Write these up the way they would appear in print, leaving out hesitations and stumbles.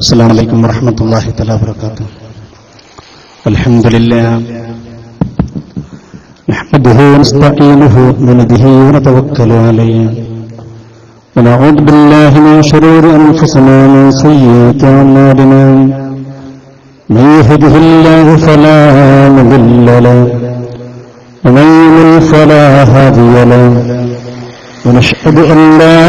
السلام عليكم ورحمة الله تعالى وبركاته. الحمد لله نحمده ونستعينه ونبه ونتوكل عليه ونعوذ بالله من شرور أنفسنا ومن سيئات أعمالنا. من يهده الله فلا مضل له ومن يضلل فلا هادي له. ونشهد أن لا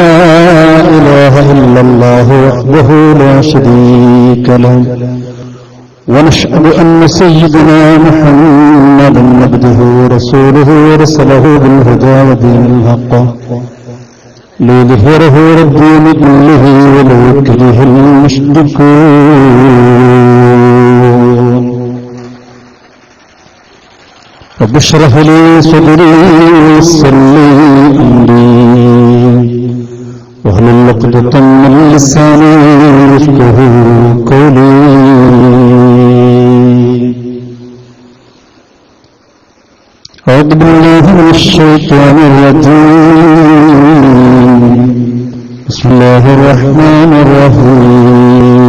إله إلا الله وحده لا شريك له. ونشهد أن سيدنا محمدا عبده ورسوله ورسله بالهدى ودين الحق ليظهره على الدين كله ولو كره المشركون. رب اشرح لي صدري ويسر لي أمري واحلل عقدة من لساني يفقهوا قولي. أعوذ بالله من الشيطان الرجيم. بسم الله الرحمن الرحيم.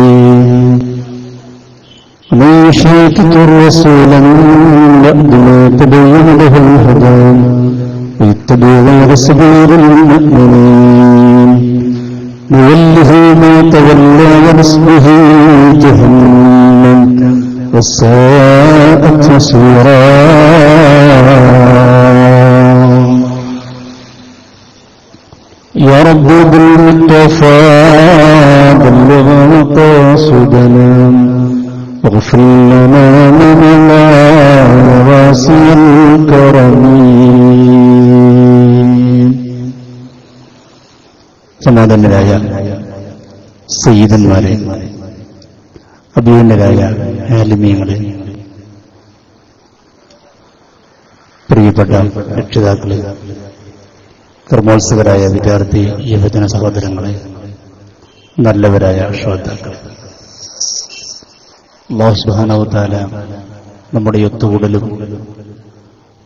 ومن يشاقق الرسول من بعد ما تبين له الهدى ويتبع غير سبيل المؤمنين نوله ما تولى ونصله جهنم وساءت مصيرا. يا رب بالمصطفى بلغ مقاصدنا واغفر لنا من لا واسع الكرم. സമാധാനരായ സയ്യിദന്മാരെ, അഭിമന്യരായ ആലിമീങ്ങളെ, പ്രിയപ്പെട്ട രക്ഷിതാക്കളെ, കർമ്മോത്സവരായ വിദ്യാർത്ഥി യുവജന സഹോദരങ്ങളെ, നല്ലവരായ ശ്രോതാക്കളെ, അല്ലാഹു സുബ്ഹാനഹു വ തആല നമ്മുടെ ഒത്തുകൂടലും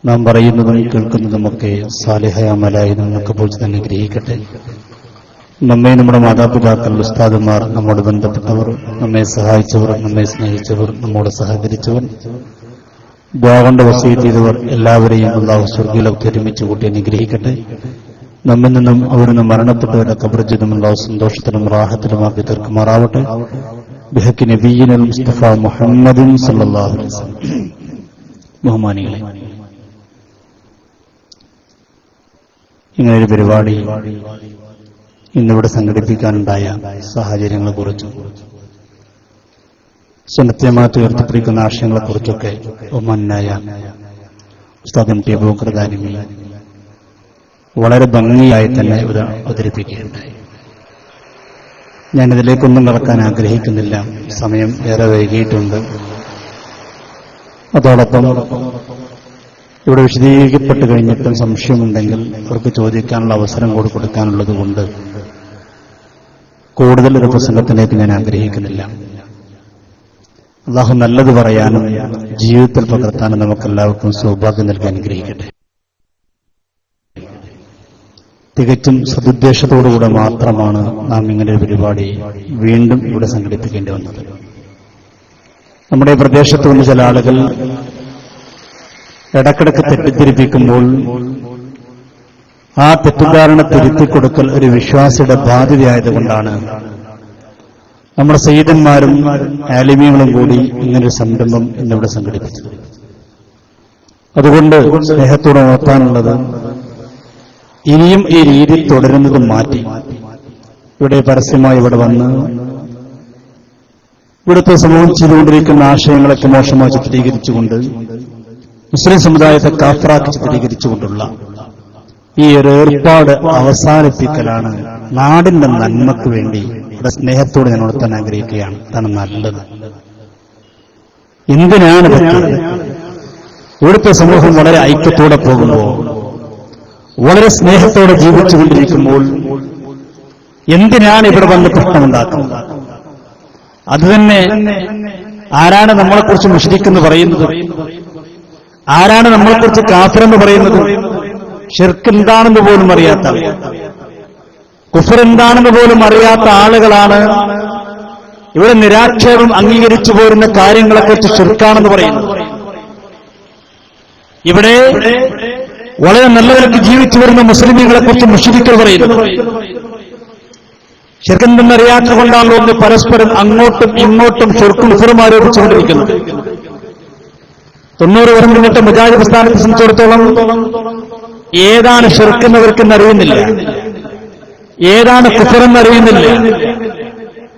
നാം പറയുന്നതും കേൾക്കുന്നതുമൊക്കെ സാലിഹായ അമലായി നമുക്ക് പോലും തന്നെ ഗ്രഹിക്കട്ടെ. നമ്മെ നമ്മുടെ മാതാപിതാക്കൾ, ഉസ്താദുമാർ, നമ്മോട് ബന്ധപ്പെട്ടവർ, നമ്മെ സഹായിച്ചവർ, നമ്മെ സ്നേഹിച്ചവർ, നമ്മോട് സഹകരിച്ചവർ, ദുആ കൊണ്ട് വസീയത്ത് ചെയ്തവർ എല്ലാവരെയും അല്ലാഹു സ്വർഗ്ഗത്തിലേക്ക് ഒരുമിച്ച് കൂട്ടി അനുഗ്രഹിക്കട്ടെ. നമ്മിൽ നിന്നും അവിടുന്ന് മരണപ്പെട്ടവരുടെ ഖബർ ജീവിതം അല്ലാഹു സന്തോഷത്തിലും റാഹത്തിലുമാക്കി തീർക്കുമാറാവട്ടെ. ബിഹഖി നബിയ്യിന മുസ്തഫ മുഹമ്മദിൻ സല്ലല്ലാഹു അലൈഹി വസല്ലം. ബഹുമാനികളെ, ഇങ്ങനൊരു പരിപാടി ഇന്നിവിടെ സംഘടിപ്പിക്കാനുണ്ടായ സാഹചര്യങ്ങളെക്കുറിച്ചും സുന്നത്ത് ജമാഅത്ത് ഉയർത്തിപ്പിടിക്കുന്ന ആശയങ്ങളെക്കുറിച്ചൊക്കെ ബഹുമാന്യനായ ഉസ്താദ് എം ടി അബൂബക്കർ ദാനിമി വളരെ ഭംഗിയായി തന്നെ അവതരിപ്പിക്കുകയുണ്ടായി. ഞാനിതിലേക്കൊന്നും കടക്കാൻ ആഗ്രഹിക്കുന്നില്ല, സമയം ഏറെ വൈകിയിട്ടുണ്ട്. അതോടൊപ്പം ഇവിടെ വിശദീകരിക്കപ്പെട്ട് കഴിഞ്ഞിട്ടും സംശയമുണ്ടെങ്കിൽ അവർക്ക് ചോദിക്കാനുള്ള അവസരം കൂടി കൊടുക്കാനുള്ളത് കൊണ്ട് കൂടുതൽ ഒരു പ്രസംഗത്തിലേക്ക് ഞാൻ ആഗ്രഹിക്കുന്നില്ല. അല്ലാഹു നല്ലത് പറയാനും ജീവിതത്തിൽ പകർത്താനും നമുക്കെല്ലാവർക്കും സൗഭാഗ്യം നൽകാൻ അനുഗ്രഹിക്കട്ടെ. തികച്ചും സദുദ്ദേശത്തോടുകൂടെ മാത്രമാണ് നാം ഇങ്ങനെ ഒരു പരിപാടി വീണ്ടും ഇവിടെ സംഘടിപ്പിക്കേണ്ടി വന്നത്. നമ്മുടെ പ്രദേശത്ത് നിന്ന് ചില ആളുകൾ ഇടക്കിടക്ക് തെറ്റിദ്ധരിപ്പിക്കുമ്പോൾ ആ തെറ്റിദ്ധാരണ തിരുത്തിക്കൊടുക്കൽ ഒരു വിശ്വാസിയുടെ ബാധ്യതയായതുകൊണ്ടാണ് നമ്മുടെ സയ്യിദന്മാരും ആലിമീങ്ങളും കൂടി ഇങ്ങനൊരു സംരംഭം ഇന്നിവിടെ സംഘടിപ്പിച്ചത്. അതുകൊണ്ട് സ്നേഹത്തോടെ ഓർത്താനുള്ളത്, ഇനിയും ഈ രീതി തുടരുന്നത് മാറ്റി ഇവിടെ പരസ്യമായി ഇവിടെ വന്ന് ഇവിടുത്തെ സമൂഹം ചെയ്തുകൊണ്ടിരിക്കുന്ന ആശയങ്ങളൊക്കെ മോശമായി ചിത്രീകരിച്ചുകൊണ്ട് മുസ്ലിം സമുദായത്തെ കാഫറാക്കി ചിത്രീകരിച്ചുകൊണ്ടുള്ള ഈ ഒരു ഏർപ്പാട് അവസാനിപ്പിക്കലാണ് നാടിന്റെ നന്മക്ക് വേണ്ടി ഇവിടെ സ്നേഹത്തോട് ഞാൻ ഉണർത്താൻ ആഗ്രഹിക്കുകയാണ്. അതാണ് നല്ലത്. എന്തിനാണ് പറ്റിയത്? ഇവിടുത്തെ സമൂഹം വളരെ ഐക്യത്തോടെ പോകുമ്പോൾ, വളരെ സ്നേഹത്തോടെ ജീവിച്ചുകൊണ്ടിരിക്കുമ്പോൾ എന്തിനാണ് ഇവിടെ വന്ന് പ്രശ്നമുണ്ടാക്കുന്നത്? അതുതന്നെ ആരാണ് നമ്മളെക്കുറിച്ച് മുശ്രിക്കെന്ന് പറയുന്നത്? ആരാണ് നമ്മളെക്കുറിച്ച് കാഫിറെന്ന് പറയുന്നത്? ഷിർക്ക് എന്താണെന്ന് പോലും അറിയാത്ത കുഫർ എന്താണെന്ന് പോലും അറിയാത്ത ആളുകളാണ് ഇവിടെ നിരാക്ഷേപം അംഗീകരിച്ചു പോരുന്ന കാര്യങ്ങളെക്കുറിച്ച് ശിർക്കാണെന്ന് പറയുന്നത്. ഇവിടെ വളരെ നല്ലവർക്ക് ജീവിച്ചു വരുന്ന മുസ്ലിമീങ്ങളെ കുറിച്ച് മുശ്രിക്കുകൾ പറയുന്നു. ശിർക്കെന്തെന്നറിയാത്ത കൊണ്ടാണല്ലോ ഒന്ന് പരസ്പരം അങ്ങോട്ടും ഇങ്ങോട്ടും ശിർക്കും കുഫറും ആരോപിച്ചുകൊണ്ടിരിക്കുന്നത്. 90 വർഷം മുന്നിട്ട് മുജാഹിദ് പ്രസ്ഥാനത്തെ സംബന്ധിച്ചിടത്തോളം ഏതാണ് ശിർക്കെന്നവർക്കെന്ന് അറിയുന്നില്ല, ഏതാണ് കുഫറെന്നറിയുന്നില്ല.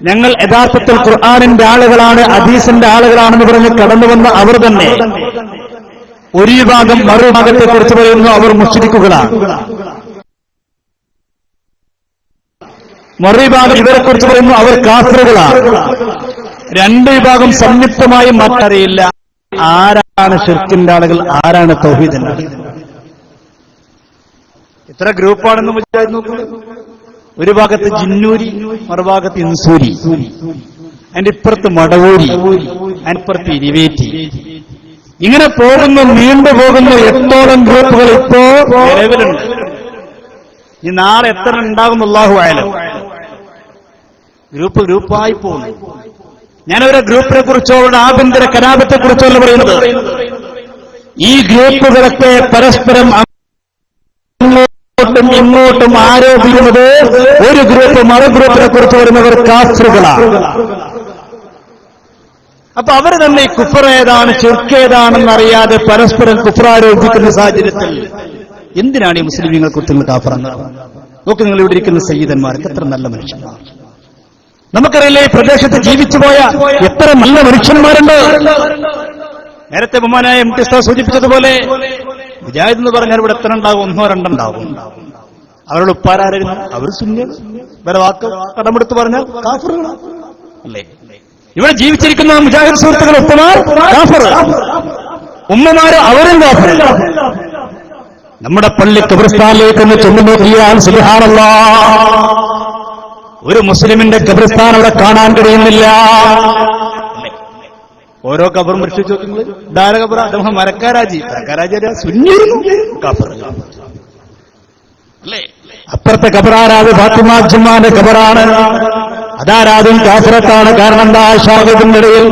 ഞങ്ങൾ യഥാർത്ഥത്തിൽ ഖുർആനിന്റെ ആളുകളാണ്, ഹദീസിന്റെ ആളുകളാണെന്ന് പറഞ്ഞ് കടന്നു വന്ന അവർ തന്നെ ഒരു വിഭാഗം മറുഭാഗത്തെ കുറിച്ച് പറയുന്നു അവർ മുശ്രിക്കുകളാണ്, മറുവിഭാഗം ഇവരെ കുറിച്ച് പറയുന്നു അവർ കാഫിറുകളാണ്. രണ്ട് വിഭാഗം സംയുക്തമായി മറ്ററിയില്ല ആരാണ് ശിർക്കിന്റെ ആളുകൾ, ആരാണ് തൗഹീദിന്റെ ആളുകൾ. എത്ര ഗ്രൂപ്പാണെന്ന് മുജാഹിദ് നോക്കുന്നത്. ഒരു ഭാഗത്ത് ജിന്നൂരി, മറുഭാഗത്ത് ഇൻസൂരി, അതിന്റെ ഇപ്പുറത്ത് മടവൂരി, അതിനിപ്പുറത്ത് ഇരിവേറ്റി. ഇങ്ങനെ പോകുന്നു, നീണ്ടുപോകുന്നു. 8ഓളം ഗ്രൂപ്പുകൾ ഇപ്പോ നിലവിലുണ്ട്. ഈ നാളെ എത്ര ഉണ്ടാകും അല്ലാഹു അഅലം. ഗ്രൂപ്പായി പോകുന്നു. ഞാനവരെ ഗ്രൂപ്പിനെ കുറിച്ചോ അവരുടെ ആഭ്യന്തര കലാപത്തെ കുറിച്ചോ അല്ല പറയുന്നത്. ഈ ഗ്രൂപ്പുകളൊക്കെ പരസ്പരം അങ്ങോട്ടും ഇങ്ങോട്ടും ആരോപിക്കുന്നത് ഒരു ഗ്രൂപ്പ് മറു ഗ്രൂപ്പിനെ കുറിച്ച് വരുന്നവർ കാഫിറുകളാണ്. അപ്പൊ അവർ തന്നെ കുഫർ ഏതാണ് ശിർക്ക് ഏതാണെന്നറിയാതെ പരസ്പരം കുഫർ ആരോപിക്കുന്ന സാഹചര്യത്തിൽ എന്തിനാണ് ഈ മുസ്ലിമീങ്ങളെ കുറിച്ച് നിങ്ങൾ കാഫറെന്ന് നോക്കി? നിങ്ങൾ ഇവിടെ ഇരിക്കുന്ന സയ്യിദന്മാർക്ക് എത്ര നല്ല മനുഷ്യന്മാർ. നമുക്കറിയില്ലേ, ഈ പ്രദേശത്ത് ജീവിച്ചുപോയ എത്ര നല്ല മനുഷ്യന്മാരുണ്ട്. നേരത്തെ ബഹുമാനായ MT ഉസ്താദ് സൂചിപ്പിച്ചതുപോലെ മുജാഹിദ് എന്ന് പറഞ്ഞാൽ ഇവിടെ എത്ര ഉണ്ടാകും? 1 2 ഉണ്ടാകും. അവരുടെ ഉപ്പാരായിരുന്നു, അവർ സുന്നികൾ. വേറെ വാക്ക് കടമെടുത്ത് പറഞ്ഞാൽ കാഫിറുകളാണ് അല്ലേ? ഇവിടെ ജീവിച്ചിരിക്കുന്ന മുജാഹിദ് സുഹൃത്തുക്കൾ ഉപ്പമാർ കാഫിർ, ഉമ്മമാര് അവരും കാഫിർ. നമ്മുടെ പള്ളി ഖബർസ്ഥാനിലേക്ക് ഒന്ന് ചെന്നു നോക്കിയാൽ സുബ്ഹാനല്ലാഹ്, ഒരു മുസ്ലിമിന്റെ ഖബർസ്ഥാൻ അവിടെ കാണാൻ കഴിയുന്നില്ല. ഓരോ ഖബറും പരിശോധിച്ചു നോക്കുന്നത് ധാരഖബറ, അദ്ദേഹം മരക്കാരാജി സുന്നിയായിരുന്നു കാഫിർ അല്ലേ? അപ്പുറത്തെ ഖബറാരാത് ഫാത്തിമ ജുമ്മാന്റെ ഖബറാണ്, അതാരാതും കാഫിറത്താണ്. കാരണം എന്താ? ഷാഹിദിന്റെ ഇടയിൽ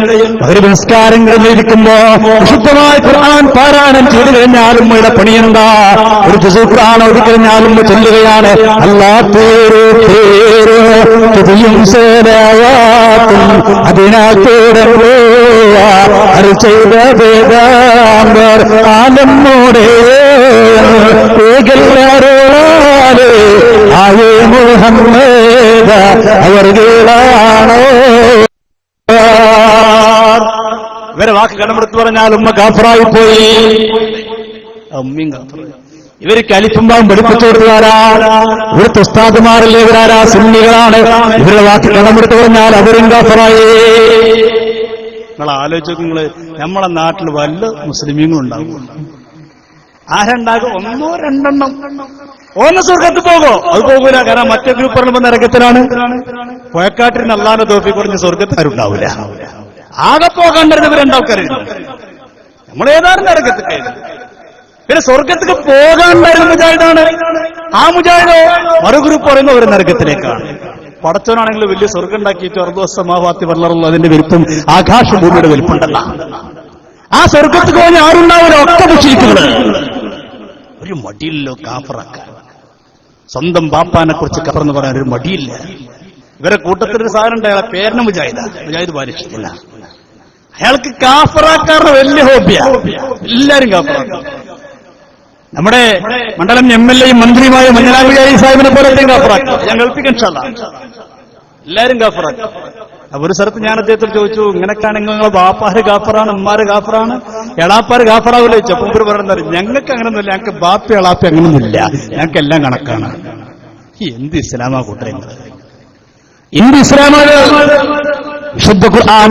ഒരു നിസ്കാരങ്ങളിൽ ഇരിക്കുമ്പോ വിശുദ്ധമായ ഖുർആൻ പാരായണം ചെയ്തു കഴിഞ്ഞാലും ഇവിടെ പണിയെന്താ? ഒരു ജുസു ഖുർആൻ ഓതി കഴിഞ്ഞാലും ചൊല്ലുകയാണ് അതിനകത്തൂടെ ചെയ്ത വേദാംബർ ആലമ്മോടെ ആയേ മുഹമ്മദ് അവർകളാണോ? ഇവരെ വാക്ക് കടമെടുത്ത് പറഞ്ഞാൽ ഉമ്മ കാഫറായി പോയി, ഉമ്മയും കാഫറായി. ഇവർക്ക് അലിഫുമ്പാവും പഠിപ്പിച്ചു കൊടുത്തതാരാ? ഇവിടുത്തെ ഉസ്താദുമാരല്ലേ ഇവരാരാ? സുന്നികളാണ്. ഇവരുടെ വാക്ക് കടമെടുത്ത് പറഞ്ഞാൽ അവരും കാഫറായി. നിങ്ങൾ ആലോചിച്ചു, നിങ്ങള് നമ്മളെ നാട്ടിൽ വല്ല മുസ്ലിമീങ്ങളുണ്ടാകും? ആരുണ്ടാകും? 1 2 ഒന്ന് സ്വർഗത്ത് പോകോ? അത് പോകൂല. കാരണം മറ്റേ ഗ്രൂപ്പ് പറഞ്ഞ നരകത്തിലാണ്. പുഴക്കാട്ടിന് അള്ളാന്റെ തോപ്പി കുറഞ്ഞ് സ്വർഗത്താരുണ്ടാവില്ല. ആകെ പോകാണ്ടിരുന്നവർ രണ്ടാൾക്കാരുണ്ട്. നമ്മളേതാനും നരകത്തിൽ കഴിഞ്ഞു. പിന്നെ സ്വർഗത്തേക്ക് പോകാണ്ടായിരുന്ന മുജാഹിദാണ്. ആ മുജാഹിദോ മറു ഗ്രൂപ്പ് പറയുന്ന ഒരു നരകത്തിലേക്കാണ്. പടച്ചവനാണെങ്കിൽ വലിയ സ്വർഗം ഉണ്ടാക്കിയിട്ട് അർദ്ധസമാവാത്തി വളർന്നു. അതിന്റെ വലിപ്പം ആകാശഭൂമിയുടെ വലിപ്പുണ്ടല്ല. ആ സ്വർഗത്തേക്ക് പോയി ആരുണ്ടാവില്ല, ഒക്കെ മുശ്രിക്കുകള്. ഒരു മടിയില്ലോ കാഫറാക്കാൻ. സ്വന്തം ബാപ്പാനെ കുറിച്ച് കഫറെന്ന് പറയാൻ ഒരു മടിയില്ല. ഇവരെ കൂട്ടത്തിലൊരു സാധനം ഉണ്ട്, അയാളെ പേരിന് മുജാഹിദ് പാലിച്ചിട്ടില്ല. അയാൾക്ക് കാഫറാക്കാരുടെ വലിയ ഹോബിയാ. എല്ലാരും കാഫറാക്കും. നമ്മുടെ മണ്ഡലം MLA യും മന്ത്രിയുമായ മഞ്ഞളാംകുഴി സാഹിബിനെ പോലത്തെ കാഫറാക്കും. ഞാൻ കേൾപ്പിക്കാൻ എല്ലാരും കാഫറാക്കും. അപ്പൊ ഒരു സ്ഥലത്ത് ഞാൻ അദ്ദേഹത്തിൽ ചോദിച്ചു, ഇങ്ങനെയൊക്കെയാണെങ്കിൽ നിങ്ങളെ ബാപ്പാര് കാഫറാണ്, ഉമ്മാര് കാഫറാണ്, എളാപ്പാര് കാഫറാവില്ല ചോദിച്ചു. അപ്പം ഇവർ പറയുന്നത് ഞങ്ങൾക്ക് അങ്ങനൊന്നുമില്ല, ഞങ്ങൾക്ക് ബാപ്പി എളാപ്പി അങ്ങനൊന്നുമില്ല, ഞങ്ങൾക്ക് എല്ലാം കണക്കാണ്. എന്ത് ഇസ്ലാമാ കൂട്ടരുന്നത്? എന്ത് ഇസ്ലാമാണ്? വിശുദ്ധ ഖുർആൻ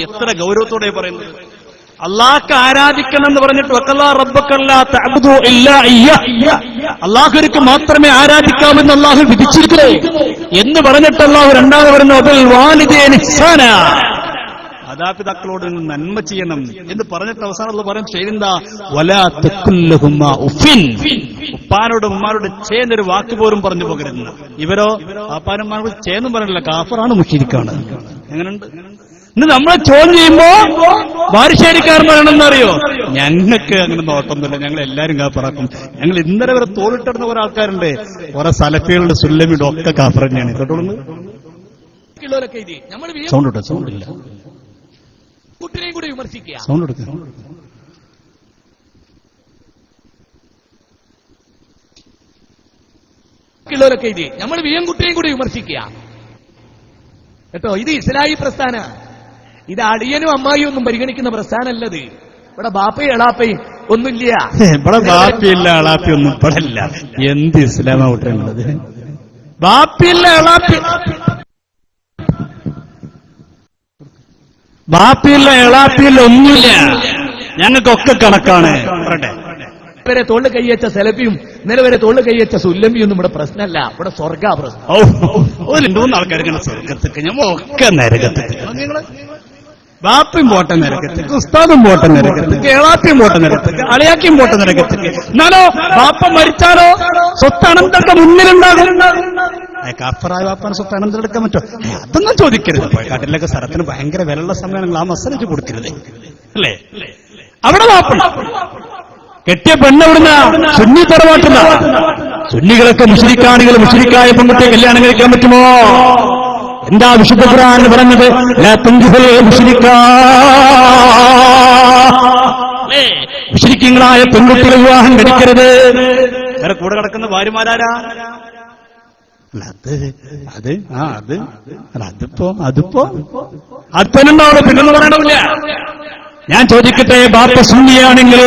എത്ര ഗൗരവത്തോടെ പറയുന്നത്. അള്ളാഹ്ക്ക് ആരാധിക്കണം എന്ന് പറഞ്ഞിട്ട് വഖല്ലാ റബ്ബക്കല്ലാ തഅബ്ദു ഇല്ലാ ഇയ്യാ, അള്ളാഹുവിற்கு മാത്രമേ ആരാധിക്കാമെന്ന് അള്ളാഹു വിധിച്ചിരിക്കുന്നു എന്ന് പറഞ്ഞിട്ട് അള്ളാഹു രണ്ടാമത് പറഞ്ഞു വബിൽ വാലിദൈനി ഇഹ്സാനാ, മാതാപിതാക്കളോട് നന്മ ചെയ്യണം എന്ന് പറഞ്ഞിട്ട് അവസാനം അള്ളാഹു പറയും ചെയ്തെന്താ വലാ തഖുല്ലഹുമാ ഉഫിൻ, ഉപ്പാനോടും ഉമ്മാനോടും ചേന്നൊരു വാക്ക് പോലും പറഞ്ഞു പോകരുത്. ഇവരോ പാപ്പാനന്മാരോട് ചേന്നും പറഞ്ഞില്ല, കാഫറാണ് മുശ്രിക്കാണ്. എങ്ങനെയുണ്ട്? ഇന്ന് നമ്മളെ ചോദ്യം ചെയ്യുമ്പോ ബാലുശ്ശേരിക്കാരൻ പറയണമെന്നറിയോ, ഞങ്ങൾക്ക് അങ്ങനെ നോട്ടൊന്നുമില്ല, ഞങ്ങൾ എല്ലാരും കാഫറാക്കും. ഞങ്ങൾ ഇന്നലെ വരെ തോളിട്ടിടുന്ന കുറെ ആൾക്കാരുണ്ട്, കുറെ സലഫികളുടെ സുല്ലമിയുടെ ഒക്കെ കാഫർ തന്നെയാണ്. കേട്ടോളൂ, സൗണ്ട് ഇട്ടോ, സൗണ്ട് ഇല്ല, കുട്ടിനെയും കൂടി വിമർശിക്കുക, സൗണ്ട് എടുക്കുക. നമ്മൾ വീയൻകുട്ടിനെയും കൂടി വിമർശിക്കുക കേട്ടോ. ഇത് ഇസ്ലാഹി പ്രസ്ഥാന, ഇത് അടിയനും അമ്മായിയും ഒന്നും പരിഗണിക്കുന്ന പ്രസ്ഥാനല്ലത്. ഇവിടെ ബാപ്പയും എളാപ്പയും ഒന്നുമില്ല, ഇവിടെ ബാപ്പിയില്ല എളാപ്പിയൊന്നും ഇവിടെ ഇല്ല. എന്ത് ഇസ്ലാമാ വിട്ടുള്ളത്? ബാപ്പിയില്ല എളാപ്പി, ബാപ്പിയില്ല എളാപ്പിയില്ല ഒന്നുമില്ല, ഞങ്ങൾക്കൊക്കെ കണക്കാണ്. വരെ തൊള്ളു കൈയച്ച സെലഫിയും ഇന്നലെ വരെ തൊള്ളു കൈയച്ച സുല്ലമിയൊന്നും ഇവിടെ പ്രശ്നമല്ല, ഇവിടെ സ്വർഗാ പ്രശ്നം. രണ്ടു മൂന്ന് ആൾക്കാർ ഇങ്ങനെ സ്വർഗത്തേക്ക്, ഞമ്മൊക്കെ നരകത്തേക്ക്. ബാപ്പയും പോട്ടെ നരകത്തേക്ക്, ഉസ്താദും പോട്ടെ നരകത്തേക്ക്, ഏളാപ്പിയും പോട്ടെ നരകത്തേക്ക്, അളിയാക്കിയും പോട്ടെ നരകത്തേക്ക്. എന്നാലോ ബാപ്പ മരിച്ചാലോ സ്വത്ത് അനന്തരുടെ മുന്നിലുണ്ടാകും. കാഫറായ ബാപ്പാന് സ്വത്ത് അനന്തരം എടുക്കാൻ പറ്റുമോ? അതൊന്നും ചോദിക്കരുത്. കാട്ടിലൊക്കെ സ്ഥലത്തിന് ഭയങ്കര വിലയുള്ള സമയമാണെങ്കിൽ ആ മസലച്ച് കൊടുക്കരുത്, അല്ലേ? അവിടെ ബാപ്പ കെട്ടിയ പെണ്ണെവിടുന്ന സുന്നി തറവാട്ടുന്ന. സുന്നികളൊക്കെ മുശ്രിക്കാണികൾ, മുശ്രിക്കായ പെൺകുട്ടിയെ കല്യാണം കഴിക്കാൻ പറ്റുമോ? എന്താ വിശുദ്ധ ഖുർആൻ പറഞ്ഞത്? ലാ തുൻകിഹുൽ മുശ്രിക്കാ, മുശ്രിക്കീങ്ങളായ പെൺകുട്ടികളെ വിവാഹം കഴിക്കരുത്. വേറെ കൂടെ കിടക്കുന്ന ഭാര്യമാരാരാ? അതിപ്പോ അടുത്തനുണ്ടാവുള്ളൂ, പിന്നൊന്നും പറയണമില്ല. ഞാൻ ചോദിക്കട്ടെ, ബാപ്പ സുന്നിയാണെങ്കിൽ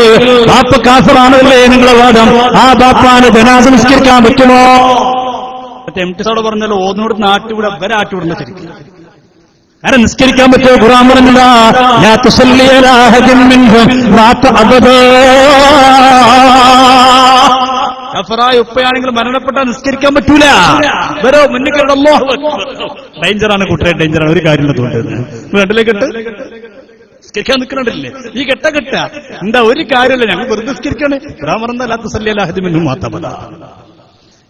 ബാപ്പ കാഫറാണല്ലേ നിങ്ങളെ വാദം? ആ ബാപ്പാന് ജനാസ നിസ്കരിക്കാൻ പറ്റുമോ? എംടിസോട് പറഞ്ഞല്ലോ, ഓന്നോട് നാട്ടുകൂടെ അവരെ ആട്ടുവിടുന്ന ശരിക്കും ആരെ നിസ്കരിക്കാൻ പറ്റുമോ? ഖുർആൻ പറഞ്ഞില്ല, ലാ തുസല്ലി അലാ അഹദിൻ മിൻഹും മാത അബദാ. കഫറായ ഉപ്പയാണെങ്കിൽ മരണപ്പെട്ടാൽ നിസ്കരിക്കാൻ പറ്റൂല. വരോ മുന്നിൽ അല്ലാഹു അക്ബർ. ഡേഞ്ചറാണ് കൂട്ടരെ, ഡേഞ്ചറാണ്. ഒരു കാര്യം രണ്ടിലേക്ക് നിസ്കരിക്കാൻ നിൽക്കണില്ലേ? ഈ കെട്ട എന്താ ഒരു കാര്യമില്ല, ഞങ്ങൾ വെറുതെ നിസ്കരിക്കാണ്. ഖുർആൻ തുസല്ലി അലാ അഹദിൻ മിൻഹും മാത അബദാ.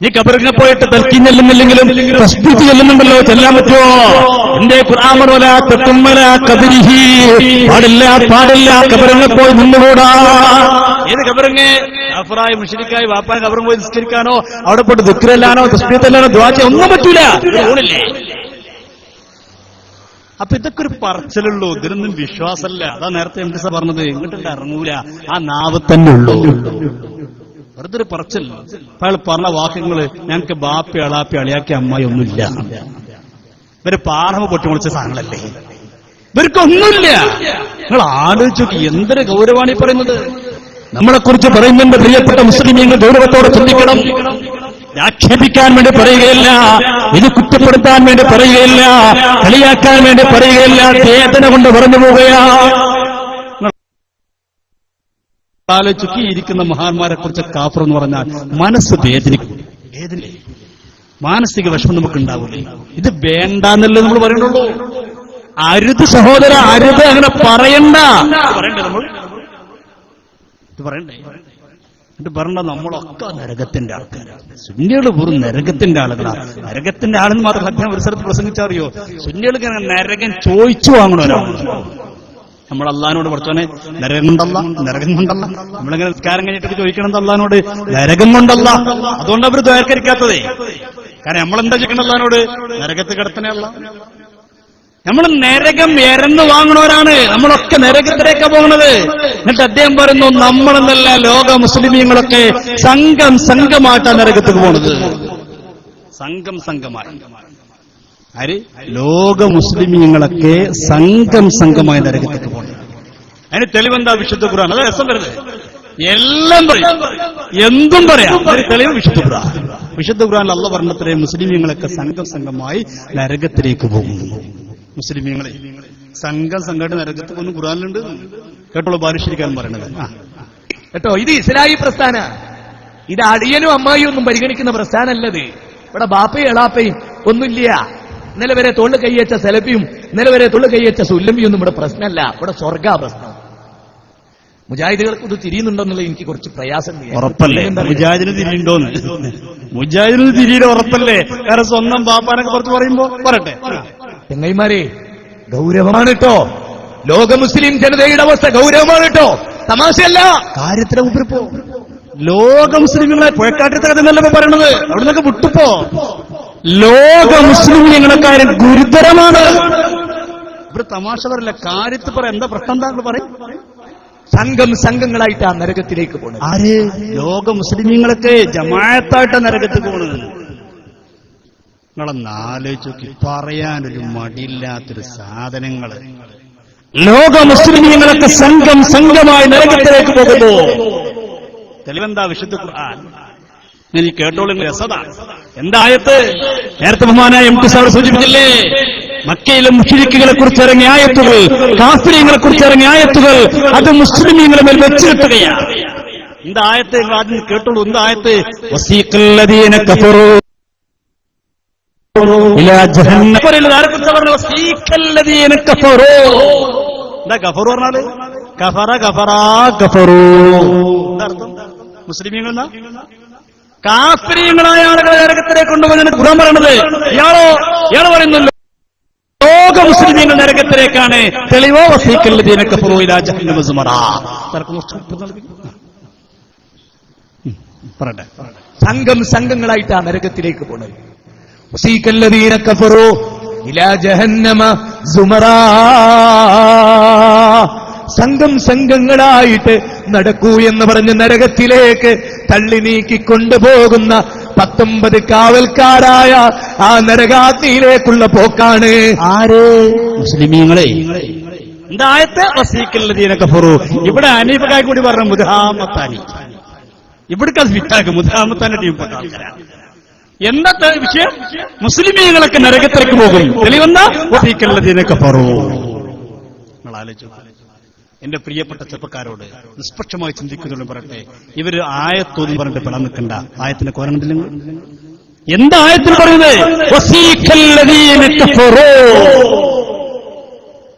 ഈ കബറിനെ പോയിട്ട് തൽക്കീൻ ചെല്ലുന്നില്ലെങ്കിലും തസ്ബീഹ് ചെല്ലുന്നുണ്ടല്ലോ, ചെല്ലാൻ പറ്റുമോ? എന്റെ ഖുർആൻ വലാ തതുമ്മല ഖബരിഹി, പാടില്ല പാടില്ല, കബറിനെ പോയി നിന്നുകൂടാ. ഏത് കബറിനെ? കാഫറായ മുശ്രിക്കായ വാപ്പാൻ കബറും പോയി നിസ്കരിക്കാനോ അവിടെ പോയിട്ട് ദിക്റല്ലാനോ തസ്ബീഹ് ചെല്ലാനോ ദുആ ചെയ്യാനോ ഒന്നും പറ്റൂല. അപ്പൊ ഇതൊക്കെ ഒരു പറച്ചിലുള്ളൂ, ഇതിനൊന്നും വിശ്വാസമല്ല. അതാ നേരത്തെ എംടിസ പറഞ്ഞത്, ഇങ്ങോട്ടല്ല ഇറങ്ങൂല, ആ നാവ് തന്നെ ഉള്ളൂ. വെറുതെ ഒരു പറച്ചിൽ. അയാൾ പറഞ്ഞ വാക്യങ്ങള് ഞങ്ങൾക്ക് ബാപ്പി അളാപ്പി അളിയാക്കി അമ്മായി ഒന്നുമില്ല. ഇവര് പാറമ പൊട്ടിമുളിച്ച സാധനങ്ങളല്ലേ, ഇവർക്കൊന്നുമില്ല. നിങ്ങൾ ആലോചിച്ചു നോക്കി, എന്തൊരു ഗൗരവമാണ് ഈ പറയുന്നത്. നമ്മളെക്കുറിച്ച് പറയുന്നുണ്ട് പ്രിയപ്പെട്ട മുസ്ലിമീങ്ങൾ, ഗൗരവത്തോടെ ചിന്തിക്കണം. ആക്ഷേപിക്കാൻ വേണ്ടി പറയുകയില്ല, ഇത് കുറ്റപ്പെടുത്താൻ വേണ്ടി പറയുകയില്ല, കളിയാക്കാൻ വേണ്ടി പറയുകയില്ല, വേദന കൊണ്ട് പറഞ്ഞു പോവുകയാ. ആലോചിച്ചിരിക്കുന്ന മഹാന്മാരെ കുറിച്ച് കാഫർ എന്ന് പറഞ്ഞാൽ മനസ്സ് വേദനിക്കും. മാനസിക വിഷമം നമുക്ക് ഉണ്ടാവില്ലേ? ഇത് വേണ്ടെന്നല്ലേ നമ്മൾ പറയണ്ടുള്ളൂ. അരുത് സഹോദര, അരുത്, അങ്ങനെ പറയണ്ട. പറയണ്ടേ നമ്മൾ? ഇത് പറയണ്ടേ? എന്നിട്ട് പറഞ്ഞ നമ്മളൊക്കെ നരകത്തിന്റെ ആൾക്കാരാണ്. സുന്നികൾ വെറും നരകത്തിന്റെ ആളുകളാണ്. നരകത്തിന്റെ ആളെന്ന് മാത്രം അദ്ദേഹം ഒരു സ്ഥലത്ത് പ്രസംഗിച്ചറിയോ? സുന്നികൾക്ക് നരകം ചോദിച്ചു വാങ്ങണവരാണ്. നമ്മൾ അള്ളഹാനോട് പഠിച്ചോനെ നരകം കൊണ്ടല്ല, നരകം കൊണ്ടല്ല. നമ്മളിങ്ങനെ നിസ്കാരം കഴിഞ്ഞിട്ട് ചോദിക്കണം അള്ളഹാനോട്, നരകം കൊണ്ടല്ല. അതുകൊണ്ട് അവർ ദ്വാരക്കരിക്കാത്തതേ. കാരണം നമ്മളെന്താ ചോദിക്കണം അള്ളഹാനോട്? നരകത്ത് കിടത്തനെയല്ല. നമ്മൾ നരകം എരന്ന് വാങ്ങണവരാണ്. നമ്മളൊക്കെ നരകത്തിലേക്കാ പോകുന്നത്. എന്നിട്ട് അദ്ദേഹം പറയുന്നു, നമ്മളെന്നല്ല ലോക മുസ്ലിമീങ്ങളൊക്കെ സംഘം സംഘമായിട്ടാണ് നരകത്തേക്ക് പോകുന്നത്. സംഘം സംഘമായി. ആര്? ലോക മുസ്ലിമീങ്ങളൊക്കെ സംഘം സംഘമായി നരകത്തേക്ക് പോകുന്നത്. അതിന് തെളിവെന്താ? വിശുദ്ധ ഖുർആൻ. അത് രസം വരുന്നത് എല്ലാം പറയും, എന്തും പറയാം. ഒരു തെളിവ് വിശുദ്ധ ഖുർആൻ. വിശുദ്ധ ഖുർആനിൽ അല്ലാഹു പറഞ്ഞത്രേ മുസ്ലിമീങ്ങളൊക്കെ സംഘം സംഘമായി നരകത്തിലേക്ക് പോകുന്നു. മുസ്ലിമീങ്ങളെ സംഘം സംഘമായിട്ട് നരകത്ത് പോകുന്നു ഖുർആനിലുണ്ട്. കേട്ടോളൂ ബാലുശ്ശേരിക്കാരൻ പറയണത്. കേട്ടോ, ഇത് ഇസ്ലാഹി പ്രസ്ഥാന. ഇത് അടിയനും അമ്മായിയും ഒന്നും പരിഗണിക്കുന്ന പ്രസ്ഥാനല്ലത്. ഇവിടെ ബാപ്പയും എളാപ്പയും ഒന്നുമില്ല. ഇന്നലെ വരെ തൊള്ളു കൈയച്ച സെലഫിയും ഇന്നലെ വരെ തൊള്ളു കൈയച്ച സുല്ലമിയും ഒന്നും ഇവിടെ പ്രശ്നമല്ല. ഇവിടെ സ്വർഗാ പ്രശ്നം. മുജാഹിദുകൾക്ക് ഇത് തിരിയുന്നുണ്ടോന്നുള്ളത് എനിക്ക് കുറച്ച് പ്രയാസം. ഉറപ്പല്ലേ മുജാഹിദിന് തിരിയുണ്ടോന്ന്? മുജാഹിദിന് തിരിയുടെ ഉറപ്പല്ലേ? കാരണം സ്വന്തം ബാപ്പാനൊക്കെ പുറത്ത് പറയുമ്പോ പറയട്ടെ. ചെങ്ങൈമാരെ, ഗൗരവമാണ് കേട്ടോ. ലോക മുസ്ലിം ജനതയുടെ അവസ്ഥ ഗൗരവമാണ് കേട്ടോ. തമാശയല്ല. കാര്യത്തിലെ മുമ്പിപ്പോ ലോക മുസ്ലിങ്ങളെ പുഴക്കാട്ടത്തെ കഥ എന്നല്ല പറയണത്. അവിടെ നിന്നൊക്കെ വിട്ടുപ്പോ ലോക മുസ്ലിങ്ങളെ കാര്യം ഗുരുതരമാണ്. ഇവിടെ തമാശ പറയില്ല, കാര്യത്തിൽ പറയാം. എന്താ പ്രശ്നം? താങ്കൾ പറയും. സംഘങ്ങളായിട്ട് ആ നരകത്തിലേക്ക് പോണത് ആര്? ലോക മുസ്ലിമീങ്ങളൊക്കെ ജമാഅത്തായിട്ട് നരകത്തിൽ പോണത്. നിങ്ങളൊന്ന് ആലോചിച്ച് നോക്കി. പറയാനൊരു മടിയില്ലാത്തൊരു സാധനങ്ങള്. ലോക മുസ്ലിമീങ്ങളൊക്കെ സംഘമായി നരകത്തിലേക്ക് പോകുന്നു. തെളിവെന്താ? വിശുദ്ധ ഖുർആൻ. ഇനി കേട്ടോളൂ, രസത. എന്തായത്ത്? നേരത്തെ ബഹുമാനായ എം ടി സാർ സൂചിപ്പിച്ചില്ലേ, മക്കയിലെ മുശ്രിക്കുകളെ കുറിച്ച് ഇറങ്ങിയ ആയത്തുകൾ, കാഫിരീങ്ങളെ കുറിച്ച് ഇറങ്ങിയ ആയത്തുകൾ, അത് മുസ്ലിമീങ്ങളെ മേൽ വെച്ച് കിട്ടുകയാണ്. എന്താ ആയത്ത്? നിങ്ങൾ ആദ്യം കേട്ടോളൂ. എന്താ ആയത്ത്? വസീഖല്ലദീന കഫറൂ ഇലാ ജഹന്നമ. ആരെക്കുറിച്ച് പറഞ്ഞു? വസീഖല്ലദീന കഫറൂ. എന്താ കഫറു പറഞ്ഞാല്? കഫറൂ. എന്താ അർത്ഥം? മുസ്ലിമീങ്ങൾ കാഫിരീങ്ങളായ ആളുകളെ നരകത്തിലേക്ക് കൊണ്ടുപോകുന്ന ഖുർആൻ പറയണത്. ഇയാള് പറയുന്നല്ലോ ലോക മുസ്ലിമീങ്ങൾ നരകത്തിലേക്കാണ്. തെളിവോ? വസീഖല്ലദീന കഫറൂ ഇലാ ജഹന്നമ സുമറാ. പറയട്ടെ. സംഘങ്ങളായിട്ട് ആ നരകത്തിലേക്ക് പോണത്. വസീഖല്ലദീന കഫറൂ ഇലാ ജഹന്നമ സുമറാ. സംഘങ്ങളായിട്ട് നടക്കൂ എന്ന് പറഞ്ഞ് നരകത്തിലേക്ക് തള്ളി നീക്കി കൊണ്ടുപോകുന്ന 19 കാവൽക്കാരായ ആ നരകാഗ്നിയിലേക്കുള്ള പോക്കാണ്. ആര്? മുസ്ലിമീങ്ങളെ. എന്തായത്ത്? വസീഖല്ലദീന കഫറൂ. ഇവിടെ അനീഫക്കായി കൂടി പറഞ്ഞു മുദ്ഹാമത്താനി. ഇവിടെ വിറ്റാക്ക് മുദ്ഹാമത്താന്റെ ടീം പെട്ട. എന്താ വിഷയം? മുസ്ലിമീങ്ങളൊക്കെ നരകത്തിലേക്ക് പോകും. തെളിവെന്താ? വസീഖല്ലദീന കഫറൂ. നിങ്ങൾ ആലോചിച്ചു. എന്റെ പ്രിയപ്പെട്ട ചെറുപ്പക്കാരോട് നിഷ്പക്ഷമായി ചിന്തിക്കുന്നതിലും പറയട്ടെ, ഇവര് ആയത്തോന്ന് പറഞ്ഞിട്ട് പെടാൻ നിൽക്കണ്ട. ആയത്തിന്റെ കോരണത്തിൽ എന്താ ആയത്തിൽ പറയുന്നത്? വസീഖല്ലദീന കഫറൂ.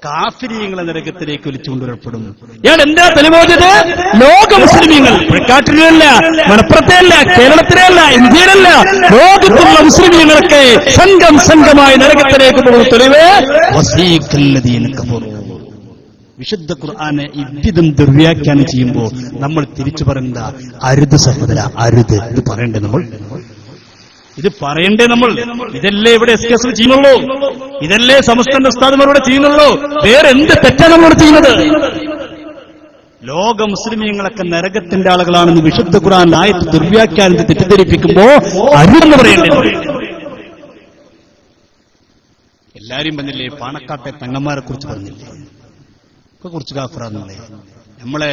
കാഫിരീങ്ങളെ നരകത്തിലേക്ക് വിളിച്ചുകൊണ്ടുവരപ്പെടും. ഇയാൾ എന്താ തെളിവോചത്? ലോക മുസ്ലിമീങ്ങൾ, പുഴക്കാട്ടിലല്ല, മലപ്പുറത്തെയല്ല, കേരളത്തിലല്ല, ഇന്ത്യയിലല്ല, ലോകത്തുള്ള മുസ്ലിമീങ്ങളൊക്കെ സംഘമായി നരകത്തിലേക്ക് പോകുന്ന തെളിവ് വസീഖല്ലദീന കഫറൂ. വിശുദ്ധ ഖുർആനെ ഇவ்விதം ദുർവ്യാഖ്യാനം ചെയ്യുമ്പോൾ നമ്മൾ തിരിച്ചു പറയുന്ന അരുത് സഹോദര, അരുത്. ഇത് പറയണ്ടേ നമ്മൾ? ഇതല്ലേ ഇവിടെ എസ്കേസിൽ ചെയ്യുന്നുള്ളൂ? ഇതല്ലേ സമസ്തന്റെ ഉസ്താദുമാരോട് ചെയ്യുന്നുള്ളൂ? വേറെ എന്ത് തെറ്റാണ് നമ്മളോട് ചെയ്യുന്നത്? ലോക മുസ്ലിമീങ്ങളൊക്കെ നരകത്തിന്റെ ആളുകളാണെന്ന് വിശുദ്ധ ഖുർആൻ ആയത്ത് ദുർവ്യാഖ്യാനത്തെ തെറ്റിദ്ധരിപ്പിക്കുമ്പോ അരുതെന്ന് പറയണ്ടേ? എല്ലാരും പറഞ്ഞില്ലേ, പാണക്കാട്ടെ തങ്ങന്മാരെ കുറിച്ച് പറഞ്ഞില്ലേ, കുറിച്ച് കാഫറാന്നല്ലേ? നമ്മളെ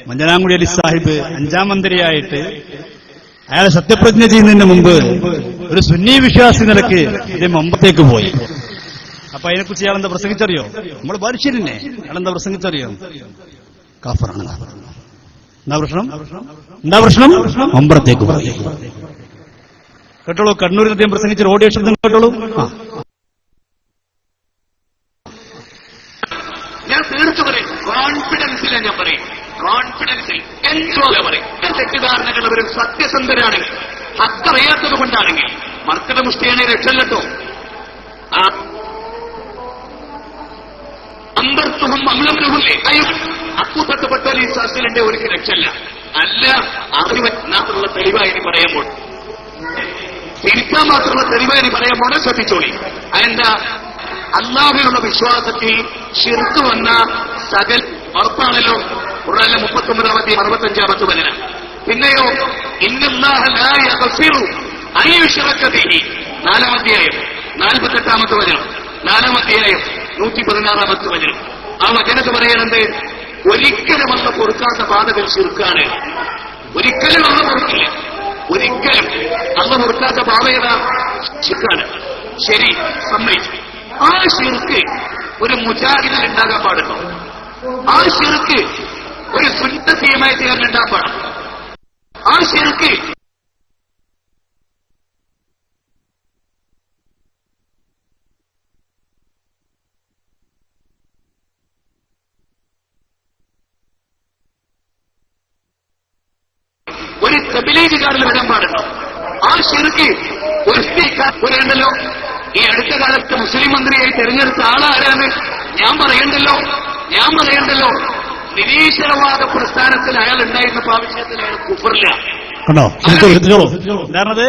മഞ്ചനാംകുടി അലി സാഹിബ് 5ാം മന്ത്രിയായിട്ട് അയാൾ സത്യപ്രതിജ്ഞ ചെയ്യുന്നതിന് മുമ്പ് ഒരു സുന്നി വിശ്വാസി നിലയ്ക്ക് അദ്ദേഹം മുമ്പത്തേക്ക് പോയി. അപ്പൊ അതിനെക്കുറിച്ച് ഇയാൾ എന്താ പ്രസംഗിച്ചറിയോ? നമ്മൾ ബാലുശ്ശേരിനെ അയാളെന്താ പ്രസംഗിച്ചറിയോ? കാഫറാണ്. എന്താ പ്രശ്നം? മുമ്പത്തേക്ക് പോയി. കേട്ടോളൂ, കണ്ണൂരിൽ അദ്ദേഹം പ്രസംഗിച്ച ഓഡിയോ ശബ്ദം കേട്ടോളൂ. ഞാൻ തീർത്തു പറയും, കോൺഫിഡൻസില്ല. ഞാൻ പറയും കോൺഫിഡൻസിൽ എൻജോയ് പറയും. തെറ്റിദ്ധാരണകളവരും സത്യസന്ധരാണെങ്കിൽ, ഹക്കറിയാത്തത് കൊണ്ടാണെങ്കിൽ മർക്കട മുഷ്ടിയാണെ രക്ഷല്ലോ. അന്തർത്തുഹം അമ്ലംലഹുല്ലേ അക്കൂട്ടപ്പെട്ടവർ ഈ ശാസ്ത്രന്റെ ഒരു രക്ഷല്ല. അല്ല, അറിവെന്നാത്തുള്ള തെളിവായി പറയുമ്പോൾ, തിരിക്കാൻ മാത്രമുള്ള തെളിവായി പറയുമ്പോൾ ശ്രദ്ധിച്ചോളി. അതെന്താ? അല്ലാഹുവിനുള്ള വിശ്വാസത്തിൽ ശിർക്ക് വന്ന സകൽ ഉറപ്പാണല്ലോ. ഖുർആനിലെ 39-ാമത്തെ 65-ാമത്തെ വചനം. പിന്നെയോ ഇന്നല്ലാഹ ലാ യഗ്ഫിറു അൻ യുശ്റക ബിഹി 4-ാം അധ്യായം 48-ാമത്തെ വചനം, 4-ാം അധ്യായം 116-ാമത്തെ വചനം. ആ വചനത്ത് പറയുന്നത് ഒരിക്കലും അള്ള പൊറുക്കാത്ത പാതകൾ ശിർക്കാണ്. ഒരിക്കലും അള്ള പൊറുക്കില്ല. ഒരിക്കലും അള്ള പൊറുക്കാത്ത പാതയത ശിർക്കാണ്. ശരി, സമ്മതിച്ചു. ആ ശിർക്ക് ഒരു മുജാഹിദിൽ ഉണ്ടാകാൻ പാടുണ്ടോ? ആ ശിർക്ക് ഒരു സുന്നത്ത് ജമാഅത്തുകാരനുണ്ടാകാൻ പാടില്ല. ആ ശിർക്ക് ഒരു തബ്ലീഗുകാരിൽ വരാൻ പാടില്ല. ആ ശിർക്ക് ഒരു ഉണ്ടല്ലോ, ഈ അടുത്ത കാലത്ത് മുസ്ലിം മന്ത്രിയായി തെരഞ്ഞെടുത്ത ആളാരാണ്? ഞാൻ പറയണ്ടല്ലോ. നിരീശ്വരവാദ പ്രസ്ഥാനത്തിൽ അയാൾ ഉണ്ടായിരുന്ന പ്രാവശ്യത്തിൽ അയാൾ കുഫറില്ല. എന്താണത്?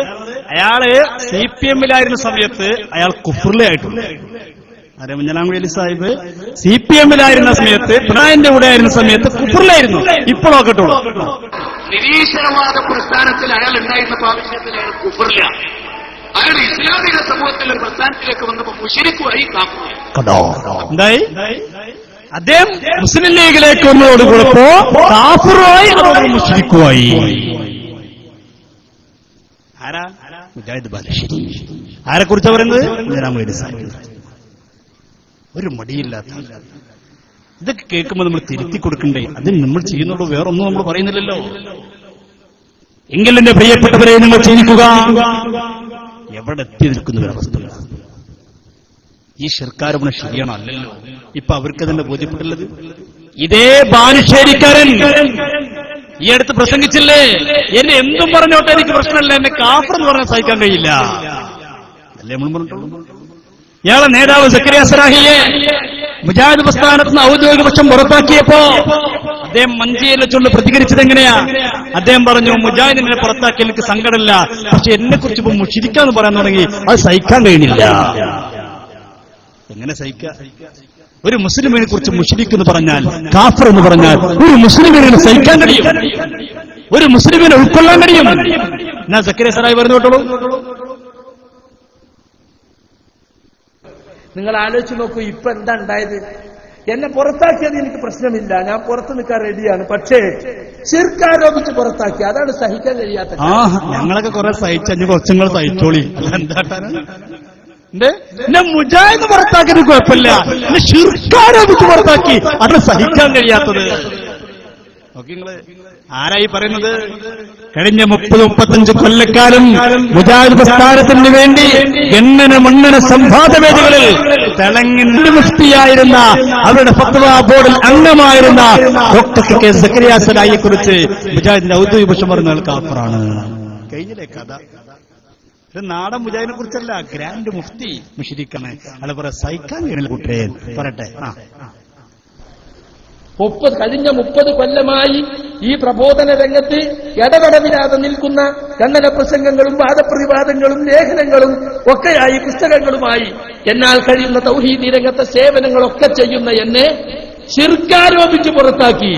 അയാള് CPM-ലായിരുന്ന സമയത്ത് അയാൾ കുഫറിലായിട്ടുണ്ട്. മുഞ്ഞലാംകുഴി സാഹിബ് CPM-ലായിരുന്ന സമയത്ത്, പിണറായിന്റെ കൂടെ ആയിരുന്ന സമയത്ത് കുഫറിലായിരുന്നു. ഇപ്പോഴോ കേട്ടോളൂ, നിരീശ്വരവാദ പ്രസ്ഥാനത്തിൽ അയാൾ ഉണ്ടായിരുന്ന പ്രാവശ്യത്തിൽ അയാൾ കുഫറില്ല. അയാൾ ഇസ്ലാമിക സമൂഹത്തിൽ ഒരു പ്രസ്ഥാനത്തിലേക്ക് വന്നപ്പോൾ മുശ്രിക്കുമായി കാഫിറായി. എന്തായി? അദ്ദേഹം മുസ്ലിം ലീഗിലേക്ക് വന്നതോടുകൂടപ്പോ കാഫിറായി, അതോടെ മുശ്രിക്കുമായി. ആരാ? മുജാഹിദ് ബാലുശ്ശേരി. ആരെക്കുറിച്ചാ പറയുന്നത്? മുഞ്ഞലാംകുഴി സാഹിബ്. ഒരു മടിയില്ലാത്ത. ഇതൊക്കെ കേൾക്കുമ്പോൾ നമ്മൾ തിരുത്തി കൊടുക്കണ്ടേ? അതിന് നമ്മൾ ചെയ്യുന്നുള്ളൂ, വേറൊന്നും നമ്മൾ പറയുന്നില്ലല്ലോ. എങ്കിലും എന്റെ പ്രിയപ്പെട്ടവരെ നിങ്ങൾ ചിന്തിക്കുക, എവിടെ എത്തി നിൽക്കുന്ന ഒരവസ്ഥ. ഈ ശിർക്കാരോപണം ശരിയാണോ? അല്ലല്ലോ. ഇപ്പൊ അവർക്ക് തന്നെ ബോധ്യപ്പെട്ടുള്ളത്. ഇതേ ബാലുശ്ശേരിക്കാരൻ ഈ അടുത്ത് പ്രസംഗിച്ചില്ലേ, എന്നെ എന്തും പറഞ്ഞോട്ടെ, എനിക്ക് പ്രശ്നമില്ല, എന്നെ കാഫർ എന്ന് പറഞ്ഞാൽ സഹിക്കാൻ കഴിയില്ല അല്ലേ നമ്മൾ പറഞ്ഞിട്ടുള്ളൂ. ഇയാളെ നേതാവ് സക്കരിയ സറാഹിയെ മുജാഹിദ് പ്രസ്ഥാനത്ത് നിന്ന് ഔദ്യോഗിക പക്ഷം പുറത്താക്കിയപ്പോ അദ്ദേഹം മഞ്ചേരിയിൽ വെച്ചുകൊണ്ട് പ്രതികരിച്ചത് എങ്ങനെയാ? അദ്ദേഹം പറഞ്ഞു, മുജാഹിദിനെ പുറത്താക്കി എനിക്ക് സങ്കടമില്ല, പക്ഷെ എന്നെ കുറിച്ച് ഇപ്പൊ മുഷിരിക്കാന്ന് പറയാൻ തുടങ്ങി, അത് സഹിക്കാൻ കഴിയുന്നില്ല. എങ്ങനെ സഹിക്കാം? ഒരു മുസ്ലിമിനെ കുറിച്ച് മുശ്രിക്ക് പറഞ്ഞാൽ, കാഫർ എന്ന് പറഞ്ഞാൽ ഒരു മുസ്ലിമിനെ സഹിക്കാൻ കഴിയും, ഒരു മുസ്ലിമിനെ ഉൾക്കൊള്ളാൻ കഴിയും. ഞാൻ സക്കരിയ സറായി പറഞ്ഞു കേട്ടോളൂ. നിങ്ങൾ ആലോചിച്ച് നോക്കൂ, ഇപ്പൊ എന്താ ഉണ്ടായത്? എന്നെ പുറത്താക്കിയത് എനിക്ക് പ്രശ്നമില്ല, ഞാൻ പുറത്തു നിൽക്കാൻ റെഡിയാണ്, പക്ഷേ ശിർക്കാരോപിച്ച് പുറത്താക്കി, അതാണ് സഹിക്കാൻ കഴിയാത്ത. ഞങ്ങളൊക്കെ കുറെ സഹിച്ചു, കുറച്ചുങ്ങൾ സഹിച്ചോളി. എന്നെ മുജാഹിദ് പുറത്താക്കിയത് കുഴപ്പമില്ല, എന്നെ ശിർക്കാരോപിച്ച് പുറത്താക്കി, അതാണ് സഹിക്കാൻ കഴിയാത്തത്. ആരായി പറയുന്നത്? കഴിഞ്ഞ 30-35 കൊല്ലക്കാലം മുജാഹിദ് പ്രസ്ഥാനത്തിന് വേണ്ടി എണ്ണന സംവാദവേദികളിൽ തെലങ്കിന്റെ മുഫ്തിയായിരുന്ന, അവരുടെ ഫത്വ ബോർഡിൽ അംഗമായിരുന്ന ഡോക്ടർ കെ സക്കരിയ സറായിയെ കുറിച്ച് മുജാഹിദിന്റെ ഔദ്യോഗിക പക്ഷം പറഞ്ഞ കാഫറാണ്. കഴിഞ്ഞില്ലേ കഥ? ഒരു നാടൻ മുജാഹിദിനെ കുറിച്ചല്ല, ഗ്രാൻഡ് മുഫ്തി മുശ്രിക്കാണ്. അല്ല പറ സഹിക്കാൻ കഴിയുന്ന കൂട്ടരെ പറയട്ടെ. കഴിഞ്ഞ 30 കൊല്ലമായി ഈ പ്രബോധന രംഗത്ത് ഇടപെടവില്ലാതെ നിൽക്കുന്ന കണ്ണന പ്രസംഗങ്ങളും വാദപ്രതിവാദങ്ങളും ലേഖനങ്ങളും ഒക്കെയായി, പുസ്തകങ്ങളുമായി എന്നാൽ കഴിയുന്ന തൗഹീദി രംഗത്തെ സേവനങ്ങളൊക്കെ ചെയ്യുന്ന എന്നെ ശിർക്കാരോപിച്ച് പുറത്താക്കി.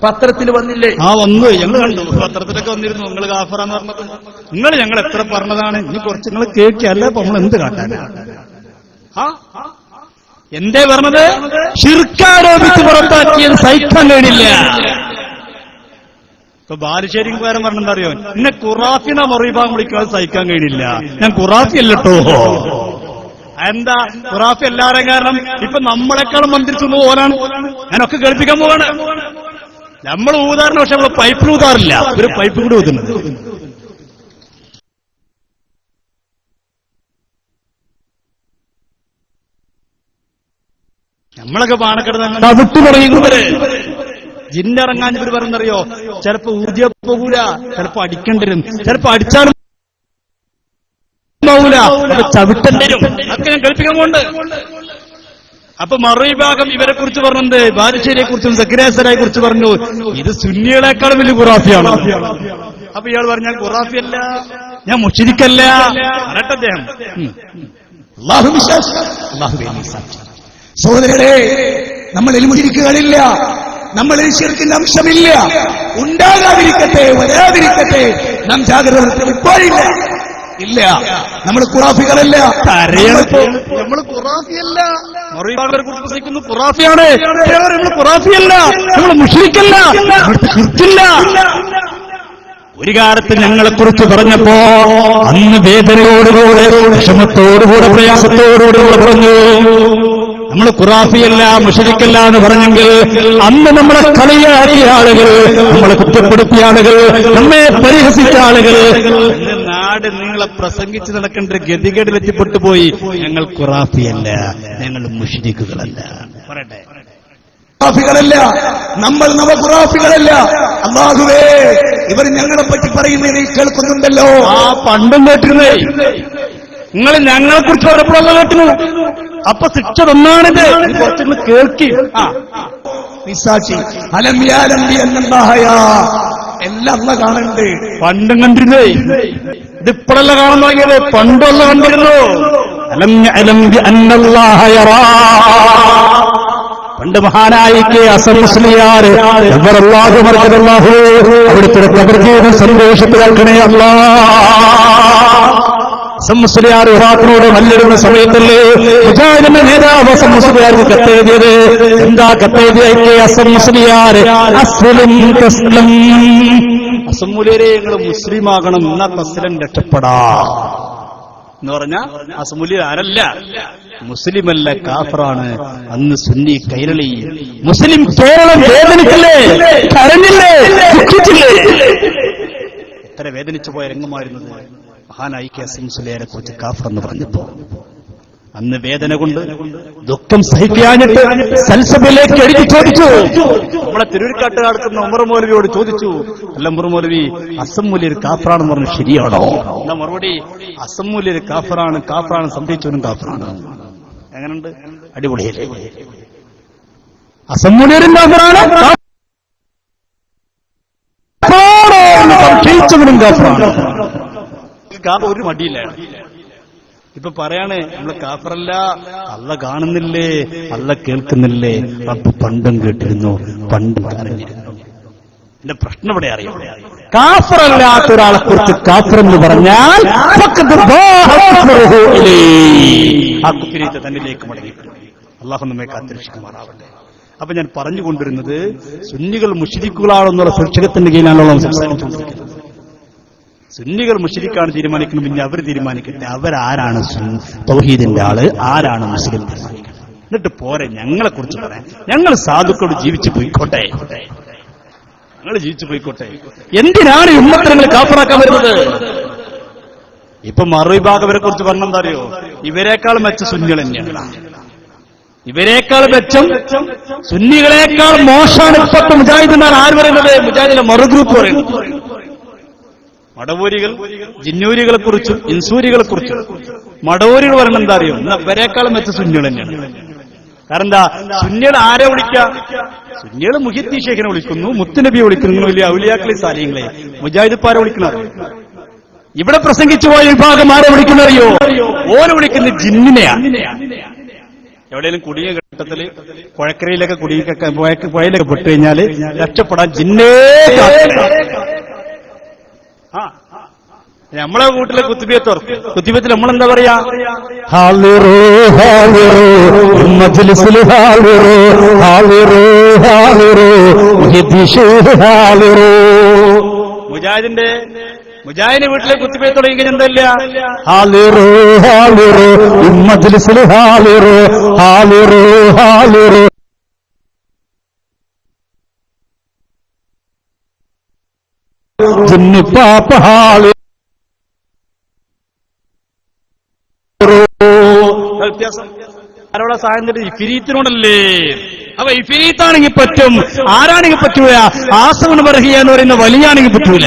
പത്രത്തിൽ വന്നില്ലേ? വന്നു, ഞങ്ങൾ കണ്ടു, പത്രത്തിലൊക്കെ വന്നിരുന്നു. നിങ്ങൾ കാഫറാന്ന് പറഞ്ഞത് നിങ്ങൾ ഞങ്ങൾ എത്ര പറഞ്ഞതാണ്. ഇനി കുറച്ച് നിങ്ങൾ കേൾക്കല്ല, അപ്പൊ നമ്മൾ എന്ത് കാട്ടാനാ? എന്തേ പറഞ്ഞത്? ശിർക്കാരോപിച്ച് പുറത്താക്കിയത് സഹിക്കാൻ കഴിയില്ല. ഇപ്പൊ ബാലുശ്ശേരി കാരൻ പറഞ്ഞെന്താ അറിയോ? എന്നെ ഖുറാഫിനെ മറിഭാഗം വിളിക്കാതെ സഹിക്കാൻ കഴിയില്ല, ഞാൻ ഖുറാഫി അല്ലട്ടോ. എന്താ ഖുറാഫി എല്ലാവരും? കാരണം ഇപ്പൊ നമ്മളെക്കാളും മന്ത്രിച്ചു പോകാനാണ്. ഞാനൊക്കെ കേൾപ്പിക്കാൻ പോവാണ്. നമ്മൾ ഊതാറിന്, പക്ഷെ നമ്മൾ പൈപ്പിൽ ഊതാറില്ല, ഒരു പൈപ്പ് കൂടി ഊതുന്നത്. നമ്മളൊക്കെ പാണക്കെട്ട് തവിട്ട് പറയുന്നവര് ജിന്നിറങ്ങാൻ ഇവർ പറഞ്ഞറിയോ? ചിലപ്പോ ഊർജപ്പോ കൂല, ചിലപ്പോ അടിക്കേണ്ടി വരും, ചിലപ്പോ അടിച്ചാലും ചവിട്ടേണ്ടി വരും. അതൊക്കെ ഞാൻ കേൾപ്പിക്കാൻ കൊണ്ട്. അപ്പൊ മറുവിഭാഗം ഇവരെ കുറിച്ച് പറഞ്ഞത്, ബാലുശ്ശേരിയെ കുറിച്ചും സക്കരിയ സറായിയെ കുറിച്ച് പറഞ്ഞു, ഇത് സുന്നികളെക്കാളും വലിയ ഖുറാഫിയാണ്. അപ്പൊ ഇയാൾ പറഞ്ഞാൽ ഖുറാഫിയല്ല, ഞാൻ മുശ്രിക്കല്ല പറയട്ടെ അദ്ദേഹം. അല്ലാഹു വിശ്വാസം, സഹോദരരെ, നമ്മളിൽ മുശ്രിക്കുകളില്ല, നമ്മളിൽ ശിർക്കിന്റെ അംശമില്ല. ഉണ്ടാകാതിരിക്കട്ടെ, വരാതിരിക്കട്ടെ, നാം ജാഗ്രത ഇപ്പോഴില്ല. ഇല്ല, നമ്മൾ ഖുറാഫികളല്ല. നമ്മൾ ഖുറാഫിയല്ല, ഖുറാഫിയാണ്. നമ്മൾ ഖുറാഫിയല്ല, നമ്മൾ മുശ്രിക്കല്ല, ശിർക്കില്ല. ഒരു കാലത്ത് ഞങ്ങളെക്കുറിച്ച് പറഞ്ഞപ്പോ അന്ന് വേദനയോടുകൂടെ, വിഷമത്തോടുകൂടെ, പ്രയാസത്തോടുകൂടെ പറഞ്ഞു, നമ്മൾ ഖുറാഫിയല്ല മുശ്രിക്കല്ല എന്ന് പറഞ്ഞെങ്കിൽ അന്ന് നമ്മളെ കളിയാക്കിയ ആളുകൾ, നമ്മളെ കുറ്റപ്പെടുത്തിയ ആളുകൾ, നമ്മെ പരിഹസിച്ച ആളുകൾ നാട് നിങ്ങളെ പ്രസംഗിച്ച് നടക്കേണ്ട ഗതികേടിലെത്തിപ്പെട്ടു പോയി. ഞങ്ങൾ ഖുറാഫിയല്ല, ഞങ്ങൾ മുശ്രിക്കുകളല്ല. പറയട്ടെ, ഖുറാഫികളല്ല, നമ്മൾ നവഖുറാഫികളല്ല. അല്ലാഹുവേ, ഇവർ ഞങ്ങളെ പറ്റി പറയുന്നത് നീ കേൾക്കുന്നുണ്ടല്ലോ. ആ പണ്ടും കേട്ടിരുന്നേ, നിങ്ങൾ ഞങ്ങളെ കുറിച്ച് പറഞ്ഞപ്പോഴല്ല കേട്ടിരുന്നു. അപ്പൊ ശിക്ഷ തന്നാണിത്, കുറച്ചൊന്ന് കേൾക്കി. നിസാക്ഷി അലം യാലം ബി അന്നല്ലാഹയ, എല്ലാം അല്ലാഹ് കാണുന്നുണ്ട്. പണ്ടും കണ്ടിരുന്നേ, ഇതിപ്പോഴല്ല കാണാൻ തുടങ്ങിയത്, പണ്ടല്ല കണ്ടിരുന്നു. അലം യഅലം ബി അന്നല്ലാഹ യറാ. പണ്ട് മഹാനായ കെ ഹസൻ മുസ്ലിയാർ അവിടുത്തെ കബർജീവൻ സന്തോഷത്തിലാക്കണേ അല്ലാഹ്. ഹസൻ മുസ്ലിയാർ ഇറാഖിനോട് മല്ലിടുന്ന സമയത്തല്ലേ മുജാഹിദിന്റെ നേതാവ് ഹസൻ മുസ്ലിയാർക്ക് കത്തെഴുതിയത്? എന്താ കത്തെഴുതിയ കെ ഹസൻ മുസ്ലിയാർ? അസ്ലിം തസ്ലിം. ഹസൻ മുസ്ലിയാരെ നിങ്ങൾ മുസ്ലിമാകണം, എന്നാ തസ്ലിം രക്ഷപ്പെടാ എന്ന് പറഞ്ഞ അസമുലി ആരല്ല, മുസ്ലിമല്ല, കാഫറാണ്. അന്ന് സുന്നി കൈരളി, മുസ്ലിം കേരളം വേദനിച്ചില്ലേ, കരഞ്ഞില്ലേ, ദുഃഖിച്ചില്ലേ? എത്ര വേദനിച്ചു പോയ രംഗമായിരുന്നത് മഹാനായി കെ എസ് മുസ്ലിയാരെ കുറിച്ച് കാഫർ എന്ന് പറഞ്ഞപ്പോ. അന്ന് വേദന കൊണ്ട് ദുഃഖം സഹിക്കാഞ്ഞിട്ട് സൽസഭയിലേക്ക് എഴുതി ചോദിച്ചു. നമ്മളെ തിരുവരിക്കാട്ട് നടക്കുന്ന ഉമർ മൗലവിയോട് ചോദിച്ചു, അല്ല ഉമർ മൗലവി, അസംമുലിയർ കാഫറാണെന്ന് പറഞ്ഞു, ശരിയാണോ? എന്നാ മറുപടി, അസംമുലിയർ കാഫറാണ്, കാഫറാണ്, സംഭവിച്ചവനും കാഫറാണ്. എങ്ങനെയുണ്ട്? അടിപൊളിയല്ലേ? അസംമുലിയരും കാഫറാണ്, സംഭവിച്ചവനും കാഫറാണ്. ഒരു മടിയില്ല. ഇപ്പൊ പറയാണ് നമ്മള് കാഫറല്ല, അള്ള കാണുന്നില്ലേ, അള്ള കേൾക്കുന്നില്ലേ, റബ്ബ് പണ്ടും കേട്ടിരുന്നു, പണ്ടും അറിഞ്ഞിരുന്നു. എന്റെ പ്രശ്നം ഇവിടെ അറിയാം, കാഫറല്ലാത്ത ഒരാളെ കുറിച്ച് കാഫർ എന്ന് പറഞ്ഞാൽ ആ കുഫിരീത്ത് തന്നിലേക്ക് മടങ്ങിപ്പോയി. അള്ളാഹു നമ്മെ കാത്തിരക്ഷിക്കുമാറാവട്ടെ. അപ്പൊ ഞാൻ പറഞ്ഞുകൊണ്ടിരുന്നത്, സുന്നികൾ മുശ്രിക്കുകളാണെന്നുള്ള സുരക്ഷിതത്തിന്റെ കീഴിലാണല്ലോ സംസാരിച്ചുകൊണ്ടിരിക്കുന്നത്. സുന്നികൾ മുശ്രിക്കാണ് തീരുമാനിക്കുന്നത്, പിന്നെ അവർ തീരുമാനിക്കട്ടെ അവരാരാണ് തൗഹീദിന്റെ ആള്, ആരാണ് മുസ്ലിം തീരുമാനിക്കുന്നത്. എന്നിട്ട് പോരെ ഞങ്ങളെ കുറിച്ച് പറയാൻ. ഞങ്ങൾ സാധുക്കളോട് ജീവിച്ചു പോയിക്കോട്ടെ, ഞങ്ങൾ ജീവിച്ചു പോയിക്കോട്ടെ. എന്തിനാണ് ഈ ഉമ്മത്തിനെ കാഫറാക്കാൻ വരുന്നത്? ഇപ്പൊ മറുവിഭാഗവരെ കുറിച്ച് പറഞ്ഞെന്താ അറിയോ? ഇവരെക്കാൾ മെച്ച സുന്നികൾ തന്നെയാണ്, ഇവരെക്കാൾ മെച്ചം സുന്നികളെക്കാൾ മോശമാണ് ഇപ്പത്തെ മുജാഹിദിനാണ്. ആര് പറയുന്നത്? മുജാഹിദിന്റെ മറുഗ്രൂപ്പ് പറയുന്നത്. മടവൂരികൾ ജിന്നൂരികളെ കുറിച്ചും ഇൻസൂരികളെ കുറിച്ചും മടവൂരികൾ പറയണ എന്താ അറിയോ? ഇവരെക്കാളും മെച്ച സുന്നികൾ തന്നെയാണ്. കാരണം എന്താ? സുന്നികൾ ആരെ വിളിക്കുക? സുന്നികൾ മുഹിദ്ദീൻ ശൈഖിനെ വിളിക്കുന്നു, മുത്തുനബിയെ വിളിക്കുന്നു, വലിയ ഔലിയാക്കളെ സാലിഹ്യങ്ങളെ. മുജാഹിദ്പ്പാരെ വിളിക്കുന്നത് ഇവിടെ പ്രസംഗിച്ചു പോയ വിഭാഗം ആരെ വിളിക്കുന്നറിയോ? ഓരോ വിളിക്കുന്നത് ജിന്നിനെയാണ്. എവിടെയെങ്കിലും കുടുങ്ങിയ ഘട്ടത്തിൽ പുഴക്കരയിലൊക്കെ പുഴയിലൊക്കെ പെട്ടു കഴിഞ്ഞാല് രക്ഷപ്പെടാൻ ജിന്നേ. നമ്മളെ വീട്ടിലെ കുത്തിബിയത്ത് കുത്തിബിയത്തിൽ നമ്മളെന്താ പറയാ? മുജാഹിദിന്റെ വീട്ടിലെ കുത്തിബിയത്ത് തുടങ്ങി എന്തല്ല? വ്യത്യാസം ആരോടെ സഹായം തരുന്നത്? ഇഫിരീത്തിനോടല്ലേ. അപ്പൊ ഇഫിരീത്താണെങ്കിൽ പറ്റും, ആരാണെങ്കിൽ പറ്റൂല. ആസവന് ബർഹിയ എന്ന് പറയുന്ന വലിയാണെങ്കിൽ പറ്റൂല.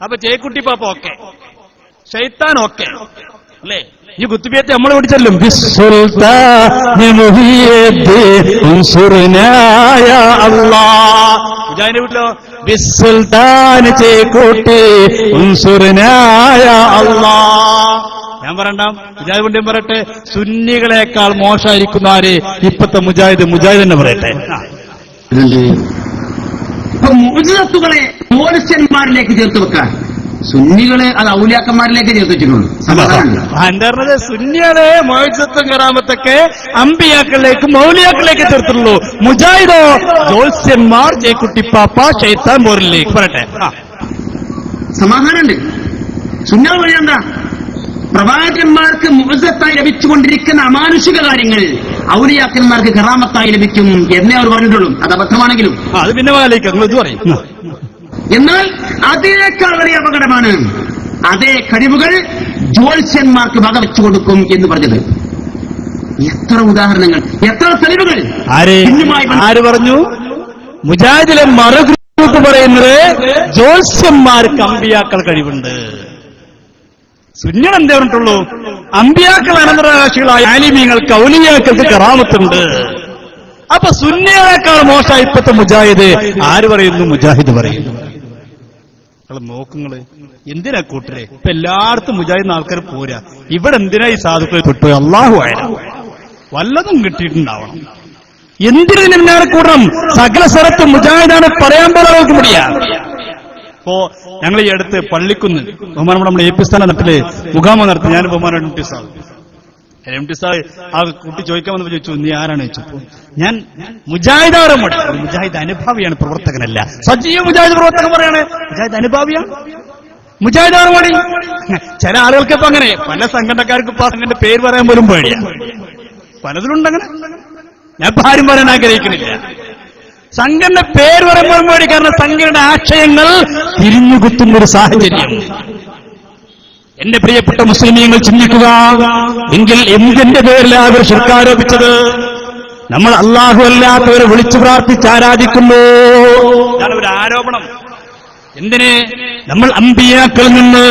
അപ്പൊ ചേക്കുട്ടി പാപ്പ ഓക്കെ, ശൈത്താൻ ഓക്കെ അല്ലേ? ഈ കുത്തിബിയത്തെ നമ്മൾ പിടിച്ചല്ലോ. മുജാഹിദിന്റെ വീട്ടിലോ ബിസ്സുൽത്താൻ ചേക്കൂട്ടി ഉൻസുർനായ അല്ലാഹ്. ഞാൻ പറയണ്ട, മുജാഹിദ് കൊണ്ടും പറയട്ടെ, സുന്നികളെക്കാൾ മോശമായിരിക്കുന്ന ആര്? ഇപ്പത്തെ മുജാഹിദ് തന്നെ പറയട്ടെ. മുഅ്ജിസത്തുകളെ ജ്യോതിഷന്മാരിലേക്ക് ചേർത്ത് വെക്കാൻ, സുന്നികളെ അത് ഔലിയാക്കന്മാരിലേക്ക് ചേർത്ത് വെച്ചിട്ടുണ്ട്. എന്താ പറഞ്ഞത്? സുന്നികളെ മുഅ്ജിസത്തും കറാമത്തൊക്കെ അമ്പിയാക്കളിലേക്ക് മൗലിയാക്കളിലേക്ക് ചേർത്തുള്ളൂ. മുജാഹിദോ ജ്യോത്സ്യന്മാർ, ചേക്കുട്ടിപ്പാപ്പ, ശൈത്താൻ പോരിലേക്ക്. പറയട്ടെ, സമാധാനമുണ്ട്. സുന്നികൾ വഴി എന്താ? പ്രവാചകന്മാർക്ക് മുഅ്ജിസത്തായി ലഭിച്ചുകൊണ്ടിരിക്കുന്ന അമാനുഷിക കാര്യങ്ങൾ ഔലിയാക്കന്മാർക്ക് കറാമത്തായി ലഭിക്കും എന്നേ അവർ പറഞ്ഞിട്ടുള്ളൂ. അത് അബദ്ധമാണെങ്കിലും അത് പിന്നെ ഇത് പറയും. എന്നാൽ അതിനേക്കാൾ വലിയ അപകടമാണ് അതേ കഴിവുകൾ ജ്യോത്സ്യന്മാർക്ക് വകവെച്ചു കൊടുക്കും എന്ന് പറഞ്ഞത്. എത്ര ഉദാഹരണങ്ങൾ, എത്ര തെളിവുകൾ! ആര് പറഞ്ഞു? മുജാഹിദിലെ മറുഗ്രൂപ്പ് പറയുന്നത് ജ്യോത്സ്യന്മാർക്ക് അമ്പിയാക്കൾ കഴിവുണ്ട്. സുന്നികൾ എന്തേ പറഞ്ഞിട്ടുള്ളൂ? അമ്പിയാക്കൾ അനന്തരാശികളായ ആലിമീങ്ങൾക്ക് ഔലിയാക്കൾക്ക് കറാമത്തുണ്ട്. അപ്പൊ സുന്നികളെക്കാൾ മോശമായി ഇപ്പത്തെ മുജാഹിദ്. ആര് പറയുന്നു? മുജാഹിദ് പറയുന്നു. നോക്കുങ്ങള് എന്തിനാ കൂട്ടരെ? ഇപ്പൊ എല്ലായിടത്തും മുജാഹിദിന് ആൾക്കാർ പോരാ. ഇവിടെ എന്തിനാ ഈ സാധുക്കളെ തൊട്ടു? അള്ളാഹു ആയാലും വല്ലതും കിട്ടിയിട്ടുണ്ടാവണം. എന്തിനാണ് കൂടണം? സകല സ്ഥലത്തും മുജാഹിദാണ് പറയാൻ പോലെ നമുക്ക് മുടിയാ. ഇപ്പോ ഞങ്ങൾ ഈ അടുത്ത് പള്ളിക്കുന്ന് ബഹുമാനം നമ്മുടെ എ പി സ്ഥാന നട്ടില് മുഖാമ നടത്തി. ഞാൻ ബഹുമാനം എം ടി സാഹ് ആ കുട്ടി ചോദിക്കാൻ വന്നപ്പോ ചോദിച്ചു, നീ ആരാണ് ചോദിച്ചപ്പോ ഞാൻ മുജാഹിദാണ്. മുജാഹിദ് അനുഭാവിയാണ്, പ്രവർത്തകനല്ല. സജീവ മുജാഹിദ് പ്രവർത്തകൻ പറയാണ് മുജാഹിദ് അനുഭാവിയാണ്, മുജാഹിദാണ് മതി. ചില ആളുകൾക്കിപ്പോ അങ്ങനെ, പല സംഘടനക്കാർക്ക് ഇപ്പൊ സംഘടന പേര് പറയാൻ പോലും പേടിയാ. പലതിലുണ്ടങ്ങനെ. ഞാൻ ഇപ്പൊ ആരും പറയാൻ ആഗ്രഹിക്കുന്നില്ല. സംഘടന പേര് പറയുമ്പോൾ പേടി. കാരണം സംഘടന ആശയങ്ങൾ തിരിഞ്ഞുകുത്തുന്നൊരു സാഹചര്യം. എന്റെ പ്രിയപ്പെട്ട മുസ്ലിമീങ്ങൾ ചിന്തിക്കുക. എങ്കിൽ എന്തിന്റെ പേരിലാണ് അവർ ശിർക്ക് നമ്മൾ അല്ലാഹു അല്ലാത്തവരെ വിളിച്ചു പ്രാർത്ഥിച്ച് ആരാധിക്കുന്നു. ഇതാണ് ഒരു ആരോപണം. എന്തിന്? നമ്മൾ അമ്പിയാക്കളിൽ നിന്ന്,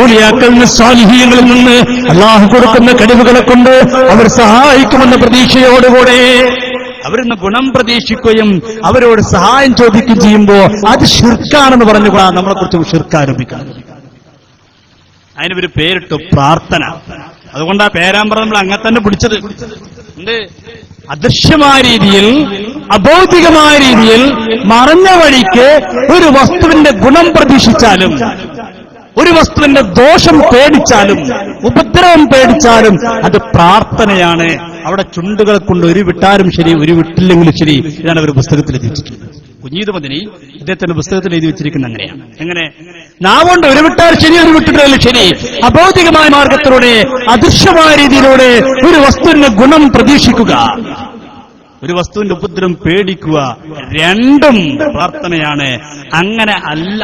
ഔലിയാക്കളിൽ നിന്ന്, സ്വാലിഹീങ്ങളിൽ നിന്ന് അല്ലാഹു കൊടുക്കുന്ന കഴിവുകളെ കൊണ്ട് അവർ സഹായിക്കുമെന്ന പ്രതീക്ഷയോടുകൂടെ അവരിന്ന് ഗുണം പ്രതീക്ഷിക്കുകയും അവരോട് സഹായം ചോദിക്കുകയും ചെയ്യുമ്പോൾ അത് ശിർക്കാണെന്ന് പറഞ്ഞുകൂടാ നമ്മളെ കുറിച്ച് ശിർക്ക് ആരോപിക്കണം. അതിനൊരു പേരിട്ടു, പ്രാർത്ഥന. അതുകൊണ്ട് ആ പേരാമ്പ്ര നമ്മൾ അങ്ങനെ തന്നെ പിടിച്ചത്. അദൃശ്യമായ രീതിയിൽ, അബൗദ്ധികമായ രീതിയിൽ, മറഞ്ഞ വഴിക്ക് ഒരു വസ്തുവിന്റെ ഗുണം പ്രതീക്ഷിച്ചാലും, ഒരു വസ്തുവിന്റെ ദോഷം പേടിച്ചാലും, ഉപദ്രവം പേടിച്ചാലും അത് പ്രാർത്ഥനയാണ്. അവിടെ ചുണ്ടുകളെ കൊണ്ട് ഒരു വിട്ടാലും ശരി, ഒരു വിട്ടില്ലെങ്കിലും ശരി. ഇതാണ് അവർ പുസ്തകത്തിൽ എത്തിച്ചിട്ടുള്ളത്. കുഞ്ഞീദ് മദനി ഇദ്ദേഹത്തിന്റെ പുസ്തകത്തിൽ എഴുതി വെച്ചിരിക്കുന്ന അങ്ങനെയാണ്. എങ്ങനെ? നാവുകൊണ്ട് ഒരു വിട്ടാൽ ശരി, ഒരു വിട്ടിട്ടാലും ശരി. അബൗദ്ധികമായ മാർഗത്തിലൂടെ, അദൃശ്യമായ രീതിയിലൂടെ ഒരു വസ്തുവിന്റെ ഗുണം പ്രതീക്ഷിക്കുക, ഒരു വസ്തുവിന്റെ ഉപദ്രവം പേടിക്കുക, രണ്ടും പ്രാർത്ഥനയാണ്. അങ്ങനെ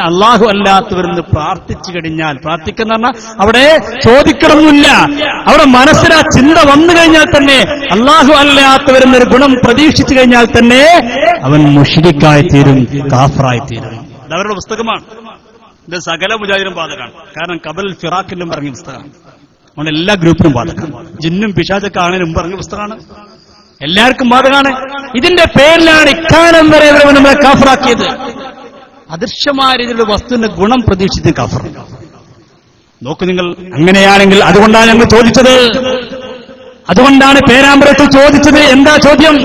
അല്ലാഹു അല്ലാത്തവരെന്ന് പ്രാർത്ഥിച്ചു കഴിഞ്ഞാൽ, പ്രാർത്ഥിക്കുന്ന പറഞ്ഞാൽ അവിടെ ചോദിക്കണമെന്നില്ല, അവിടെ മനസ്സിലാ ചിന്ത വന്നു കഴിഞ്ഞാൽ തന്നെ അല്ലാഹു അല്ലാത്തവരെന്നൊരു ഗുണം പ്രതീക്ഷിച്ചു കഴിഞ്ഞാൽ തന്നെ അവൻ മുശ്രിക്കായിത്തീരും, കാഫറായിത്തീരും. ഇത് അവരുടെ പുസ്തകമാണ്. ഇത് സകല മുജാഹിദിനും ബാധകമാണ്. കാരണം കബൽ ഫിറാഖിലും പറഞ്ഞ പുസ്തകമാണ്. നമ്മുടെ എല്ലാ ഗ്രൂപ്പിനും ബാധകമാണ്. ജിന്നും പിശാചൊക്കെ ആണെങ്കിലും പറഞ്ഞ പുസ്തകമാണ്. എല്ലാവർക്കും ബാധകമാണ്. ഇതിന്റെ പേരിലാണ് ഇക്കാലം വരെ നമ്മളെ കാഫറാക്കിയത്. അദൃശ്യമായ രീതിയിലുള്ള വസ്തുവിന്റെ ഗുണം പ്രതീക്ഷിച്ച് കാഫർ. നോക്കൂ നിങ്ങൾ. അങ്ങനെയാണെങ്കിൽ അതുകൊണ്ടാണ് ഞങ്ങൾ ചോദിച്ചത്, അതുകൊണ്ടാണ് പേരാമ്പ്രത്തിൽ ചോദിച്ചത്. എന്താ ചോദ്യം?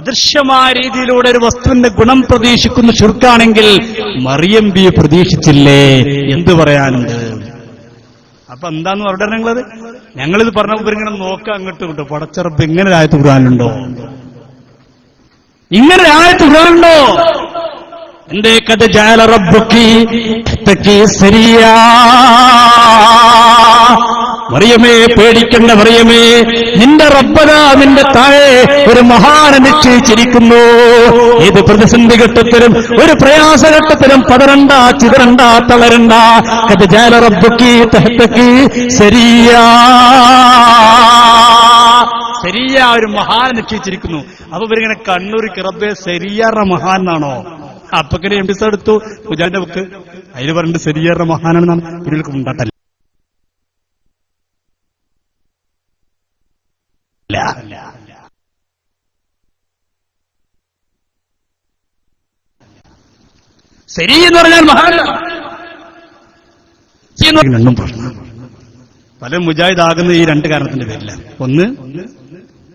അദൃശ്യമായ രീതിയിലൂടെ ഒരു വസ്തുവിന്റെ ഗുണം പ്രതീക്ഷിക്കുന്ന ശിർക്കാണെങ്കിൽ മറിയം ബി പ്രതീക്ഷിച്ചില്ലേ? എന്ത് പറയാനുണ്ട്? അപ്പൊ എന്താന്ന് പറഞ്ഞാൽ ഞങ്ങളത് ഞങ്ങളിത് പറഞ്ഞപ്പോൾ ഇങ്ങനെ നോക്കാം അങ്ങോട്ട് കിട്ടും. പടച്ചറപ്പ് ഇങ്ങനെ ആയത്ത് ഖുർആനിലുണ്ടോ? ഇങ്ങനെ ആയത്ത് ഖുർആനിലുണ്ടോ? എന്റെ കഥ ജഅല റബ്ബുക്കി സരിയാ. മറിയമേ, പേടിക്കണ്ട മറിയമേ, നിന്റെ റബ്ബനാ നിന്റെ താഴെ ഒരു മഹാനെ നിശ്ചയിച്ചിരിക്കുന്നു. ഏത് പ്രതിസന്ധി ഘട്ടത്തിലും, ഒരു പ്രയാസഘട്ടത്തിലും പതറണ്ട, ചിതറണ്ട, തളരണ്ട. കഥ ജഅല റബ്ബുക്കി തഹ്തക്കി സരിയാ. ശരിയ ഒരു മഹാൻ നിശ്ചയിച്ചിരിക്കുന്നു. അപ്പൊ ഇവരിങ്ങനെ കണ്ണൂരിക്ക് റബ്ബെ ശരിയാറ മഹാൻ എന്നാണോ? അപ്പൊക്കെ എം ടി സാർ എടുത്തു മുജാഹിദിന്റെ ബുക്ക്. അതിൽ പറഞ്ഞിട്ട് ശരിയാറ മഹാനാണെന്നാണ്. ഇവർക്ക് ഉണ്ടാട്ടല്ല. ശരി എന്ന് പറഞ്ഞാൽ മഹാൻ. രണ്ടും പ്രശ്നം. പല മുജാഹിദാകുന്ന ഈ രണ്ട് കാരണത്തിന്റെ പേരില്ല. ഒന്ന്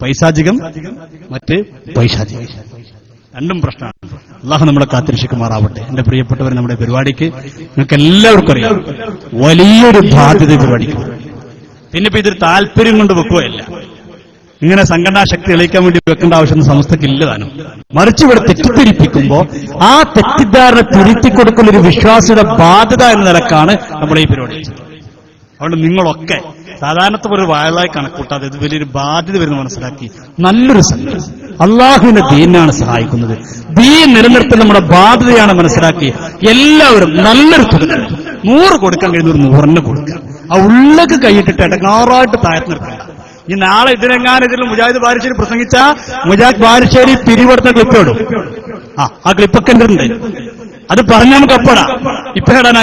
പൈശാചികം, മറ്റ് പൈശാചികം. രണ്ടും പ്രശ്നമാണ്. അള്ളാഹു നമ്മളെ കാത്തിരക്ഷിക്കുമാറാവട്ടെ. എന്റെ പ്രിയപ്പെട്ടവർ, നമ്മുടെ പരിപാടിക്ക് നിങ്ങൾക്ക് എല്ലാവർക്കും അറിയാം വലിയൊരു ബാധ്യത പരിപാടിക്ക്. പിന്നെ ഇപ്പൊ ഇതൊരു താല്പര്യം കൊണ്ട് വെക്കുകയല്ല. ഇങ്ങനെ സംഘടനാശക്തി തെളിയിക്കാൻ വേണ്ടി വെക്കേണ്ട ആവശ്യം സമസ്തക്ക് ഇല്ലതാനും. മറിച്ച് ഇവിടെ തെറ്റിദ്ധരിപ്പിക്കുമ്പോ ആ തെറ്റിദ്ധാരണ തിരുത്തി കൊടുക്കുന്ന ഒരു വിശ്വാസിയുടെ ബാധ്യത എന്ന നിലക്കാണ് നമ്മൾ ഈ പരിപാടി. അതുകൊണ്ട് നിങ്ങളൊക്കെ സാധാരണത്തെ ഒരു വാഴലായി കണക്കൂട്ടാതെ ഇത് വലിയൊരു ബാധ്യത വരുന്ന മനസ്സിലാക്കി നല്ലൊരു സംഘം അള്ളാഹുവിന്റെ ദീനാണ് സഹായിക്കുന്നത്. ദീൻ നിലനിർത്തൽ നമ്മുടെ ബാധ്യതയാണ് മനസ്സിലാക്കി എല്ലാവരും നല്ലൊരു തുക 100 കൊടുക്കാൻ കഴിയുന്ന ഒരു 100 കൊടുക്കുക. ആ ഉള്ളക്ക് കൈയിട്ടിട്ട് ഇടങ്ങാറായിട്ട് താഴത്ത് നിർത്തണ്ട. ഈ നാളെ ഇതിനെങ്ങാനും ഇതിൽ മുജാഹിദ് ബാലുശ്ശേരി പ്രസംഗിച്ച മുജാഹിദ് ബാലുശ്ശേരി പിരിവെടുത്ത ക്ലിപ്പ് ഇടും. ആ ക്ലിപ്പൊക്കെ ഉണ്ട്. അത് പറഞ്ഞാൽ നമുക്ക് അപ്പടാ ഇപ്പൊ ഇടാൻ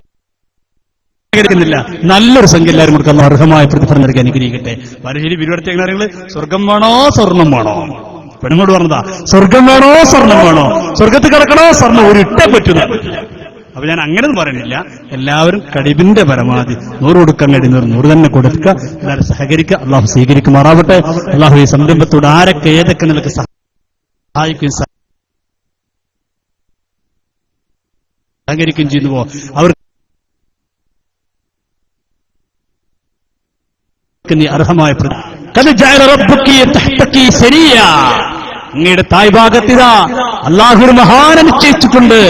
ില്ല. നല്ലൊരു സംഖ്യ എല്ലാവരും കൊടുക്കാൻ അർഹമായ പ്രതിഫലം നൽകാൻ അനുഗ്രഹിക്കട്ടെ. ബാലുശ്ശേരി പിരിവെടുത്ത എങ്ങനെ സ്വർഗം വേണോ സ്വർണം വേണോ? പെണ്ണുങ്ങോട് പറഞ്ഞതാ, സ്വർഗം വേണോ സ്വർണം വേണോ? സ്വർഗത്തിൽ കിടക്കണോ സ്വർണം ഒരു ഇട്ടേ പറ്റുന്ന. അപ്പൊ ഞാൻ അങ്ങനെയൊന്നും പറയണില്ല. എല്ലാവരും കഴിവിന്റെ പരമാവധി 100 കൊടുക്കാൻ കഴിയുന്നവർ 100 തന്നെ കൊടുക്കുക. എല്ലാവരും സഹകരിക്കുക. അള്ളാഹു സ്വീകരിക്കുമാറാവട്ടെ. അള്ളാഹു ഈ സംരംഭത്തോട് ആരൊക്കെ ഏതൊക്കെ നിലക്ക് സഹായിക്കുകയും സഹകരിക്കുകയും ചെയ്യുന്നുവോ അവർ അർഹമായ അങ്ങയുടെ തായ്ഭാഗത്തിതാ അള്ളാഹു മഹാനെ നിശ്ചയിച്ചിട്ടുണ്ട്.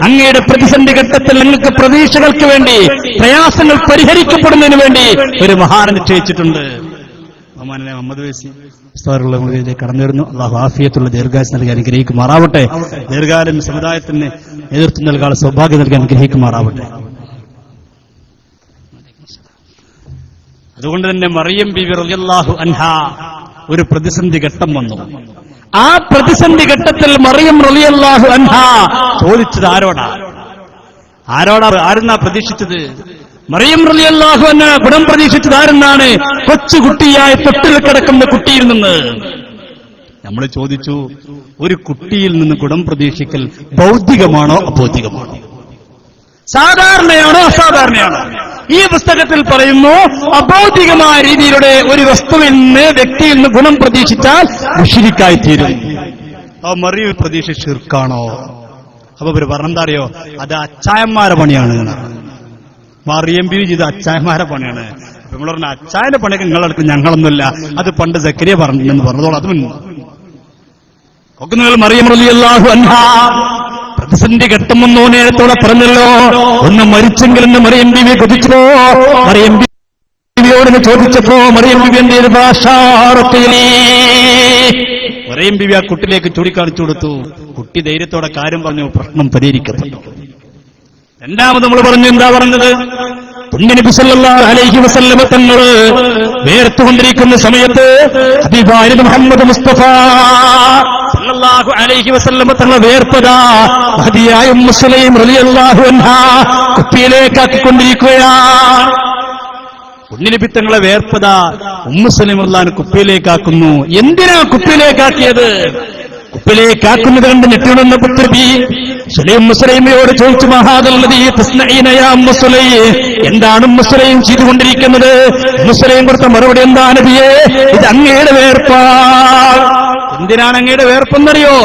അങ്ങയുടെ പ്രതിസന്ധി ഘട്ടത്തിൽ നിങ്ങൾക്ക് പ്രതീക്ഷകൾക്ക് വേണ്ടി പ്രയാസങ്ങൾ പരിഹരിക്കപ്പെടുന്നതിന് വേണ്ടി ഒരു മഹാനെ നിശ്ചയിച്ചിട്ടുണ്ട്. ബഹുമാനനായ മുഹമ്മദ് വൈസി ഉസ്താദിലേക്ക് കടന്നു വരുന്നു. അള്ളാഹു ആഫിയത്തുള്ള ദീർഘായുസ് നൽകി അനുഗ്രഹിക്കുമാറാവട്ടെ. ദീർഘകാലം സമുദായത്തിന് നേതൃത്വം നൽകാൻ സൗഭാഗ്യം നൽകി അനുഗ്രഹിക്കുമാറാവട്ടെ. അതുകൊണ്ട് തന്നെ മറിയം ബീവി റളിയല്ലാഹു അൻഹാ ഒരു പ്രതിസന്ധി ഘട്ടം വന്നു. ആ പ്രതിസന്ധി ഘട്ടത്തിൽ മറിയം റളിയല്ലാഹു അൻഹാ ചോദിച്ചത് ആരെന്നാ പ്രതീക്ഷിച്ചത്? മറിയം റളിയല്ലാഹു അൻഹാ ഗുണം പ്രതീക്ഷിച്ചത് ആരെന്നാണ്? കൊച്ചുകുട്ടിയായ തൊട്ടിൽ കിടക്കുന്ന കുട്ടിയിൽ നിന്ന്. നമ്മൾ ചോദിച്ചു, ഒരു കുട്ടിയിൽ നിന്ന് ഗുണം പ്രതീക്ഷിക്കൽ ഭൗതികമാണോ അഭൗതികമാണോ? സാധാരണയാണോ അസാധാരണയാണോ? ഈ പുസ്തകത്തിൽ പറയുന്നു അഭൗതികമായ രീതിയിലൂടെ ഒരു വസ്തുവിൽ നിന്ന് വ്യക്തിയിൽ നിന്ന് ഗുണം പ്രതീക്ഷിച്ചാൽ മുശ്രിക്കായി തീരും. ആ മറിയം പ്രതീക്ഷ ശിർക്കാണോ? അപ്പൊ ഇവര് പറഞ്ഞെന്താ അറിയോ? അത് അച്ചായന്മാരെ പണിയാണ്. മറിയം ബീവി ചെയ്ത് അച്ചായന്മാരെ പണിയാണ്. അപ്പൊ നിങ്ങൾ പറഞ്ഞ അച്ചായന്റെ പണിയൊക്കെ നിങ്ങളെടുക്കും, ഞങ്ങളൊന്നുമില്ല. അത് പണ്ട് സക്കരിയ പറഞ്ഞില്ലെന്ന് പറഞ്ഞതോളം അതും ഒക്കെ നിങ്ങൾ മറിയം റളിയല്ലാഹു അൻഹാ പ്രതിസന്ധി ഘട്ടം വന്നോ നേരത്തോടെ പറഞ്ഞല്ലോ. ഒന്ന് മരിച്ചെങ്കിൽ എന്ന് മറിയം ബീവി കൊതിച്ചോ. മറിയം ബീവിയോട് ചോദിച്ചപ്പോ മറിയം ബീവി എന്റെ ഭാഷ മറിയം ബീവി ആ കുട്ടിലേക്ക് ചൂണ്ടിക്കാണിച്ചു കൊടുത്തു. കുട്ടി ധൈര്യത്തോടെ കാര്യം പറഞ്ഞു, പ്രശ്നം പരിഹരിക്കപ്പെട്ടു. രണ്ടാമത് നമ്മൾ പറഞ്ഞു, എന്താ പറഞ്ഞത്? പുണ്യനബി സല്ലല്ലാഹു അലൈഹി വസല്ലമ തങ്ങള് വേർത്തുകൊണ്ടിരിക്കുന്ന സമയത്ത് ഹബീബായ മുഹമ്മദ് മുസ്തഫ സല്ലല്ലാഹു അലൈഹി വസല്ലമ തങ്ങളെ വേർപ്പതാ മഹദിയായ ഉമ്മു സുലൈം റളിയല്ലാഹു അൻഹാ കുപ്പിയിലേക്കാക്കിക്കൊണ്ടിരിക്കുകയാണ്. പുണ്യനബി തങ്ങളെ വേർപ്പതാ ഉമ്മു സുലൈം റളിയല്ലാഹു കുപ്പിയിലേക്കാക്കുന്നു. എന്തിനാ കുപ്പിയിലേക്കാക്കിയത്? കുപ്പിയിലേക്കാക്കുന്നത് കണ്ട് ഞെട്ടിയുണർന്ന പുത്രബി സുലൈമയോട് ചോദിച്ചു, എന്താണ് ഉമ്മു സുലൈം ചെയ്തുകൊണ്ടിരിക്കുന്നത്? ഉമ്മു സുലൈം കൊടുത്ത മറുപടി എന്താ നബിയേ? ഇത് അങ്ങയുടെ വേർപ്പാ. എന്തിനാണ് അങ്ങയുടെ വേർപ്പെന്നറിയോ?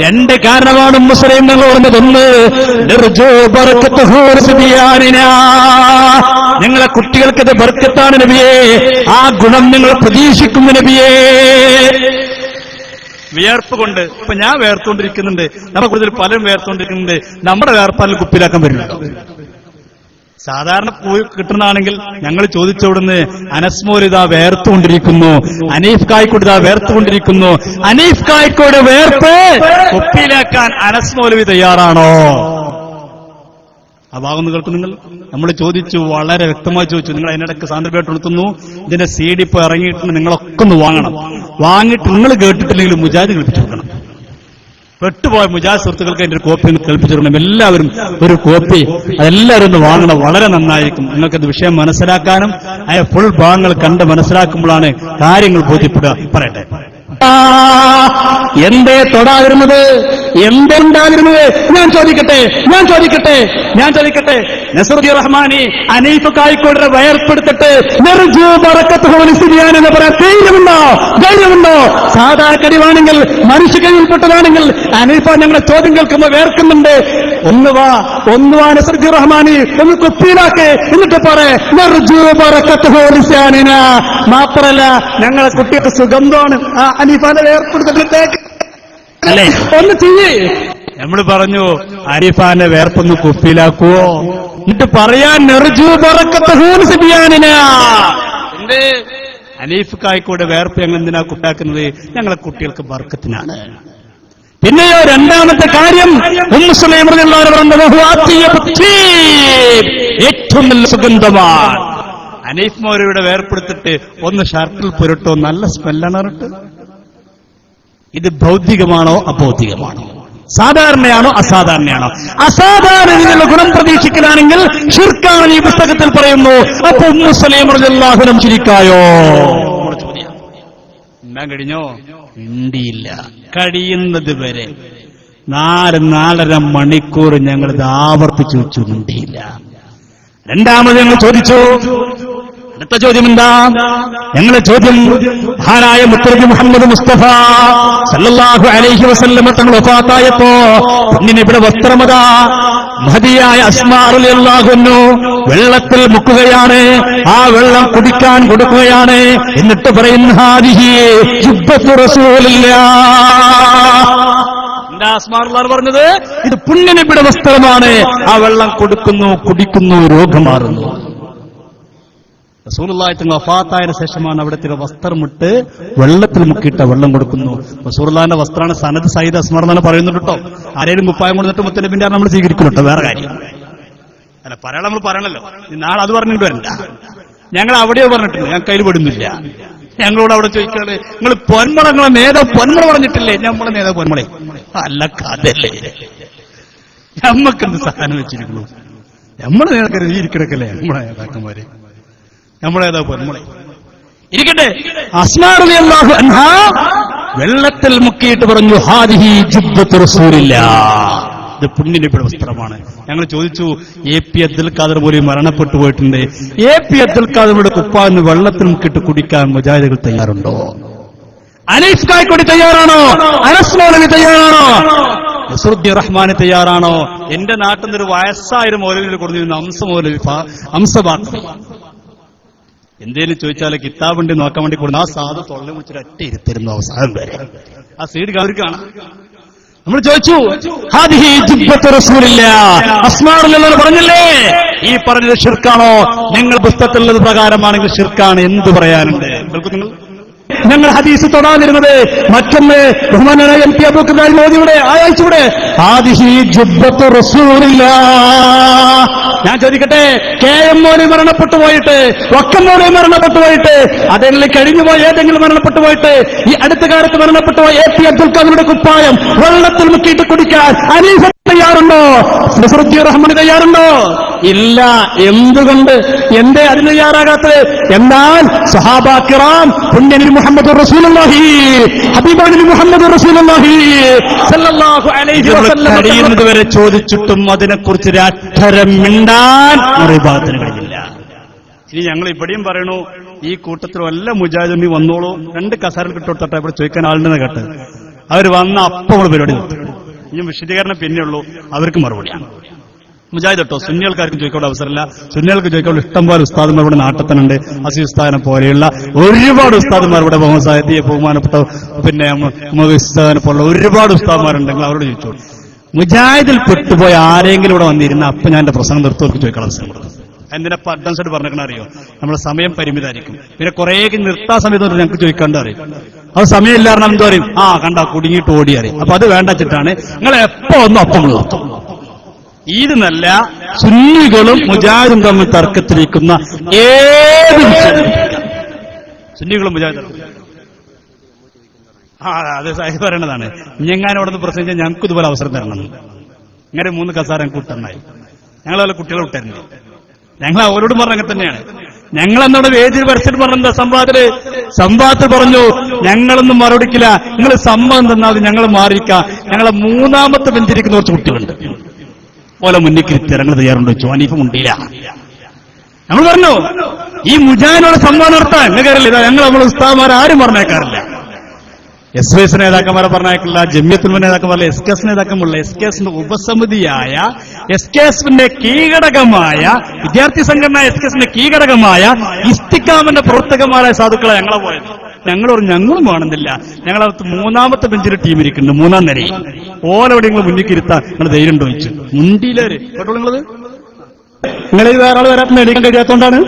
2 കാരണമാണ് ഉമ്മു സുലൈം ഞങ്ങൾ പറഞ്ഞതൊന്ന്, ഞങ്ങളെ കുട്ടികൾക്കത് ബർക്കത്താണ് നബിയേ, ആ ഗുണം നിങ്ങൾ പ്രതീക്ഷിക്കുന്നു നബിയേ. വിയർപ്പ് കൊണ്ട് ഇപ്പൊ ഞാൻ വേർത്തുകൊണ്ടിരിക്കുന്നുണ്ട്, നമ്മുടെ കൂടുതൽ പലരും വേർത്തുകൊണ്ടിരിക്കുന്നുണ്ട്. നമ്മുടെ വേർപ്പാലിൽ കുപ്പിയിലാക്കാൻ പറ്റില്ല. സാധാരണ പോയി കിട്ടുന്നതാണെങ്കിൽ ഞങ്ങൾ ചോദിച്ചവിടുന്ന് അനസ്മോരിതാ വേർത്തുകൊണ്ടിരിക്കുന്നു, അനീഫ് കായ്ക്കോട് വേർത്തുകൊണ്ടിരിക്കുന്നു. അനീഫ് കായ്ക്കോട് വേർപ്പ് കുപ്പിയിലാക്കാൻ അനസ്മോലവി തയ്യാറാണോ? ആ ഭാഗം കേൾക്കും നിങ്ങൾ. നമ്മൾ ചോദിച്ചു, വളരെ വ്യക്തമായി ചോദിച്ചു. നിങ്ങൾ അതിനിടയ്ക്ക് സാന്ദർഭമായിട്ട് എടുത്തുന്നു, ഇതിന്റെ CD ഇപ്പൊ ഇറങ്ങിയിട്ടുണ്ട്, നിങ്ങളൊക്കെ ഒന്ന് വാങ്ങണം. വാങ്ങിയിട്ട് നിങ്ങൾ കേട്ടിട്ടില്ലെങ്കിൽ മുജാഹിദ് കേൾപ്പിച്ചു കൊടുക്കണം. പെട്ടുപോയ മുജാഹിദ് സുഹൃത്തുക്കൾക്ക് അതിന്റെ ഒരു കോപ്പി കേൾപ്പിച്ചു കൊടുക്കണം. എല്ലാവരും ഒരു കോപ്പി അതെല്ലാവരും ഒന്ന് വാങ്ങണം. വളരെ നന്നായിരിക്കും. നിങ്ങൾക്കത് വിഷയം മനസ്സിലാക്കാനും അതിന്റെ ഫുൾ ഭാഗങ്ങൾ കണ്ട് മനസ്സിലാക്കുമ്പോഴാണ് കാര്യങ്ങൾ ബോധ്യപ്പെടുക. പറയട്ടെ, എന്തേ തൊടാതിരുന്നത്? എന്തുണ്ടാതിരുന്നത്? ഞാൻ ചോദിക്കട്ടെ നസറുദ്ദീൻ റഹ്മാനി അനീഫ് കായ്ക്കോടിനെ വയർപ്പെടുത്തിട്ട് എന്ന് പറയാൻ ധൈര്യമുണ്ടോ? സാധാ കഴിവാണെങ്കിൽ മനുഷ്യ കഴിവിൽപ്പെട്ടതാണെങ്കിൽ അനീഫ ഞങ്ങളെ ചോദ്യം കേൾക്കുമ്പോൾ വേർക്കുന്നുണ്ട്. ഒന്ന് വാ നസറുദ്ദീൻ റഹ്മാനി, ഒന്ന് കുപ്പിയിലാക്ക്, എന്നിട്ട് മാത്രല്ല ഞങ്ങളെ കുട്ടികൾക്ക് സുഗന്ധമാണ് ആ അനീഫാനെ വേർപ്പെടുത്തിട്ട് ഒന്ന് ചെയ്യേ. നമ്മൾ പറഞ്ഞു ആരിഫാന്റെ വേർപ്പൊന്ന് കുപ്പിയിലാക്കുവോ, എന്നിട്ട് പറയാൻ എന്റെ അനീഫ് കായ്ക്കോടെ വേർപ്പ് ഞങ്ങൾ എന്തിനാ കുട്ടാക്കുന്നത്? ഞങ്ങളെ കുട്ടികൾക്ക് ബർക്കത്തിനാണ്. പിന്നെയോ രണ്ടാമത്തെ കാര്യം ഉമ്മു സുലൈം റളിയല്ലാഹു ഏറ്റവും നല്ല സുഗന്ധമാണ്. അനീഫ് മൗലവിയുടെ വേർപ്പെടുത്തിട്ട് ഒന്ന് ഷർട്ടിൽ പുരട്ടോ, നല്ല സ്മെല്ലാണ് പറഞ്ഞിട്ട്. ഇത് ഭൗതികമാണോ അഭൗതികമാണോ? സാധാരണയാണോ അസാധാരണയാണോ? അസാധാരണ രീതിയിലുള്ള ഗുണം പ്രതീക്ഷിക്കലാണെങ്കിൽ ശിർക്കാണ് ഈ പുസ്തകത്തിൽ പറയുന്നു. അപ്പൊ ഉമ്മു സുലൈം റളിയല്ലാഹു അൻഹ ശിരിക്കായോ? എന്താ കഴിഞ്ഞോ? മിണ്ടിയില്ല. കഴിയുന്നത് വരെ 4-4.5 മണിക്കൂർ ഞങ്ങളിത് ആവർത്തിച്ചു വെച്ചു, മിണ്ടിയില്ല. രണ്ടാമത് ഞങ്ങൾ ചോദിച്ചു. അടുത്ത ചോദ്യം എന്താ? ഞങ്ങളുടെ ചോദ്യം മഹാനായ മുത്തനബി മുഹമ്മദ് മുസ്തഫ സല്ലല്ലാഹു അലൈഹി വസല്ലം തങ്ങൾ വഫാത്തായപ്പോ ഇവിടെ വസ്ത്രമതാ മഹദിയായ അസ്മാ റളിയല്ലാഹു അൻഹു വെള്ളത്തിൽ മുക്കുകയാണ്. ആ വെള്ളം കുടിക്കാൻ കൊടുക്കുകയാണ്. എന്നിട്ട് പറയുന്നു ഹാദിഹി ജുബ്ബത്തു റസൂലില്ലാഹ്. എന്താ അസ്മാ റളിയല്ലാഹു പറഞ്ഞത്? ഇത് പുണ്യനബിയുടെ വസ്ത്രമാണ്. ആ വെള്ളം കൊടുക്കുന്നു, കുടിക്കുന്നു, രോഗം മാറുന്നു. റസൂലുള്ളാഹി തങ്ങൾ വഫാത്തായതിനു ശേഷമാണ് അവിടുത്തെ വസ്ത്രമിട്ട് വെള്ളത്തിൽ മുക്കിയിട്ട് വെള്ളം കൊടുക്കുന്നു. റസൂലുള്ളാഹിന്റെ വസ്ത്രമാണ് സനദ് സയ്യിദ് അസ്മാർ എന്നാണ് പറയുന്നുണ്ട് കേട്ടോ. ആരെയും കുപ്പായം കൊടുത്തിട്ട് മുത്തനബിന്റെ നമ്മൾ സ്വീകരിക്കുന്നു കേട്ടോ, വേറെ കാര്യം അല്ല. പറയാൻ നമ്മൾ പറയണല്ലോ, നാളെ അത് പറഞ്ഞിട്ട് വരണ്ട. ഞങ്ങൾ അവിടെയോ പറഞ്ഞിട്ടില്ല, ഞങ്ങൾ കയ്യിൽ പെടുന്നില്ല. ഞങ്ങളോട് അവിടെ ചോദിക്കാണ്, നിങ്ങൾ പൊന്മള, നിങ്ങളെ നേതാവ് പൊന്മള പറഞ്ഞിട്ടില്ലേ? നമ്മളെ നേതാവ് പൊന്മളെ അല്ല, കഥല്ലേ. നമ്മക്കെന്ത് സാധനം വെച്ചിരിക്കുന്നു? നമ്മളെ നേതാക്കൾ ഇരിക്കണക്കല്ലേ നമ്മളെ നേതാക്കന്മാര്, നമ്മളേതാ പൊന്മുളെ ഇരിക്കട്ടെ. അസ്മാ റളിയല്ലാഹു അൻഹാ വെള്ളത്തിൽ മുക്കിയിട്ട് പറഞ്ഞു ഹാദിഹി ജുബ്ബത്തു റസൂലില്ലാഹ്, ഇത് പുണ്യനബിയുടെ വസ്ത്രമാണ്. ഞങ്ങൾ ചോദിച്ചു, എ.പി. അബ്ദുൽ ഖാദർ പോലും മരണപ്പെട്ടു പോയിട്ടുണ്ട്. എ.പി. അബ്ദുൽ ഖാദറുടെ കുപ്പാന്ന് വെള്ളത്തിൽ മുക്കിയിട്ട് കുടിക്കാൻ മുജാഹിദുകൾ തയ്യാറുണ്ടോ? അനീഫ് കായ്ക്കൊടി തയ്യാറാണോ? അനസ് മൗലവി തയ്യാറാണോ? നസ്രുദ്ദീൻ റഹ്മാനി തയ്യാറാണോ? എന്റെ നാട്ടിൽ നിന്നൊരു വയസ്സായ മൗലവിയിൽ കൊടുത്തിരുന്ന അംസബാത്ത് എന്തേലും ചോദിച്ചാൽ കിതാബുണ്ട് നോക്കാൻ വേണ്ടി കൊടുക്കുന്ന ആ സാധു തൊള്ള വെച്ചിട്ട് ഒറ്റ ഇരുത്തിരുന്നു അവസാനം വരെ. ആ സീഡ് അവർക്ക് കാണാം. നമ്മൾ ചോദിച്ചു, ഹാദിഹി ജുബ്ബത്തു റസൂലില്ലാഹ്, അസ്മാ റളിയല്ലാഹു അൻഹ പറഞ്ഞില്ലേ ഈ പറഞ്ഞത് ഷിർക്കാണോ? നിങ്ങൾ പുസ്തകത്തിലുള്ളത് പ്രകാരമാണെങ്കിൽ ഷിർക്കാണ്. എന്ത് പറയാനുണ്ട്? നിങ്ങൾ ഞങ്ങൾ ഹദീസ് തൊടാതിരുന്നത് മറ്റൊന്ന് ബഹുമാനായ എം.പി. അബൂബക്കർ മോദിയുടെ ആയച്ചൂടെ ഹാദിഹി ജുബ്ബത്തു റസൂലില്ലാഹ്. ഞാൻ ചോദിക്കട്ടെ, കെ.എം. മോദി മരണപ്പെട്ടു പോയിട്ട്, വക്കം മോദി മരണപ്പെട്ടു പോയിട്ട്, അതെങ്കിലും കഴിഞ്ഞുപോയ ഏതെങ്കിലും മരണപ്പെട്ടു പോയിട്ട്, ഈ അടുത്ത കാലത്ത് മരണപ്പെട്ടു പോയ എ.പി. അബ്ദുൽ ഖാദറുടെ കുപ്പായം വെള്ളത്തിൽ മുക്കിയിട്ട് കുടിക്കാൻ അനീഫ തയ്യാറുണ്ടോ? നസ്രുദ്ദീൻ റഹ്മാൻ തയ്യാറുണ്ടോ? ഇല്ല. എന്തുകൊണ്ട്? എന്തേ അതിന് തയ്യാറാകാത്തത്? എന്നാൽ സഹാബാ കിറാം പുണ്യനബി മുഹമ്മദ് റസൂലുള്ളാഹി ഹബീബാനബി മുഹമ്മദ് റസൂലുള്ളാഹി സല്ലല്ലാഹു അലൈഹി വസല്ലം കഴിയുന്നത് വരെ ചോദിച്ചിട്ടും അതിനെക്കുറിച്ച് ഒരക്ഷരം മിണ്ടാൻ മുറിബാത്തിന് കഴിഞ്ഞില്ല. ഇനി ഞങ്ങൾ ഇവിടെയും പറയണു, ഈ കൂട്ടത്തിൽ വല്ല മുജാഹിദും വന്നോളൂ, 2 കസേരകൾ കിട്ടോട്ടെ, ഇവിടെ ചോദിക്കാൻ ആളുണ്ടെന്ന് കേട്ട് അവർ വന്ന അപ്പം നമ്മൾ പരിപാടി നിർത്തി. ഇനി വിശദീകരണം പിന്നെയുള്ളൂ, അവർക്ക് മറുപടിയാണ്. മുജാഹിദ് കേട്ടോ, സുന്നികൾക്കാർക്കും ചോദിക്കേണ്ട അവസരമില്ല. സുന്നികൾക്ക് ചോദിക്കാനുള്ള ഇഷ്ടംപോലെ ഉസ്താദന്മാർ ഇവിടെ നാട്ടത്തനുണ്ട്. അസീസ് ഉസ്താദിനെ പോലെയുള്ള ഒരുപാട് ഉസ്താദന്മാർ ഇവിടെ ബഹുമാനപ്പെട്ട പിന്നെ ഉസ്താദിനെ പോലുള്ള ഒരുപാട് ഉസ്താദന്മാരുണ്ടെങ്കിൽ അവരോട് ചോദിച്ചോളൂ. മുജാഹിദിൽ പെട്ടുപോയ ആരെങ്കിലും ഇവിടെ വന്നിരുന്ന അപ്പൊ ഞാൻ എന്റെ പ്രസംഗം നിർത്തുവർക്ക് ചോദിക്കാൻ അവസരം കൊടുക്കും. എന്തിനാ അഡ്വാൻസായിട്ട് പറഞ്ഞേക്കണ അറിയോ? നമ്മുടെ സമയം പരിമിതമായിരിക്കും. പിന്നെ കുറെ നിർത്താൻ സമയത്ത് ഞങ്ങൾക്ക് ചോദിക്കാണ്ട് അറിയും. അത് സമയമില്ലാതെ എന്തോ പറയും, ആ കണ്ട കുടുങ്ങിയിട്ട് ഓടി അറിയും. അപ്പൊ അത് വേണ്ട വെച്ചിട്ടാണ് നിങ്ങൾ എപ്പോ ഒന്നും അപ്പം നിർത്തും. ഇത് നല്ല സുന്നികളും മുജാഹിദും തമ്മിൽ തർക്കത്തിരിക്കുന്ന ഏത് സുന്നികളും മുജാഹിദും അത് പറയണതാണ്. ഞങ്ങാനോടൊന്ന് പ്രസംഗിച്ചാൽ ഞങ്ങൾക്ക് ഇതുപോലെ അവസരം തരണം. ഇങ്ങനെ 3 കസാര ഞങ്ങൾക്ക് വിട്ടന്നായി. ഞങ്ങളെ കുട്ടികളെ വിട്ടായിരുന്നു. ഞങ്ങൾ അവരോടും പറഞ്ഞ അങ്ങനെ തന്നെയാണ്. ഞങ്ങൾ എന്നോട് വേദിയിൽ പരസ്യം പറഞ്ഞ സംവാദത്തിൽ പറഞ്ഞു, ഞങ്ങളൊന്നും മറുപടിക്കില്ല, നിങ്ങൾ സമ്മതം തന്നാൽ ഞങ്ങൾ മാറിയിരിക്കാം. ഞങ്ങളെ 3ാമത്തെ ബെഞ്ചിരിക്കുന്ന കുറച്ച് കുട്ടികളുണ്ട്, പോലെ മുന്നിൽ ഞങ്ങൾ തയ്യാറുണ്ട്. ചോനീഫ് മുണ്ടില്ല. നമ്മൾ പറഞ്ഞു, ഈ മുജാഹിദിനോട് സമ്മാനം നടത്താൻ എന്നുകാരില്ല. ഞങ്ങൾ നമ്മൾ ഉസ്താദന്മാർ ആരും പറഞ്ഞേക്കാറില്ല. എസ് നേതാക്കന്മാരെ പറഞ്ഞേക്കില്ല, ജമിയത്തുൽ നേതാക്കന്മാരെ, എസ് നേതാക്കന്മാരുള്ള എസ് ഉപസമിതിയായ എസ് കീഴടകമായ വിദ്യാർത്ഥി സംഘടന എസ് കീഴടകമായ ഇസ്തിഖാമിന്റെ പ്രവർത്തകന്മാരായ സാധുക്കളെ ഞങ്ങളെ പോയത്. ഞങ്ങളും വേണമെന്നില്ല. ഞങ്ങളകത്ത് മൂന്നാമത്തെ ബെഞ്ചിൽ ടീം ഇരിക്കുന്നുണ്ട്, 3-ാം നിരയിൽ. ഓലെവിടെ നിങ്ങൾ മുന്നിൽ ഇരുത്താൻ നിങ്ങൾ ധൈര്യം ഉണ്ടോ ചോദിച്ചു. മുണ്ടിയിലേര് കേട്ടോ നിങ്ങളത്. നിങ്ങളിൽ വേറെ ആൾ വരാൻ എടുക്കാൻ കഴിയാത്തോണ്ടാണ്.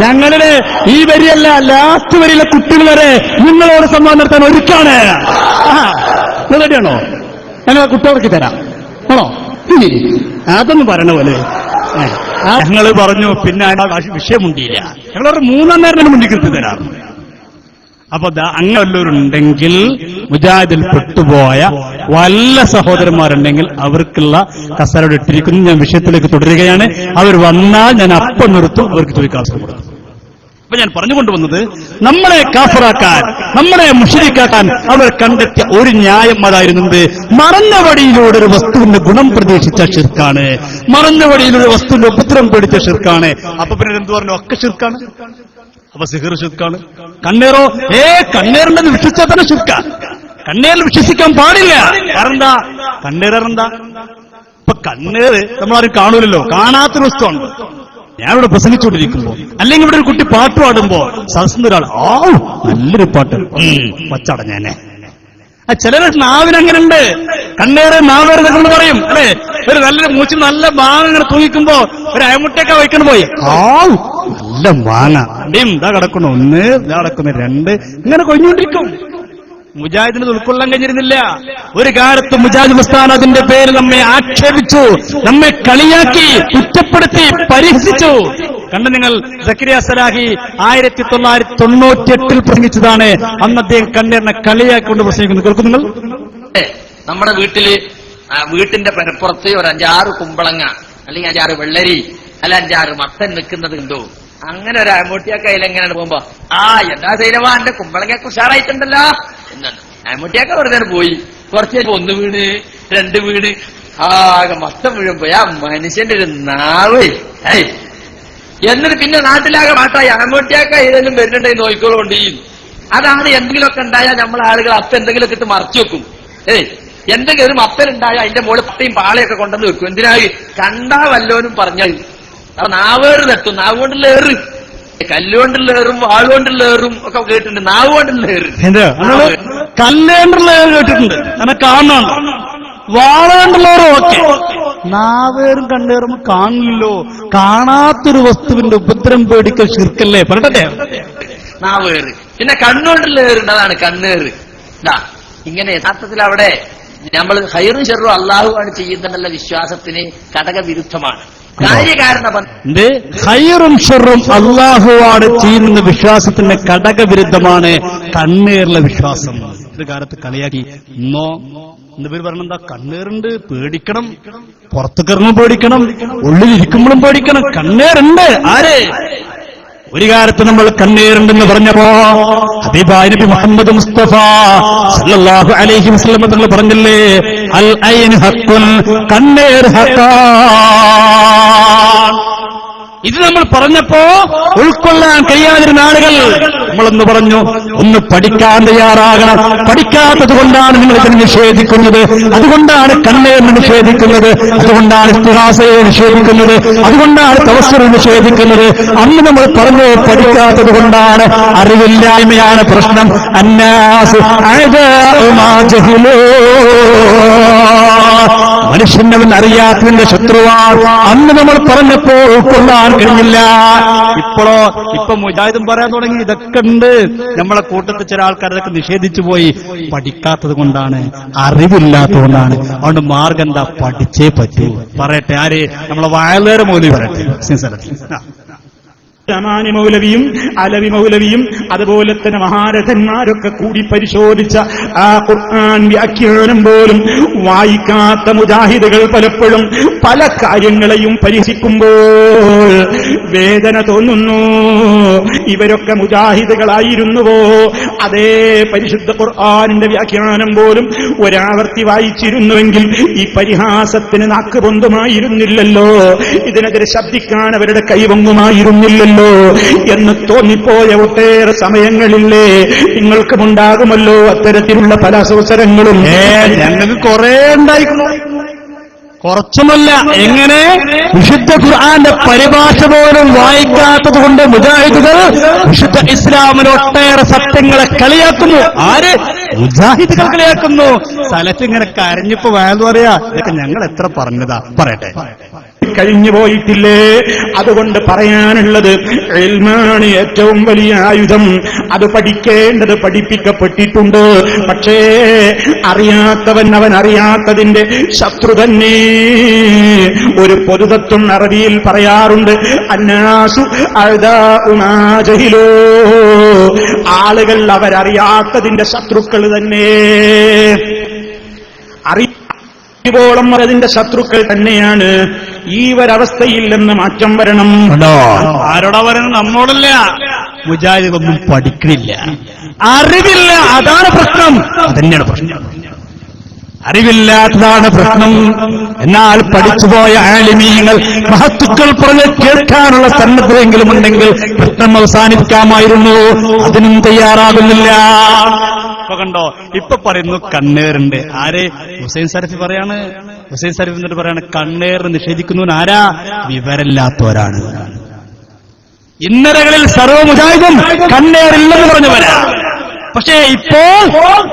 ഞങ്ങളുടെ ഈ വരിയല്ല, ലാസ്റ്റ് വരിയിലെ കുട്ടികൾ വരെ നിങ്ങളോട് സമ്മാനം നടത്താൻ ഒരുക്കാണ്. നിങ്ങൾ റെഡിയാണോ? ഞങ്ങൾ കുട്ടികൾക്ക് തരാം ആണോ? അതൊന്നും പറയണ പോലെ ഞങ്ങൾ പറഞ്ഞു. പിന്നെ വിഷയമുണ്ടിയില്ല. ഞങ്ങളൊരു 3-ാം നേരം മുന്നിൽ കിട്ടി തരാം. അപ്പൊ അങ്ങനെ വല്ലവരുണ്ടെങ്കിൽ, മുജാഹിദിൽ പെട്ടുപോയ വല്ല സഹോദരന്മാരുണ്ടെങ്കിൽ അവർക്കുള്ള കസേരയുടെ ഇട്ടിരിക്കുന്നു. ഞാൻ വിഷയത്തിലേക്ക് തുടരുകയാണ്. അവർ വന്നാൽ ഞാൻ അപ്പം നിർത്തും, അവർക്ക് ചോദിക്കാൻ അവസരം കൊടുക്കും. അപ്പൊ ഞാൻ പറഞ്ഞുകൊണ്ടുവന്നത്, നമ്മളെ കാഫറാക്കാൻ, നമ്മളെ മുശ്രിക്കാക്കാൻ അവർ കണ്ടെത്തിയ ഒരു ന്യായം അതായിരുന്നത് മറഞ്ഞ വഴിയിലൂടെ ഒരു വസ്തുവിന്റെ ഗുണം പ്രതീക്ഷിച്ച ശിർക്കാണ്, മറഞ്ഞ വഴിയിലൂടെ വസ്തുവിന്റെ ഉപദ്രവം പേടിച്ച ശിർക്കാണ്. അപ്പൊ പിന്നെ എന്ത് പറഞ്ഞു? ഒക്കെ ശിർക്കാണ്. അപ്പൊ സിഹിർ ശിർക്കാണ്. കണ്ണേറോ? കണ്ണേറുണ്ടെന്ന് വിശ്വസിച്ചാൽ തന്നെ ശിർക്കാണ്. കണ്ണേറിൽ വിശ്വസിക്കാൻ പാടില്ല. കാരണം എന്താ? കണ്ണേറെന്താ? ഇപ്പൊ കണ്ണേറ് നമ്മളാരും കാണൂലല്ലോ, കാണാത്തൊരു വസ്തുവാണ്. ഞാനിവിടെ പ്രസംഗിച്ചുകൊണ്ടിരിക്കുമ്പോ, അല്ലെങ്കിൽ ഇവിടെ ഒരു കുട്ടി പാട്ട് പാടുമ്പോ സദസ്സിന് ഒരാൾ നല്ലൊരു പാട്ട് വച്ചടഞ്ഞേനെ. ചിലര് നാവിനങ്ങനെ ഉണ്ട്. കണ്ണേറ് നാവേറെന്ന് പറയും അല്ലെ. ഒരു നല്ലൊരു മൂച്ച് നല്ല മാങ്ങ ഇങ്ങനെ തൂങ്ങിക്കുമ്പോ ഒരു അയമുട്ടയൊക്കെ വയ്ക്കണം പോയി നല്ല മാങ്ങ ഇതാ കിടക്കണം, 1 ഇതാ കിടക്കുന്നു, 2 ഇങ്ങനെ കൊഞ്ഞുകൊണ്ടിരിക്കും. മുജാഹിദിന് ഉൾക്കൊള്ളാൻ കഴിഞ്ഞിരുന്നില്ല. ഒരു കാലത്ത് മുജാഹിദ് പ്രസ്ഥാനം അതിന്റെ പേര് നമ്മെ ആക്ഷേപിച്ചു, നമ്മെ കളിയാക്കി, കുറ്റപ്പെടുത്തി, പരിഹസിച്ചു. കണ്ട് നിങ്ങൾ, സക്കരിയ സലാഹി 1998 പ്രസംഗിച്ചതാണ്. അന്ന് അദ്ദേഹം കണ്ണേറിനെ കളിയാക്കിക്കൊണ്ട് പ്രസംഗിക്കുന്നു. കേൾക്കും നിങ്ങൾ. നമ്മുടെ വീട്ടിന്റെ പരപ്പുറത്ത് ഒരു 5-6 കുമ്പളങ്ങ അല്ലെങ്കിൽ 5-6 വെള്ളരി അല്ല 5-6 മത്തൻ വെക്കുന്നത് ഉണ്ടോ? അങ്ങനെ ഒരു അയമുട്ടിയൊക്കെ അതിലെങ്ങനെയാണ് പോകുമ്പോ എന്താ സൈനവാ എന്റെ കുമ്പളങ്ങയൊക്കെ ഉഷാറായിട്ടുണ്ടല്ലോ എന്നാണ്. അയമുട്ടിയൊക്കെ വെറുതെ പോയി. കുറച്ച് 1 വീണ് 2 വീണ് ആകെ മൊത്തം മുഴുവൻ പോയി. ആ മനുഷ്യന്റെ ഒരു നാവ്. എന്നിട്ട് പിന്നെ നാട്ടിലാകെ മാട്ടായി. അയമുട്ടിയൊക്കെ ഏതെങ്കിലും വരുന്നുണ്ടെങ്കിൽ നോക്കിക്കോളുകൊണ്ട്. അതാണ് എന്തെങ്കിലുമൊക്കെ ഉണ്ടായാൽ നമ്മളെ ആളുകൾ അപ്പം എന്തെങ്കിലുമൊക്കെ ഇട്ട് മറച്ചു വെക്കും. എന്തെങ്കിലും ഒരു മപ്പലുണ്ടായാൽ അതിന്റെ മുകളിൽ പട്ടയും പാളയൊക്കെ കൊണ്ടുവന്ന് വെക്കും. എന്തിനായി? കണ്ടാ വല്ലോനും പറഞ്ഞാൽ നാവേറ് തട്ടും. നാവ് കൊണ്ടുള്ള ഏറ്, കല്ലുകൊണ്ടുള്ള ഏറും വാളുകൊണ്ടുള്ള ഏറും ഒക്കെ കേട്ടിട്ടുണ്ട്. നാവ് കൊണ്ടുള്ള ഏറ്, കല്ലേണ്ടുള്ള ഏറ് കേട്ടിട്ടുണ്ട്, അങ്ങനെ കാണണം. വാളുകൊണ്ടുള്ളവരും ഓക്കെ. നാവേറും കണ്ണേറും കാണില്ലല്ലോ. കാണാത്തൊരു വസ്തുവിന്റെ ഉപദ്രവം പേടിക്കൽ ശിർക്കല്ലേ? പറഞ്ഞേ. നാവേറ്. പിന്നെ കണ്ണുകൊണ്ടുള്ള ഏറുണ്ട്, അതാണ് കണ്ണേറ്. ഇങ്ങനെ യഥാർത്ഥത്തിൽ അവിടെ നമ്മൾ ഹൈറും ഷെറും അള്ളാഹുവാണ് ചെയ്യുന്നതെന്നുള്ള വിശ്വാസത്തിന് കടകവിരുദ്ധമാണ്. ഹൈറും ഷെറും അള്ളാഹുവാണ് ചെയ്യുന്ന വിശ്വാസത്തിന് കടകവിരുദ്ധമാണ് കണ്ണേറിലെ വിശ്വാസം. ഒരു കാലത്ത് കളിയാക്കി. ഇന്നോ എന്റെ പേര് പറഞ്ഞെന്താ? കണ്ണേറുണ്ട്, പേടിക്കണം. പുറത്തേക്ക് ഇറങ്ങുമ്പോൾ പേടിക്കണം, ഉള്ളിലിരിക്കുമ്പോഴും പേടിക്കണം. കണ്ണേറുണ്ട്. ആര്? ഒരു കാലത്ത് നമ്മൾ കണ്ണേറുണ്ടെന്ന് പറഞ്ഞപ്പോ ഹബീബായ നബി മുഹമ്മദ് മുസ്തഫ സല്ലല്ലാഹു അലൈഹി വസല്ലം തങ്ങൾ പറഞ്ഞില്ലേ, അൽ ഐൻ ഹഖ്ഖുൻ, കണ്ണേർ ഹഖാൻ. ഇത് നമ്മൾ പറഞ്ഞപ്പോ ഉൾക്കൊള്ളാൻ കഴിയാതിരുന്ന ആളുകൾ നമ്മളൊന്ന് പറഞ്ഞു, ഒന്ന് പഠിക്കാൻ തയ്യാറാകണം. പഠിക്കാത്തത് കൊണ്ടാണ് നിങ്ങൾ ഇതിനെ നിഷേധിക്കുന്നത്, അതുകൊണ്ടാണ് കണ്ണേറിനെ നിഷേധിക്കുന്നത്, അതുകൊണ്ടാണ് ഇസ്തിഹാസയെ നിഷേധിക്കുന്നത്, അതുകൊണ്ടാണ് തവസ്സുറിനെ നിഷേധിക്കുന്നത്. അന്ന് നമ്മൾ പറഞ്ഞു പഠിക്കാത്തത് കൊണ്ടാണ്, അറിവില്ലായ്മയാണ് പ്രശ്നം. അന്നാസ് അഅദാഉ മാ ജഹലൂ, മനുഷ്യനവൻ അറിയാത്തതിന്റെ ശത്രുവാണ്. അന്ന് നമ്മൾ പറഞ്ഞപ്പോൾ ഉൾക്കൊള്ളാൻ കഴിഞ്ഞില്ല. ഇപ്പൊ മുജാഹിദും പറയാൻ തുടങ്ങി. ഇതൊക്കെ ഉണ്ട്. നമ്മളെ കൂട്ടത്തിൽ ചില ആൾക്കാർ ഇതൊക്കെ നിഷേധിച്ചു പോയി. പഠിക്കാത്തത് കൊണ്ടാണ്, അറിവില്ലാത്തതുകൊണ്ടാണ്. അതുകൊണ്ട് മാർഗം എന്താ? പഠിച്ചേ പറ്റൂ. പറയട്ടെ. ആര്? നമ്മളെ വയലേറെ മൗലവി പറയട്ടെ. യമാനി മൗലവിയും അലവി മൗലവിയും അതുപോലെ തന്നെ മഹാരഥന്മാരൊക്കെ കൂടി പരിശോധിച്ച ആ ഖുർആൻ വ്യാഖ്യാനം പോലും വായിക്കാത്ത മുജാഹിദുകൾ പലപ്പോഴും പല കാര്യങ്ങളെയും പരിഹസിക്കുമ്പോൾ വേദന തോന്നുന്നു. ഇവരൊക്കെ മുജാഹിദുകളായിരുന്നുവോ? അതേ പരിശുദ്ധ ഖുർആനിന്റെ വ്യാഖ്യാനം പോലും ഒരാവർത്തി വായിച്ചിരുന്നുവെങ്കിൽ ഈ പരിഹാസത്തിന് നാക്ക് പൊന്തുമായിരുന്നില്ലല്ലോ, ഇതിനെതിരെ ശബ്ദിക്കാൻ അവരുടെ കൈവങ്ങുമായിരുന്നില്ലല്ലോ എന്ന് തോന്നിപ്പോയ ഒട്ടേറെ സമയങ്ങളില്ലേ? നിങ്ങൾക്കുമുണ്ടാകുമല്ലോ അത്തരത്തിലുള്ള പല അവസരങ്ങളും. ഞങ്ങൾക്ക് കുറെ ഉണ്ടായിരിക്കുന്നു. കുറച്ചുമല്ല. എങ്ങനെ? വിശുദ്ധ ഖുർആന്റെ പരിഭാഷ പോലും വായിക്കാത്തത് കൊണ്ട് മുജാഹിദുകൾ വിശുദ്ധ ഇസ്ലാമിന് ഒട്ടേറെ സത്യങ്ങളെ കളിയാക്കുന്നു. ആര്? മുജാഹിദുകൾ കളിയാക്കുന്നു. സ്ഥലത്ത് ഇങ്ങനെ കരഞ്ഞിപ്പോ വേണമെന്ന് പറയാ. ഇതൊക്കെ ഞങ്ങൾ എത്ര പറഞ്ഞതാ, പറയട്ടെ. കഴിഞ്ഞു പോയിട്ടില്ലേ? അതുകൊണ്ട് പറയാനുള്ളത്, ഇൽമാണ് ഏറ്റവും വലിയ ആയുധം. അത് പഠിക്കേണ്ടത് പഠിപ്പിക്കപ്പെട്ടിട്ടുണ്ട്. പക്ഷേ അറിയാത്തവൻ അവൻ അറിയാത്തതിന്റെ ശത്രു തന്നെ. ഒരു പൊതുതത്വം അറബിയിൽ പറയാറുണ്ട്, അന്നാസു അഅദാഉ മാ ജഹിലൂ. ആളുകൾ അവരറിയാത്തതിന്റെ ശത്രുക്കൾ തന്നെ. ോളം അതിന്റെ ശത്രുക്കൾ തന്നെയാണ്. ഈ ഒരവസ്ഥയിൽ നിന്ന് മാറ്റം വരണം. ആരോടാ പറയുന്നത്? നമ്മോടല്ല. മുജാഹിദൊന്നും പഠിക്കണില്ല, അറിവില്ല. അതാണ് പ്രശ്നം. അതന്നെയാണ് പ്രശ്നം. അറിവില്ലാത്തതാണ് പ്രശ്നം. എന്നാൽ പഠിച്ചുപോയ ആലിമീങ്ങൾ, മഹത്തുക്കൾ പറഞ്ഞ് കേൾക്കാനുള്ള സന്നദ്ധരെങ്കിലും ഉണ്ടെങ്കിൽ പ്രശ്നം അവസാനിപ്പിക്കാമായിരുന്നു. അതിനും തയ്യാറാകുന്നില്ല. ഇപ്പൊ കണ്ടോ, ഇപ്പൊ പറയുന്നു കണ്ണേറുണ്ട്. ആര്? ഹുസൈൻ സലഫി പറയാണ്. ഹുസൈൻ സലഫി എന്നിട്ട് പറയാണ് കണ്ണേറ് നിഷേധിക്കുന്നവൻ ആരാ? വിവരമില്ലാത്തവരാണ്. ഇന്നലകളിൽ സർവ്വ മുജാഹിദും കണ്ണേറില്ലെന്ന് പറഞ്ഞവരാ. പക്ഷേ ഇപ്പോൾ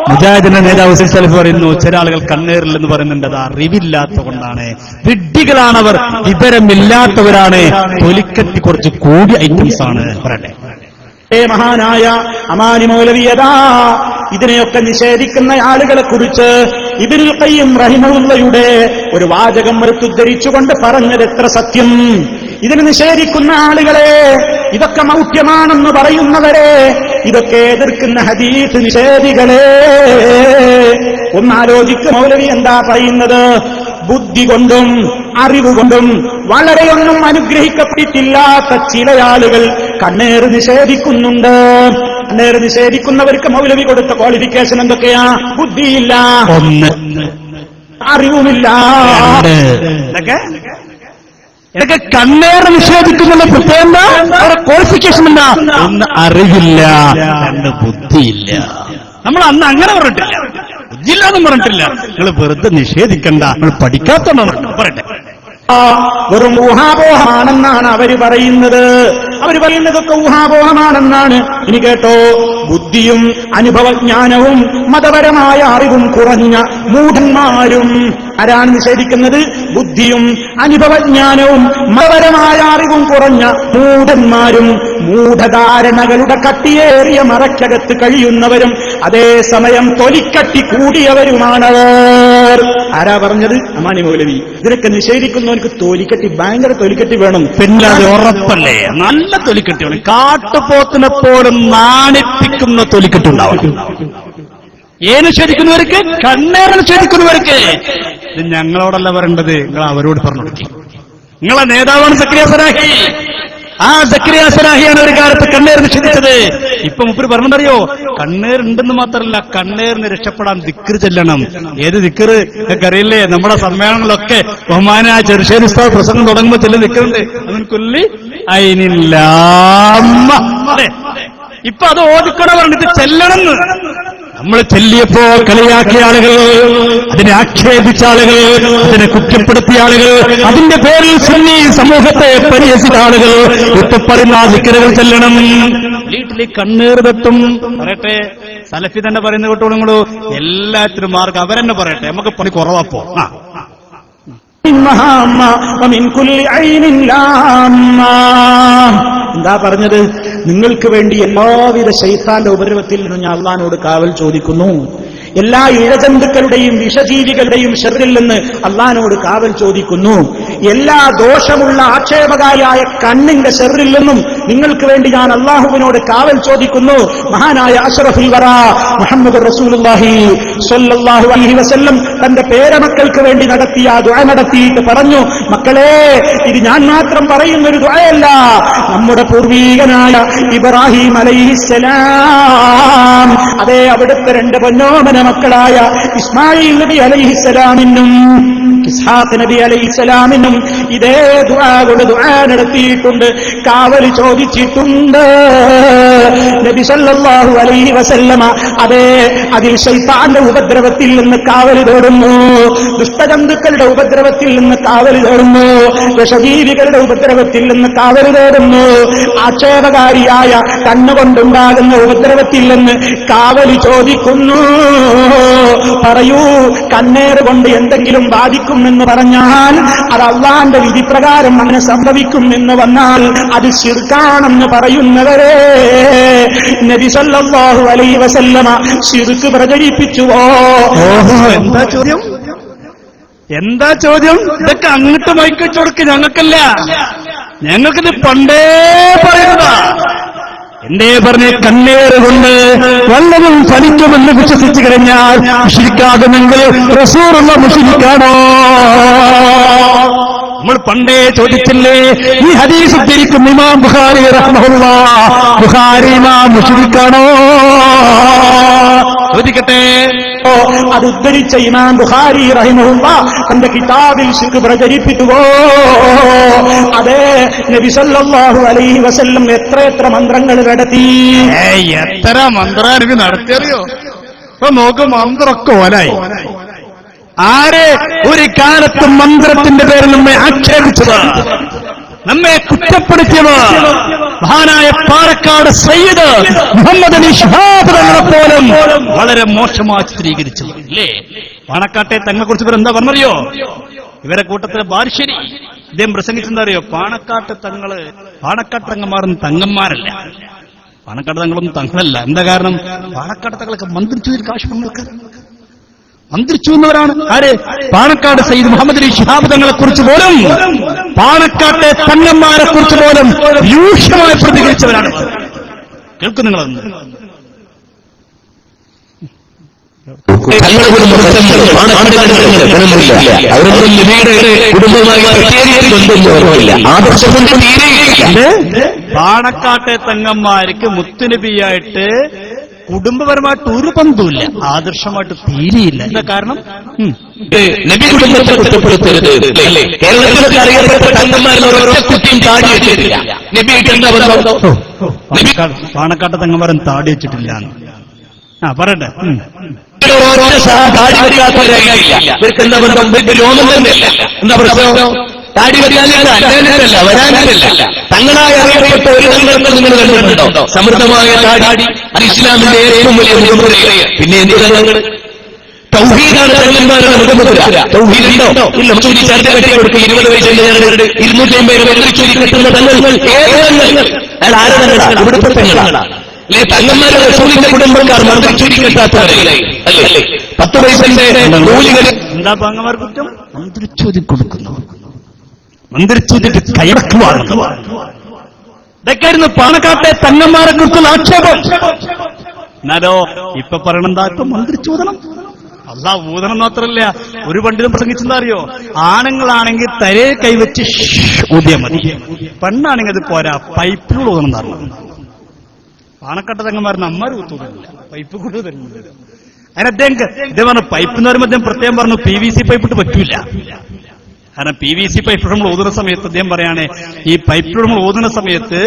മുജാഹിദിന്റെ നേതാവ് ഹുസൈൻ സലഫി പറയുന്നു ചില ആളുകൾ കണ്ണേറില്ലെന്ന് പറയുന്നുണ്ട്. അത് അറിവില്ലാത്ത കൊണ്ടാണ്. വിഡ്ഢികളാണവർ, വിവരമില്ലാത്തവരാണ്. തൊലിക്കട്ടി കുറച്ച് കൂടിയ ഐറ്റംസ് ആണ്. പറയട്ടെ. മഹാനായ അമാനി മൗലവിയതാ ഇതിനെയൊക്കെ നിഷേധിക്കുന്ന ആളുകളെ കുറിച്ച് ഇബ്നുൽ ഖയ്യിം റഹിമഹുള്ളയുടെ ഒരു വാചകം എടുത്തുദ്ധരിച്ചുകൊണ്ട് പറഞ്ഞത് എത്ര സത്യം. ഇതിന് നിഷേധിക്കുന്ന ആളുകളെ, ഇതൊക്കെ മൗഢ്യമാണെന്ന് പറയുന്നവരെ, ഇതൊക്കെ എതിർക്കുന്ന ഹദീസ് നിഷേധികളെ, ഒന്നാലോചിക്കും. മൗലവി എന്താ പറയുന്നത്? ബുദ്ധി കൊണ്ടും അറിവുകൊണ്ടും വളരെയൊന്നും അനുഗ്രഹിക്കപ്പെട്ടിട്ടില്ലാത്ത ചില ആളുകൾ കണ്ണേറ് നിഷേധിക്കുന്നുണ്ട്. കണ്ണേറ് നിഷേധിക്കുന്നവർക്ക് മൗലവി കൊടുത്ത ക്വാളിഫിക്കേഷൻ എന്തൊക്കെയാ? ബുദ്ധിയില്ല, അറിവുമില്ല. ഇതൊക്കെ കണ്ണേറ് നിഷേധിക്കുന്നുള്ള പ്രത്യേകത, അവരുടെ ക്വാളിഫിക്കേഷൻ എന്താ? ഒന്ന് അറിവില്ല, രണ്ട് ബുദ്ധിയില്ല. നമ്മൾ അന്ന് അങ്ങനെ പറഞ്ഞിട്ടില്ല, ബുദ്ധിയില്ലാന്നും പറഞ്ഞിട്ടില്ല. നിങ്ങൾ വെറുതെ നിഷേധിക്കണ്ട, നിങ്ങൾ പഠിക്കാത്തതാണ്. പറയട്ടെ. വെറും ഊഹാപോഹമാണെന്നാണ് അവര് പറയുന്നത്. അവര് പറയുന്നതൊക്കെ ഊഹാപോഹമാണെന്നാണ്. ഇനി കേട്ടോ, ബുദ്ധിയും അനുഭവജ്ഞാനവും മതപരമായ അറിവും കുറഞ്ഞ മൂഢന്മാരും ആരാണ് നിഷേധിക്കുന്നത്? ബുദ്ധിയും അനുഭവജ്ഞാനവും മതപരമായ അറിവും കുറഞ്ഞ മൂഢന്മാരും മൂഢധാരണകളുടെ കട്ടിയേറിയ മറയ്ക്കകത്ത് കഴിയുന്നവരും അതേസമയം തൊലിക്കട്ടി കൂടിയവരുമാണവർ. ആരാ പറഞ്ഞത്? അമാനി മൗലവി. ഇതിനൊക്കെ നിഷേധിക്കുന്നവർക്ക് തൊലിക്കട്ടി, ഭയങ്കര തൊലിക്കട്ടി വേണം. പിന്നെ അത് ഉറപ്പല്ലേ? നല്ല തൊലിക്കട്ടി വേണം. കാട്ടുപോത്തിനെ പോലും നാണിപ്പിക്കുന്ന തൊലിക്കെട്ടുണ്ടാവണം. ഏത് നിഷേധിക്കുന്നവർക്ക്? കണ്ണേറ് നിഷേധിക്കുന്നവർക്ക്. ഇത് ഞങ്ങളോടല്ല പറയേണ്ടത്, നിങ്ങൾ അവരോട് പറഞ്ഞു കൊടുക്കി. നിങ്ങളെ നേതാവാണ് സക്കരിയ സലാഹി. ആ സക്കരിയ സലാഹിയാണ് ഒരു കാലത്ത് കണ്ണേർ നിഷേധിച്ചത്. ഇപ്പൊ മുപ്പര് പറഞ്ഞറിയോ? കണ്ണേറുണ്ടെന്ന് മാത്രമല്ല, കണ്ണേറിന് രക്ഷപ്പെടാൻ ദിക്ർ ചെല്ലണം. ഏത് ദിക്ർ ഒക്കെ അറിയില്ലേ? നമ്മുടെ സമ്മേളനങ്ങളിലൊക്കെ ബഹുമാനായ ചെറുശ്ശേരി ഉസ്താദ് പ്രസംഗം തുടങ്ങുമ്പോൾ ചെല്ലുന്ന ദിക്റുണ്ട്. അതിന് കൊല്ലി അയിനില്ല. ഇപ്പൊ അത് ഓടിക്കണ പറഞ്ഞിട്ട് ചെല്ലണമെന്ന്. നമ്മൾ ചെല്ലിയപ്പോ കളിയാക്കിയ ആളുകൾ, അതിനെ ആക്ഷേപിച്ച ആളുകൾ, അതിനെ കുറ്റപ്പെടുത്തിയ ആളുകൾ, അതിന്റെ പേരിൽ സുന്നി സമൂഹത്തെ പരിഹസിച്ച ആളുകൾ ഇപ്പൊ പറയുന്ന ദിക്റുകൾ ചെല്ലണം. വീട്ടിൽ കണ്ണീർ തട്ടും. പറയട്ടെ, സലഫി തന്നെ പറയുന്ന കേട്ടോളൂ. എല്ലാത്തിനും മാർഗം അവരെന്നെ പറയട്ടെ, നമുക്ക് പണി കുറവാപ്പോ. എന്താ പറഞ്ഞത്? നിങ്ങൾക്ക് വേണ്ടി എല്ലാവിധ ശൈത്താന്റെ ഉപദ്രവത്തിൽ നിന്ന് ഞാൻ അള്ളാഹുവോട് കാവൽ ചോദിക്കുന്നു. എല്ലാ ഇഴജന്തുക്കളുടെയും വിഷജീവികളുടെയും ശർറിൽ നിന്ന് അള്ളാഹുവോട് കാവൽ ചോദിക്കുന്നു. എല്ലാ ദോഷമുള്ള ആക്ഷേപകാരിയായ കണ്ണിന്റെ ശർറിൽ നിന്നും നിങ്ങൾക്ക് വേണ്ടി ഞാൻ അള്ളാഹുവിനോട് കാവൽ ചോദിക്കുന്നു. മഹാനായ അഷ്റഫുൽ വറാ മുഹമ്മദ് റസൂലുള്ളാഹി സ്വല്ലല്ലാഹു അലൈഹി വസല്ലം തന്റെ പേരമക്കൾക്ക് വേണ്ടി നടത്തിയ ദുആ നടത്തിയിട്ട് പറഞ്ഞു, മക്കളെ, ഇത് ഞാൻ മാത്രം പറയുന്ന ഒരു ദുആയല്ല. നമ്മുടെ പൂർവീകനായ ഇബ്രാഹിം അലൈഹിസ്സലാം, അതേ അവിടുത്തെ രണ്ട് പൊന്നോമന മക്കളായ ഇസ്മായിൽ നബി അലൈഹിസ്സലാമിനും ഇസ്ഹാഖ് നബി അലൈഹിസ്സലാമിനും ഇതേ ദുആ കൊണ്ട് ദുആ നടത്തിയിട്ടുണ്ട്, കാവൽ ചോദിച്ചിട്ടുണ്ട്. നബി നബി സല്ലല്ലാഹു അലൈഹി വസല്ലമ അതേ അതിൽ ശൈത്താന്റെ ഉപദ്രവത്തിൽ നിന്ന് കാവൽ തേടുന്നു, ദുഷ്ടജന്തുക്കളുടെ ഉപദ്രവത്തിൽ നിന്ന് കാവൽ തേടുന്നു, വിഷജീവികളുടെ ഉപദ്രവത്തിൽ നിന്ന് കാവൽ തേടുന്നു, ആക്ഷേപകാരിയായ കണ്ണുകൊണ്ടുണ്ടാകുന്ന ഉപദ്രവത്തിൽ നിന്ന് കാവൽ ചോദിക്കുന്നു. പറയൂ, കണ്ണേറ് കൊണ്ട് എന്തെങ്കിലും ബാധിക്കുമെന്ന് പറഞ്ഞാൽ അത് അള്ളാന്റെ വിധിപ്രകാരം അങ്ങനെ സംഭവിക്കും എന്ന് വന്നാൽ അത് ശിർക്കാണെന്ന് പറയുന്നവരെ നബി സല്ലല്ലാഹു അലൈഹി വസല്ലമ ശിർക്ക് പ്രചരിപ്പിച്ചുവോ? എന്താ ചോദ്യം? എന്താ ചോദ്യം? ഇതൊക്കെ അങ്ങോട്ട് മൈക്കിട്ട് കൊടുക്ക്, ഞങ്ങൾക്കല്ല. ഞങ്ങൾക്കിത് പണ്ടേ പറയുന്നതാ. എന്തേ പറഞ്ഞ കണ്ണേറ് കൊണ്ട് വല്ലതും ഫലിക്കുമെന്ന് വിശ്വസിച്ചു കഴിഞ്ഞാൽ മുശ്രിക്കാകുമെങ്കിൽ റസൂലുള്ള മുശ്രിക്കാണോ? നമ്മൾ പണ്ടേ ചോദിച്ചില്ലേ, ഈ ഹദീസ് ഉദ്ധരിക്കും ഇമാം ബുഖാരി റഹ്മഹുല്ലാഹ്, ബുഖാരി ഇമാം മുശ്രിക്കാണോ? ചോദിക്കട്ടെ. അത് ഉദ്ധരിച്ച ഇമാം ബുഖാരി റഹിമഹുല്ലാഹ് തന്റെ കിതാബിൽ ശിർക്ക് പ്രചരിപ്പിച്ചുവോ? അതെ, നബി സല്ലല്ലാഹു അലൈഹി വസല്ലം എത്ര മന്ത്രങ്ങൾ നടത്തി. എത്ര മന്ത്രം എനിക്ക് നടത്തിയറിയോ? ഇപ്പൊ നോക്ക്, മന്ത്രമൊക്കെ ഓലായി. ആരെ ഒരു കാലത്ത് മന്ത്രത്തിന്റെ പേരിൽ നമ്മെ ആക്ഷേപിച്ചത്, നമ്മെ കുറ്റപ്പെടുത്തിയത് മഹാനായ പാലക്കാട് സയ്യിദ് മുഹമ്മദ് അലി ശിഹാബ് തങ്ങളെ പോലും വളരെ മോശമായി ചിത്രീകരിച്ചത് അല്ലേ? പാണക്കാട്ടെ തങ്ങളെക്കുറിച്ച് ഇവർ എന്താ പറഞ്ഞറിയോ? ഇവരെ കൂട്ടത്തിലെ ബാലുശ്ശേരി ഇദ്ദേഹം പ്രസംഗിച്ചെന്താ അറിയോ? പാണക്കാട്ട് തങ്ങന്മാരൊന്നും തങ്ങന്മാരല്ല, പാണക്കാട്ട് തങ്ങളൊന്നും തങ്ങളല്ല. എന്താ കാരണം? പാണക്കാട്ട് തങ്ങളൊക്കെ മന്ത്രിച്ചു കാശ് പങ്ങൾക്ക് മന്ത്രിച്ചു എന്നവരാണ്. ആര്? പാണക്കാട് സയ്യിദ് മുഹമ്മദ് അലി ശിഹാബ് തങ്ങളെ കുറിച്ച് പോലും, പാണക്കാട്ടെ തങ്ങന്മാരെ കുറിച്ച് പോലും രൂക്ഷമായി പ്രതികരിച്ചവരാണ്. കേൾക്കും നിങ്ങളൊന്ന്. പാണക്കാട്ടെ തങ്ങന്മാർക്ക് മുത്തുനബിയായിട്ട് കുടുംബപരമായിട്ട് ഒരു ബന്ധവുമില്ല, ആദർശമായിട്ട് തീരെയില്ല. എന്താ കാരണം? നബി കുടുംബത്തെ കുറ്റപ്പെടുത്തരുത്. കേരളത്തിലൊക്കെ അറിയപ്പെട്ട തങ്ങന്മാരിൽ ഒരൊറ്റ കുട്ടിയും താടി വെച്ചിട്ടില്ല. നബിക്ക് എന്താ ബന്ധം? പാണക്കാട്ടെ തങ്ങന്മാരൻ താടി വെച്ചിട്ടില്ല. പറയട്ടെ. താടി വെക്കാത്തവരില്ല. ഇവർക്ക് എന്താ ബന്ധം? രോമം തന്നെയല്ല. എന്താ പ്രശ്നം? താടി വരാനല്ല, അല്ലാനല്ല, വരാനല്ല. തങ്ങളായി അറിയപ്പെട്ട ഒരു തങ്ങൾ നിങ്ങൾ കണ്ടിട്ടുണ്ടോ? സമൃദ്ധമായ താടി, അത് ഇസ്ലാമിന്റെ ഏറ്റവും വലിയ മുഖമുദ്ര. പിന്നെ എന്ത് തങ്ങൾ? തൗഹീദാണ് തങ്ങന്മാരുടെ മുഖമുദ്ര. തൗഹീദുണ്ടോ? ഇല്ല. ചൂരി ചർച്ച കെട്ടി കൊടുക്കുക. 20 വയസ്സിന്റെ 250 പേര് ചൂരി കെട്ടുന്ന തങ്ങൾ ഏത് തങ്ങൾ? അയാൾ ആരെ തങ്ങളാണ്? ഇവിടുത്തെ തങ്ങളാണ് അല്ലെ? തങ്ങന്മാരുടെ റസൂലിന്റെ കുടുംബക്കാർ മന്ത്രി ചൂരി കെട്ടാത്തവരല്ലേ? അല്ലേ? 10 വയസ്സിന്റെ കൂലികൾ എന്താ പങ്ങന്മാർ കുറ്റം? മന്ത്രിച്ചൂതി കൊടുക്കുന്നു, മന്ത്രിച്ചൂതിട്ട് കയറക്കുവാണ്. ഇതൊക്കെയായിരുന്നു പാണക്കാട്ടെ തങ്ങന്മാരെ കുറിച്ചുള്ള ആക്ഷേപം. എന്നാലോ ഇപ്പൊ പറയണെന്താ? ഇപ്പൊ മന്ത്രിച്ചൂതണം. അല്ലാ, ഊതണം മാത്രല്ല, ഒരു പണ്ഡിതം പ്രസംഗിച്ചെന്താ അറിയോ? ആണുങ്ങളാണെങ്കിൽ തലേ കൈവച്ച് ഊതിയാ മതി, പെണ്ണാണെങ്കിൽ അത് പോരാ, പൈപ്പിലൂടെ ഊതണം പറഞ്ഞു. പാണക്കാട്ടെ തങ്ങന്മാർ അമ്മാര് ഊത്തൂതല്ല, പൈപ്പ് കൂടെ തരുന്നില്ല. അതിന് അദ്ദേഹം പറഞ്ഞു, പൈപ്പ് എന്ന് പറയുമ്പോൾ അദ്ദേഹം പ്രത്യേകം പറഞ്ഞു PVC പൈപ്പിട്ട് പറ്റൂല. കാരണം PVC പൈപ്പിലൂടെ നമ്മൾ ഓതുന്ന സമയത്ത് അദ്ദേഹം പറയാണ്, ഈ പൈപ്പിലൂടെ നമ്മൾ ഓതുന്ന സമയത്ത്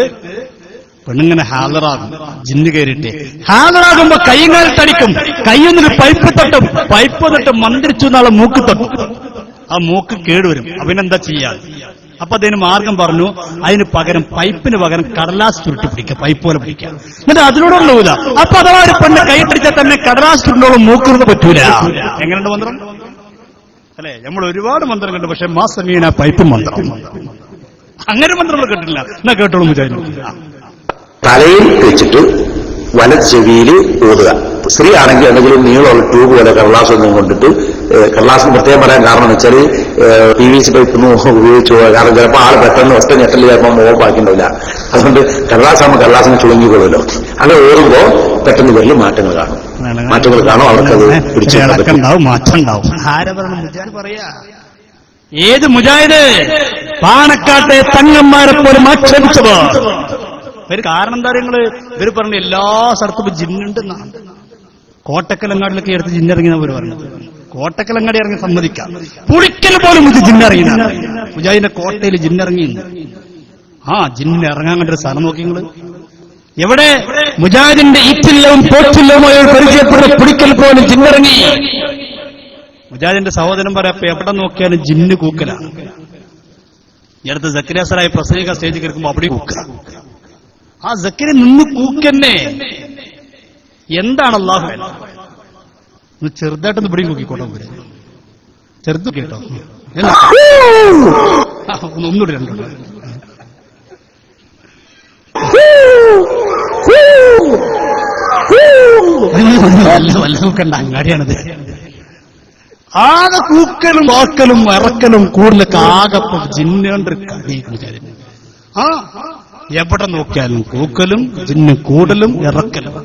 പെണ്ണിങ്ങനെ ഹാലറാകും, ജിന്ന് കയറിയിട്ട് ഹാലറാകുമ്പോ കൈകാൽ തടിക്കും, കൈയൊന്നിട്ട് പൈപ്പ് തട്ടും, പൈപ്പ് തൊട്ട് മന്ത്രിച്ചു നാളെ മൂക്ക് തട്ടും, ആ മൂക്ക് കേടുവരും. അവനെന്താ ചെയ്യാൻ? അപ്പൊ അതിന് മാർഗം പറഞ്ഞു, അതിന് പകരം പൈപ്പിന് പകരം കടലാസ് ചുരുട്ടി പിടിക്കുക, പൈപ്പ് പോലെ പിടിക്കുക, എന്നിട്ട് അതിലൂടെ ഊത. അപ്പൊ അഥവാ ഒരു പെണ്ണ് കൈ പിടിച്ചാൽ തന്നെ കടലാസ് ചുരുണ്ടോളം മൂക്കുന്നത് പറ്റൂല. എങ്ങനെയുണ്ട് മന്ത്രം? അല്ലെ, നമ്മൾ ഒരുപാട് മന്ത്രം കണ്ടു, പക്ഷെ മാസമീന പൈപ്പ് മന്ത്രം, അങ്ങനെ മന്ത്രം നമ്മൾ കേട്ടില്ല. എന്നാ കേട്ടോളൂ വിചാരിച്ചു. തലയിൽ വെച്ചിട്ട് വലത് ചെവിയിൽ ഊതുക. സ്ത്രീ ആണെങ്കിൽ എന്തെങ്കിലും നീളമുള്ള ട്യൂബ് പോലെ കടലാസ് ഒന്നും കൊണ്ടിട്ട്, കടലാസിന് പ്രത്യേകം പറയാൻ കാരണം എന്ന് വെച്ചാൽ PVC പൈപ്പൊന്നും ഉപയോഗിച്ചു പോകാം. കാരണം ചിലപ്പോൾ ആൾ പെട്ടെന്ന് ഒറ്റ ഞെട്ടൽ ചിലപ്പോൾ മുഖം ബാക്കിണ്ടാവില്ല. അതുകൊണ്ട് കടലാസാകുമ്പോൾ കടലാസിന് ചുളുങ്ങിക്കൊള്ളുമല്ലോ. അങ്ങനെ ഓടുമ്പോ പെട്ടെന്ന് വലിയ മാറ്റങ്ങൾ കാണും. അവർക്കത് പിടിച്ചുണ്ടാവും, മാറ്റം ഉണ്ടാവും. പറയാ ഏത് മുജാഹിദ് പാണക്കാട്ടെ തങ്ങന്മാരെ പോലും ആക്ഷേപിച്ചത്? ഒരു കാരണം എന്താ നിങ്ങള്? ഇവര് പറഞ്ഞു എല്ലാ സ്ഥലത്തും ജിന്നുണ്ടെന്നാണ്. കോട്ടക്കലങ്ങാടിലൊക്കെ എടുത്ത് ജിന്നിറങ്ങിയവർ പറഞ്ഞത്. കോട്ടക്കലങ്ങാടി ഇറങ്ങി സമ്മതിക്കാം, പുളിക്കൽ പോലും ഇത് ജിന്നിറങ്ങി. മുജാഹിദിന്റെ കോട്ടയിൽ ജിന്നിറങ്ങി. ജിന്നിന് ഇറങ്ങാൻ കണ്ടൊരു സ്ഥലം നോക്കി നിങ്ങള്. എവിടെ മുജാഹിദിന്റെ ഈറ്റില്ലവും പോറ്റില്ലവുമായി പരിചയപ്പെടുന്ന കുടിക്കൽ പോലും ജിന്നിറങ്ങി. മുജാഹിദിന്റെ സഹോദരൻ പറയാം, എവിടെ നോക്കിയാലും ജിന്ന് കൂക്കലാണ്. ഈ അടുത്ത് സക്കരിയ സാറായി പ്രസംഗിക്കാൻ സ്റ്റേജിൽ കയറുമ്പോൾ അവിടെ കൂക്ക. ആ സക്കരിയ നിന്ന് കൂക്കന്നെ. എന്താണ് അല്ലാഹു? ചെറുതായിട്ടൊന്ന് ഇവിടെയും കൂക്കിക്കോട്ടെ. ചെറുത് കേട്ടോ, ഒന്നുകൂടി രണ്ടു. വല്ല കൂക്കണ്ട, അങ്ങാടിയാണത്. ആകെ കൂക്കലും വാക്കലും ഇറക്കലും കൂടുതലൊക്കെ ആകപ്പം ജിന്നുകൊണ്ട് കളി. ആ എവിടെ നോക്കിയാലും കൂക്കലും ജിന്ന് കൂടലും ഇറക്കലും.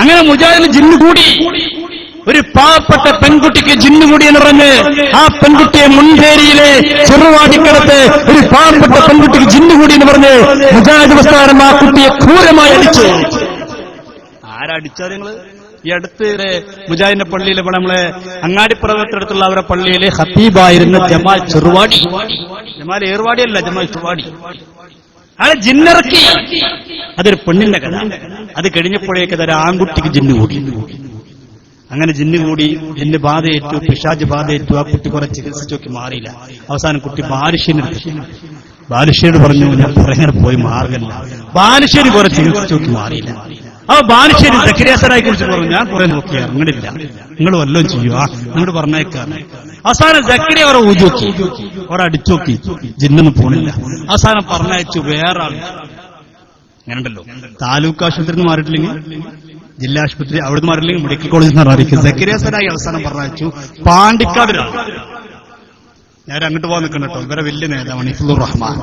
അങ്ങനെ മുജാഹിദിന് ജിന്ന് കൂടി. ഒരു പാവപ്പെട്ട പെൺകുട്ടിക്ക് ജിന്ന് കൂടി എന്ന് പറഞ്ഞ് ആ പെൺകുട്ടിയെ മുൻപേരിയിലെ ചെറുവാടിക്കടത്ത് ഒരു പാവപ്പെട്ട പെൺകുട്ടിക്ക് ജിന്ന് കൂടി എന്ന് പറഞ്ഞ് മുജാഹിദ് പ്രസ്ഥാനം ആ കുട്ടിയെ ക്രൂരമായി അടിച്ചു. ആരടിച്ചാൽ നിങ്ങള്? ഈ അടുത്ത് മുജാഹിദിന്റെ പള്ളിയിൽ ഇവിടെ നമ്മളെ അങ്ങാടിപ്പുറത്തിനടുത്തുള്ള അവരുടെ പള്ളിയിലെ ഹത്തീബായിരുന്ന ജമാൽ ചെറുവാടി, ജമാൽ ഏർവാടിയല്ല, ജമാൽ ചെറുവാടി, അയാളെ ജിന്നിറക്കി. അതൊരു പെണ്ണിന്റെ കഥ. അത് കഴിഞ്ഞപ്പോഴേക്ക് അതൊരു ആൺകുട്ടിക്ക് ജിന്ന് കൂടി. അങ്ങനെ ജിന്ന് കൂടി, ജിന്ന് ബാധയേറ്റു, പിശാജ് ബാധയേറ്റു. ആ കുട്ടി കുറെ ചികിത്സിച്ച് നോക്കി മാറിയില്ല. അവസാനം കുട്ടി ബാലുശ്ശേരി പറഞ്ഞു, ഞാൻ പുറങ്ങനെ പോയി മാർഗല്ല. ബാലുശ്ശേരി കുറെ ചികിത്സിച്ച് നോക്കി മാറിയില്ല. ആ ബാലുശ്ശേരി സക്കരിയ സാറായി കുറിച്ച് പറഞ്ഞു, ഞാൻ കുറെ നോക്കിയാ നിങ്ങളില്ല, നിങ്ങൾ വല്ലതും ചെയ്യുക, നിങ്ങൾ പറഞ്ഞേക്കാന്ന്. അവസാനം സക്കരിയ അവരെ ഊജോക്കി, അവരെ അടിച്ചോക്കി, ജിന്നൊന്നും പോണില്ല. അവസാനം പറഞ്ഞയച്ചു വേറെ ആൾ. അങ്ങനെ ഉണ്ടല്ലോ, താലൂക്ക് ആശുപത്രിയിൽ നിന്ന് മാറിയിട്ടില്ലെങ്കിൽ ജില്ലാ ആശുപത്രി, അവിടുന്ന് മാറിയില്ലെങ്കിൽ മെഡിക്കൽ കോളേജിൽ നിന്ന് അറിയിക്കും. സക്കരിയ സാറായി അവസാനം പറഞ്ഞയച്ചു പാണ്ടിക്കാടിലാണ്. ഞാൻ അങ്ങോട്ട് പോകാൻ നിൽക്കണം കേട്ടോ. ഇവരെ വലിയ നേതാവാണ് ഇഫ്ലുർ റഹ്മാൻ.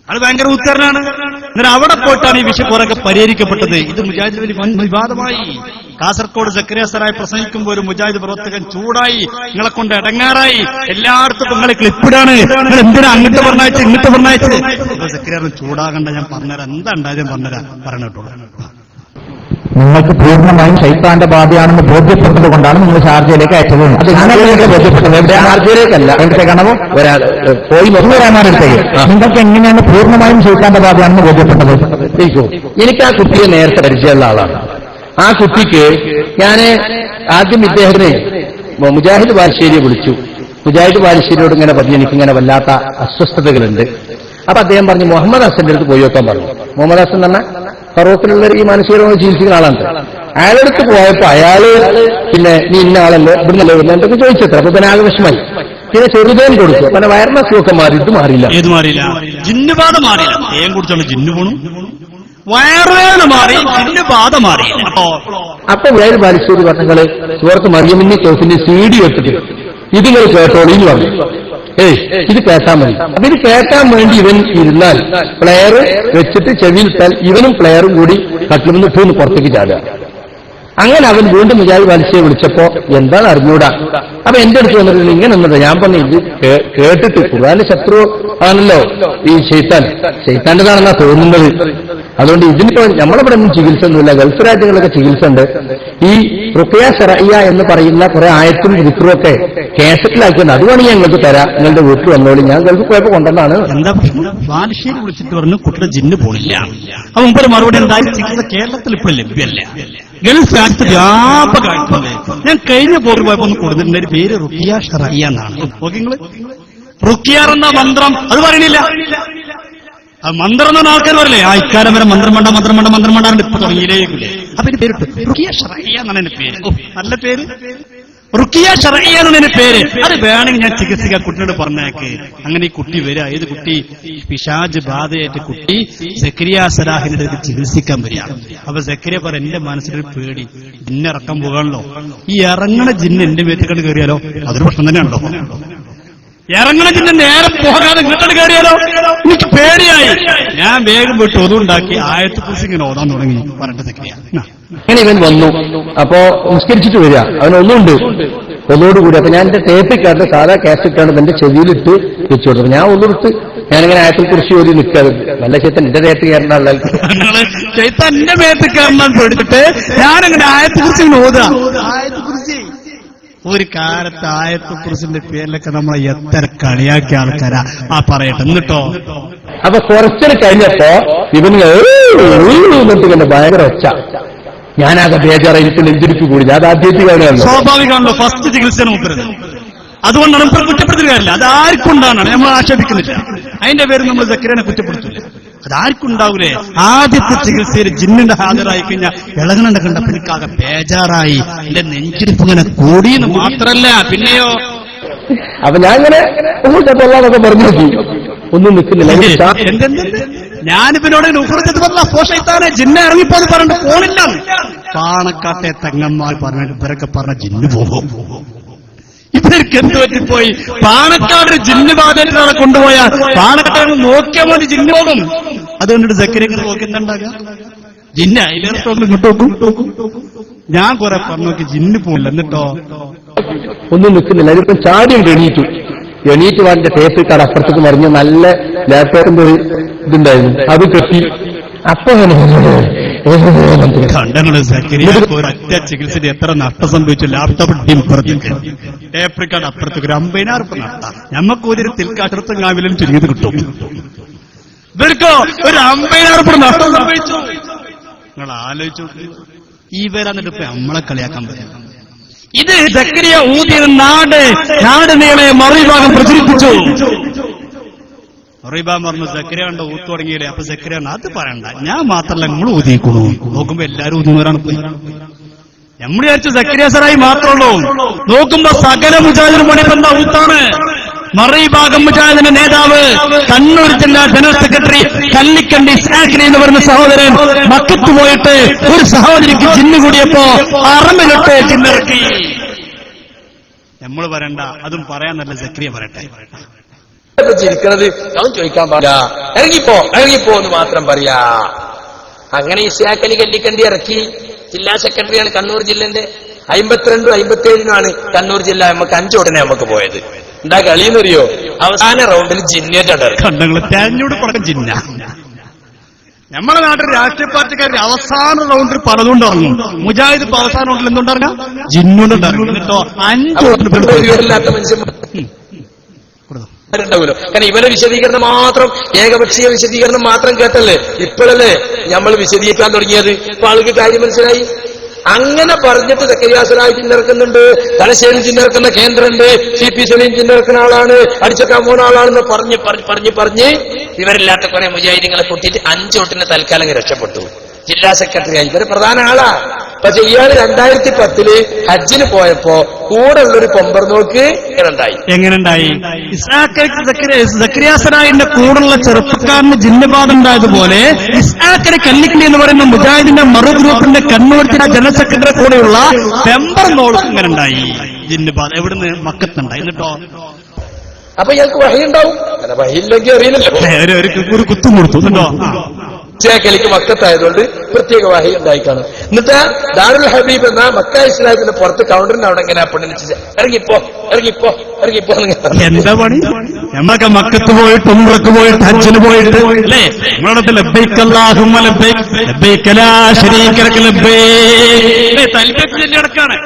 അത് ഭയങ്കര ഉത്തരനാണ്. എന്നിട്ട് അവിടെ പോയിട്ടാണ് ഈ വിഷയം കുറെയൊക്കെ പരിഹരിക്കപ്പെട്ടത്. ഇത് മുജാഹിദ് വലിയ വൻ വിവാദമായി. കാസർഗോഡ് സക്കരിയ സാറായി പ്രസംഗിക്കുമ്പോൾ ഒരു മുജാഹിദ് പ്രവർത്തകൻ ചൂടായി, നിങ്ങളെ കൊണ്ട് ഇടങ്ങാറായി, എല്ലായിടത്തും നിങ്ങളെ ക്ലിപ്പിടാണ്, നിങ്ങൾ എന്തിനാ അങ്ങോട്ട് പറഞ്ഞയച്ച് ഇങ്ങോട്ട് പറഞ്ഞയച്ച്. അപ്പൊ സക്കരിയ ചൂടാകണ്ട, ഞാൻ പറഞ്ഞുതരാം, എന്താ ഉണ്ടായത് പറഞ്ഞുതരാം, പറഞ്ഞിട്ടോ. നിങ്ങൾക്ക് പൂർണ്ണമായും ശൈത്താന്റെ ബാധയാണെന്ന് ബോധ്യപ്പെട്ടത് കൊണ്ടാണ് നിങ്ങൾ ഷാർജയിലേക്ക് അയച്ചത്. അത് ഞാനൊക്കെ ബോധ്യപ്പെട്ടത്. എവിടെ? ഷാർജയിലേക്കല്ല. എവിടത്തേക്കാണോ? പോയി വരാനാടുത്തേക്ക്. നിങ്ങൾക്ക് എങ്ങനെയാണ് പൂർണ്ണമായും ശൈത്താന്റെ ബാധയാണെന്ന് ബോധ്യപ്പെട്ടത്? എനിക്ക് ആ കുട്ടിയെ നേരത്തെ പരിചയമുള്ള ആളാണ്. ആ കുട്ടിക്ക് ഞാൻ ആദ്യം ഇദ്ദേഹത്തിന് മുജാഹിദ് ബാലുശ്ശേരിയെ വിളിച്ചു. മുജാഹിദ് ബാലുശ്ശേരിയോട് ഇങ്ങനെ പറഞ്ഞു, എനിക്കിങ്ങനെ വല്ലാത്ത അസ്വസ്ഥതകളുണ്ട്. അപ്പൊ അദ്ദേഹം പറഞ്ഞു മുഹമ്മദ് ഹസന്റെ അടുത്ത് പോയി വെക്കാൻ പറഞ്ഞു. മുഹമ്മദ് ഹസൻ എന്ന് പറഞ്ഞാൽ ഫറൂഖിലുള്ള ഈ മാനസികമായി ചികിത്സിക്കുന്ന ആളാണ്. അയാളുടെ അടുത്ത് പോയപ്പോ അയാള് പിന്നെ നീ ഇന്ന ആളല്ലോ ഇവിടുന്നല്ലോ വരുന്ന എന്തൊക്കെ ചോദിച്ചത്ര. അപ്പൊ പിന്നെ ആകെ വിഷമായി. പിന്നെ ചെറുതേൻ കൊടുത്തു. പിന്നെ വയറിന്റെ അസുഖമൊക്കെ മാറി. ഇത് മാറിയില്ല. ഏത് മാറിയില്ല? ജിന്നുബാധ മാറിയില്ല. തേൻ കുടിച്ചാണ് ജിന്നു പോണു. വയറുവേദന മാറി, ജിന്നുബാധ മാറി. അപ്പൊ വേറെ ബാലുശ്ശേരി പറഞ്ഞങ്ങള് സുഹൃത്ത് മറിയമിന്റെ കേസിന്റെ CD വെച്ചിട്ട് ഇതിങ്ങൾ കേട്ടോളൂ എന്ന് പറഞ്ഞു. ഇത് കേട്ടാൻ മതി. അപ്പൊ ഇത് കേട്ടാൻ വേണ്ടി ഇവൻ ഇരുന്നാൽ പ്ലെയർ വെച്ചിട്ട് ചെവിയിലിട്ടാൽ ഇവനും പ്ലെയറും കൂടി കട്ടിൽ നിന്ന് ഇട്ടു പുറത്തേക്ക് ചാടുക. അങ്ങനെ അവൻ വീണ്ടും മുജാഹിദ് ബാലുശ്ശേരിയെ വിളിച്ചപ്പോ എന്താണ് അറിഞ്ഞൂടാ. അപ്പൊ എന്റെ അടുത്ത് വന്നിട്ട് ഇങ്ങനെ എന്നത് ഞാൻ പറഞ്ഞു, ഇത് കേട്ടിട്ട് ഖുർആന്റെ ശത്രു ആണല്ലോ ഈ ശൈത്താന്റെതാണെന്നാ തോന്നുന്നത്. അതുകൊണ്ട് ഇതിനിപ്പോ നമ്മളിവിടെ ഒന്നും ചികിത്സ ഒന്നുമില്ല. ഗൾഫ് രാജ്യങ്ങളൊക്കെ ചികിത്സ ഉണ്ട്. ഈ റുഖിയ ശറഇയ്യ എന്ന് പറയുന്ന കുറെ ആയത്തും ദിക്റും ഒക്കെ കാസറ്റിലാക്കിയാണ്. അത് വേണമെങ്കിൽ ഞങ്ങൾക്ക് തരാം, നിങ്ങളുടെ വീട്ടിൽ വന്നോളി. ഞാൻ ഗൾഫ് പോയപ്പോ കൊണ്ടുവന്നാണ്. എന്താ പ്രശ്നം? ബാലുശ്ശേരി വിളിച്ചിട്ട് പറഞ്ഞു കുട്ടിയുടെ ജിന്ന് പോണില്ല. അപ്പൊ മുമ്പ് മറുപടി എന്തായാലും ചികിത്സ കേരളത്തിൽ ഇപ്പോൾ ലഭ്യമല്ല. ഗൾഫ് രാജ്യത്ത് വ്യാപകമായിട്ടുണ്ട്. ഞാൻ കഴിഞ്ഞ പോറി പോയപ്പോ ഒന്ന് കൊടുത്തിട്ടുണ്ട്. ഒരു പേര് റുഖിയ ശറഇയ്യ എന്നാണ്. നോക്കി നിങ്ങള്, റുഖിയ എന്ന മന്ത്രം അത് പറയണില്ല. ആ മന്ത്രം എന്ന ആൾക്കാർ പറയില്ലേ, ആ ഇക്കാരം വരെ മന്ത്രം വേണ്ട ഇപ്പൊ തുടങ്ങിയില്ലേക്കില്ലേ. അപ്പൊ എന്റെ പേര് റുഖിയ ശറഇയ്യ എന്നാണ് എന്റെ പേര്. നല്ല പേര്, റുഖിയ ശറഇയ്യ എന്നാണ് എന്റെ പേര്. അത് വേണമെങ്കിൽ ഞാൻ ചികിത്സിക്കാൻ കുട്ടിയോട് പറഞ്ഞേക്ക്. അങ്ങനെ ഈ കുട്ടി വരിക. ഏത് കുട്ടി? പിശാജ് ബാധയേറ്റ കുട്ടി സക്കരിയ സലാഹിന്റെ അടുത്ത് ചികിത്സിക്കാൻ വരിക. അപ്പൊ സക്കരിയ പറ, എന്റെ മനസ്സിലൊരു പേടി, ജിന്നിറക്കാൻ പോകാണല്ലോ. ഈ ഇറങ്ങണ ജിന്ന് എന്റെ മേത്തേക്കണ്ട് കയറിയാലോ? അതൊരു പ്രശ്നം തന്നെയാണല്ലോ. ഇറങ്ങണ ജിന്ന് നേരെ പോകാതെ ഇങ്ങോട്ട് കയറിയാലോ? എനിക്ക് പേടിയായി. ഞാൻ വേഗം പോയിട്ട് ഒതുണ്ടാക്കി ആയത്ത് കുറിച്ച് ഇങ്ങനെ ഓതാൻ തുടങ്ങി. പറഞ്ഞ സക്കരിയ അങ്ങനെ ഇവൻ വന്നു. അപ്പോ നിസ്കരിച്ചിട്ട് വരിക. അവനൊന്നുണ്ട് ഒന്നോടുകൂടി. അപ്പൊ ഞാൻ എന്റെ ടേപ്പിക്കാട്ട് സാധാ കാസറ്റാണ് എന്റെ ചെവിയിലിട്ട് വെച്ചു കൊടുത്തത്. ഞാൻ ഒന്നെടുത്ത് ഞാനിങ്ങനെ ആയത്തിൽ കുറിച്ച് ഒരു നിൽക്കാതെ നല്ല ചേത്തൻ എന്റെ നേരത്ത് കയറേണ്ട ആളായിരിക്കും. ചേത്തൻ എന്റെ മേത്ത് കയറണം പേടിച്ചിട്ട് ഞാനങ്ങനെ ആയത്തെ കുറിച്ച് ഓതാ. ആയത്തെ കുറിച്ച് ഒരു കാലത്ത് ആയത്തെ കുറിച്ചിന്റെ പേരിലൊക്കെ നമ്മളെ എത്ര കളിയാക്കിയ ആൾക്കാരാ. ആ പറയട്ടെ എന്നിട്ടോ അപ്പൊ കുറച്ചത് കഴിഞ്ഞപ്പോ ഇവന് എന്നിട്ട് ഭയങ്കര ഒച്ച. ഞാനാകെ ബേജാറ്, എനിക്ക് നെഞ്ചിരിപ്പ് കൂടി. ഞാൻ ആദ്യമായിട്ട് കാണുകയാണ്. സ്വാഭാവികമാണല്ലോ, ഫസ്റ്റ് ചികിത്സയാണ് മൂപ്പരുത്. അതുകൊണ്ടാണ് നമ്മൾ കുറ്റപ്പെടുത്തുകയല്ല, അത് ആർക്കുണ്ടാണ് നമ്മൾ ആക്ഷേപിക്കുന്നില്ല. അതിന്റെ പേര് നമ്മൾ സക്കീറിനെ കുറ്റപ്പെടുത്തില്ല. അതാർക്കും ഉണ്ടാവൂലേ? ആദ്യത്തെ ചികിത്സയിൽ ജിന്നിന്റെ ഹാജരായി കഴിഞ്ഞാൽ ഇളകണണ്ട കണ്ടപ്പോൾ എനിക്കാകെ ബേജാറായി, എന്റെ നെഞ്ചിരിപ്പ് ഇങ്ങനെ കൂടിയെന്ന് മാത്രല്ല പിന്നെയോ. അപ്പൊ ഞാൻ ഇങ്ങനെ എന്നൊക്കെ പറഞ്ഞു നോക്കി, ഒന്നും നിൽക്കുന്നില്ല. ഞാനിപ്പിനോട് നുഹുറത്താനെ ജിന്നെ ഇറങ്ങിപ്പോന്ന് പറഞ്ഞിട്ട് പോണില്ല. പാണക്കാട്ടെ തെങ്ങന്മാർ പറഞ്ഞിട്ട് ഇവരൊക്കെ പറഞ്ഞ ജിന്ന് പോകും. ഇവർക്ക് എന്ത് പറ്റിപ്പോയി? പാണക്കാട് ജിന്ന് ബാധകളെ കൊണ്ടുപോയാൽ പാണക്കാട് നോക്കിയാൽ മതി, ജിന്ന് പോകും. അത് കണ്ടിട്ട് സക്കീറിനെ നോക്കി എന്തുണ്ടാകാം? ജിന്ന് അതിലേറത്തോളം ഇങ്ങോട്ട് നോക്കും. ഞാൻ കുറെ പറഞ്ഞു നോക്കി, ജിന്ന് പോകില്ല. എന്നിട്ടോ ഒന്നും നിൽക്കുന്നില്ല. അതിപ്പം ചാടിയുണ്ട്, എണീറ്റ് വാങ്ങിന്റെ ടേപ്പ് കാർഡ് അപ്പുറത്തേക്ക് മറിഞ്ഞ് നല്ല ലാപ്ടോപ്പിന്റെ ഒരു ഇതുണ്ടായിരുന്നു, അത് കെട്ടി. അപ്പൊ കണ്ടങ്ങള് ഒരൊറ്റ ചികിത്സയിൽ എത്ര നഷ്ടം സംഭവിച്ചു. ലാപ്ടോപ്പ് ഇപ്പുറത്തേക്ക്, ടേപ്പ് കാർഡ് അപ്പുറത്തേക്ക്, ഒരു 50,000 രൂപ നഷ്ടം. ഞമ്മക്ക് ഒരു തിൽക്കാശത്തും കാവിലും ചുരുങ്ങിയത് കിട്ടും. ഇവർക്കോ ഒരു 50,000 രൂപ നഷ്ടം സംഭവിച്ചു. നിങ്ങൾ ആലോചിച്ചു, ഇവരെന്നിട്ട് ഇപ്പൊ നമ്മളെ കളിയാക്കാൻ പറയാം. ഇത് സക്കരിയ ഊതിയ നാട് നീളെ മറുഭാഗം പ്രചരിപ്പിച്ചു. മറുഭാഗം പറഞ്ഞു സക്കരിയ കണ്ട ഊത്തു തുടങ്ങിയില്ലേ. അപ്പൊ സക്കരിയ അത് പറയണ്ട, ഞാൻ മാത്രമല്ല നിങ്ങൾ ഊതിക്കണു. നോക്കുമ്പോ എല്ലാരും ഊതുന്നവരാണ്. നമ്മൾ വിചാരിച്ചു സക്കരിയ സറായി മാത്രമുള്ളൂ. നോക്കുമ്പോ സകല മുജാഹിദിനും പണിപ്പെന്ത ഊത്താണ്. മറുഭാഗം മുജാഹിദിന്റെ നേതാവ്, കണ്ണൂർ ജില്ലാ ജനറൽ സെക്രട്ടറി കല്ലിക്കണ്ടി ഇസ്ഹാഖിനി എന്ന് പറയുന്ന സഹോദരൻ മക്കത്ത് പോയിട്ട് ഒരു സഹോദരിക്ക് ജിന്ന് കൂടിയപ്പോ അറമിലിട്ട് ജിന്നിറക്കി. നമ്മൾ പറയണ്ട, അതും പറയാൻ നല്ല സക്രിയ പറയട്ടെ. ചിരിക്കണത് ഞാൻ ചോദിക്കാൻ പാടില്ല. ഇറങ്ങിപ്പോ എന്ന് മാത്രം പറയാ. അങ്ങനെ ഇസ്ഹാഖലി കല്ലിക്കണ്ടി ഇറക്കി. ജില്ലാ സെക്രട്ടറിയാണ് കണ്ണൂർ ജില്ലന്റെ. 52 57 കണ്ണൂർ ജില്ല. നമുക്ക് 5 ഉടനെ നമുക്ക് പോയത്. എന്താ കളിയെന്നറിയോ? അവസാന റൗണ്ടിൽ ജിന്നേറ്റാണ് കണ്ടങ്ങള് തേഞ്ഞോട് പടക്കം ജിന്ന. നമ്മളെ നാട്ടിൽ രാഷ്ട്രീയ പാർട്ടിക്കാരുടെ അവസാന റൗണ്ടിൽ പലതുകൊണ്ട് ഇറങ്ങും. മുജാഹിദ് ഇപ്പൊ അവസാന റൗണ്ടിൽ എന്തുണ്ടാകുക? ജിന്നുകൊണ്ടുണ്ടാകും. എന്നിട്ടോ 5 ഇല്ലാത്ത മനുഷ്യന്മാരുണ്ടാവുമല്ലോ. കാരണം ഇവരെ വിശദീകരണം മാത്രം, ഏകപക്ഷീയ വിശദീകരണം മാത്രം കേട്ടല്ലേ ഇപ്പോഴല്ലേ നമ്മൾ വിശദീകരിക്കാൻ തുടങ്ങിയത്. ഇപ്പൊ ആൾക്ക് കാര്യം മനസ്സിലായി. അങ്ങനെ പറഞ്ഞിട്ട് സക്കരിയാസറായി ചിന്നിറക്കുന്നുണ്ട്, തലശ്ശേരി ചിന്നിറക്കുന്ന കേന്ദ്രമുണ്ട്, CP സലീം ചിന്നിറക്കുന്ന ആളാണ്, അടിച്ചക്കാൻ പോകുന്ന ആളാണെന്ന് പറഞ്ഞ് ഇവരില്ലാത്ത കുറെ മുജാഹിദീങ്ങളെ കൂട്ടിയിട്ട് 5 വോട്ടിന് തൽക്കാലം രക്ഷപ്പെട്ടു. ജില്ലാ സെക്രട്ടറിയായി. ഇവര് പ്രധാന ആളാ. പക്ഷെ ഇയാൾ 2010 ഹജ്ജിന് പോയപ്പോ കൂടെ ഉള്ളൊരു കൊമ്പർ നോക്ക് എങ്ങനെയുണ്ടായി? സക്കരിയാസറായിന്റെ കൂടെയുള്ള ചെറുപ്പക്കാരന് ജിന്നബാധ ഉണ്ടായതുപോലെ ഇസ്ഹാഖിനെ കല്ലിക്കണ്ടി എന്ന് പറയുന്ന മുജാഹിദിന്റെ മറു ഗ്രൂപ്പിന്റെ കണ്ണൂർ ജില്ലാ ജനറൽ സെക്രട്ടറി കൂടെയുള്ള മെമ്പർ നോൾക്ക് ഇങ്ങനെ ഉണ്ടായി ജിന്നബാധ. എവിടുന്ന്? മക്കത്തുണ്ടായി. എന്നിട്ടോ അപ്പൊ ഇയാൾക്ക് വഹിയുണ്ടാവും. വഹിയില്ലെങ്കിൽ അറിയില്ലല്ലോ, ഒരു കുത്തും കൊടുത്തു. എന്നിട്ടോ ഇസ്ഹാഖലിക്ക് മക്കത്തായതുകൊണ്ട് പ്രത്യേക വാഹി ഉണ്ടായിക്കാണ്. എന്നിട്ട് ദാറുൽ ഹബീബ് എന്ന മക്ക ഇസ്ലാമിന്റെ പുറത്ത് കൗണ്ടറിന് അവിടെ എങ്ങനെ പെണ്ണിന് ഇറങ്ങിപ്പോ എന്താ പണി? നമ്മളൊക്കെ മക്കത്ത് പോയിട്ട് ഉംറക്ക് പോയിട്ട് ഹജ്ജിന് പോയിട്ട് അല്ലേ നമ്മളോടൊക്കെ ലബ്ബൈക അല്ലാഹുമ്മ ലബ്ബൈക ലബ്ബൈക ലാ ശരീക ലക ലബ്ബൈക തൽബീയത്ത് ചൊല്ലി നടക്കാണ്.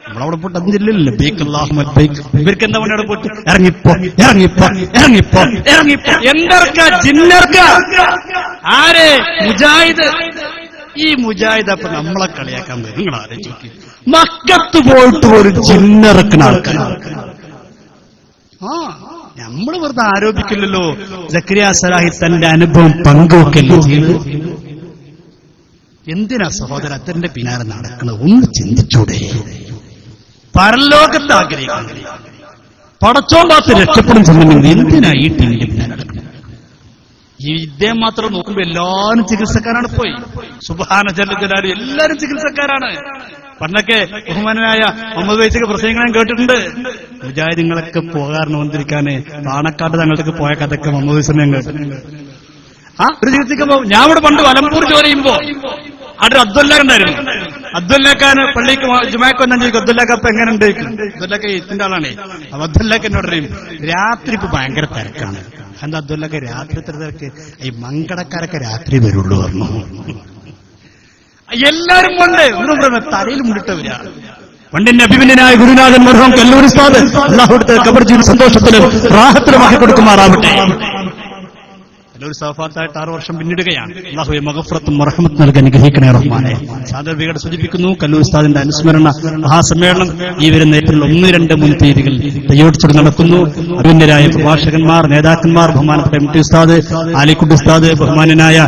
നമ്മളവിടെ പോയിട്ട് അതും ചൊല്ലില്ല ലബ്ബൈക അല്ലാഹുമ്മ ലബ്ബൈക. ഇവർക്ക് എന്താ പണി? അവിടെ പോയിട്ട് ഇറങ്ങിപ്പോ എന്തിറക്ക ജിന്നിറക്ക. ആര്? മുജാഹിദ്. ഈ മുജാഹിദ് അപ്പൊ നമ്മളെ കളിയാക്കാൻ വരും. നിങ്ങൾ ആലോചിച്ച് മക്കത്ത് പോയിട്ട് ഒരു ജിന്നിറക്കുന്ന ആൾക്കാരാണ്. നമ്മൾ വെറുതെ ആരോപിക്കില്ലല്ലോ. സക്കരിയ സലാഹി തന്റെ അനുഭവം പങ്കുവെക്കല്ലോ ചെയ്ത്. എന്തിനാ സഹോദര അത്തന്റെ പിന്നാലെ നടക്കുന്നത്? ഒന്ന് ചിന്തിച്ചൂടെ? പരലോകത്ത് ആഗ്രഹിക്കുന്നത് പടച്ചോൻ കാത്ത് രക്ഷപ്പെടും ചെന്നുണ്ടെങ്കിൽ എന്തിനാ ഈ ടീമിന്റെ പിന്നാലെ നടക്കുന്നത്? ഈ ഇദ്ദേഹം മാത്രം നോക്കുമ്പോ എല്ലാവരും ചികിത്സക്കാരാണ്. പോയി സുബ്ഹാന ജല്ല ജലാലു എല്ലാവരും ചികിത്സക്കാരാണ്. പണ്ടൊക്കെ ബഹുമാനായ മുഹമ്മദ് വൈസിക്ക് പ്രസംഗങ്ങൾ ഞാൻ കേട്ടിട്ടുണ്ട്. മുജാഹിദീങ്ങളൊക്കെ പോകാറുണ്ട് വന്നിരിക്കാന്. പാണക്കാട് തങ്ങൾക്ക് പോയ കഥയൊക്കെ മുഹമ്മദ് വൈസിനെ ഞാൻ കേട്ടിട്ടുണ്ട്. ഒരു ചികിത്സിക്കുമ്പോ ഞാൻ ഇവിടെ പണ്ട് വലമ്പൂർ ജോലി ചെയ്യുമ്പോ അവിടെ അബ്ദുല്ല ഉണ്ടായിരുന്നു. അബ്ദുല്ലക്കാന് പള്ളിക്ക് ജുമാക്ക് വന്നാൽ ചോദിക്കും അബ്ദുല്ലക്ക് അപ്പൊ എങ്ങനെ ഉണ്ട്? അബ്ദുല്ലക്ക് എത്തിന്റെ ആളാണേ. അപ്പൊ അബ്ദുല്ലക്ക് എന്നോട് പറയും രാത്രി ഇപ്പൊ ഭയങ്കര തിരക്കാണ്. എന്താ അബ്ദുല്ലക്ക് രാത്രി തിരക്ക്? ഈ മങ്കടക്കാരൊക്കെ രാത്രി വരുള്ളൂ പറഞ്ഞു. എല്ലാരും കൊണ്ട് ഒന്നും തലയിൽ മുണ്ടിട്ടവരാ. പണ്ടിന്റെ അഭിമന്യനായ ഗുരുനാഥൻ മർഹൂം കല്ലൂർ ഉസ്താദ് അല്ലാഹു അവിടുത്തെ ഖബർ ജീവിത സന്തോഷത്തിലും റാഹത്തിലുമാക്കി കൊടുക്കുമാറാവട്ടെ. ഒരു സഫാത്തായിട്ട് 6 വർഷം പിന്നിടുകയാണ്. അല്ലാഹുവേ മഗ്ഫിറത്തും റഹ്മത്തും നൽകി അനുഗ്രഹിക്കണേ റഹ്മാനെ. സാദർ ബിഗഡ് സൂചിപ്പിക്കുന്നു, കല്ലൂർ ഉസ്താദിന്റെ അനുസ്മരണ മഹാസമ്മേളനം ഈ വരുന്ന ഏപ്രിൽ 1, 2, 3 തീയതികൾ തയ്യോടിച്ചോട് നടക്കുന്നു. അഭിനന്ദരായ പ്രഭാഷകന്മാർ, നേതാക്കന്മാർ, ബഹുമാനപ്പെട്ട MT ഉസ്താദ്, ആലിക്കുട്ടി ഉസ്താദ്, ബഹുമാനനായ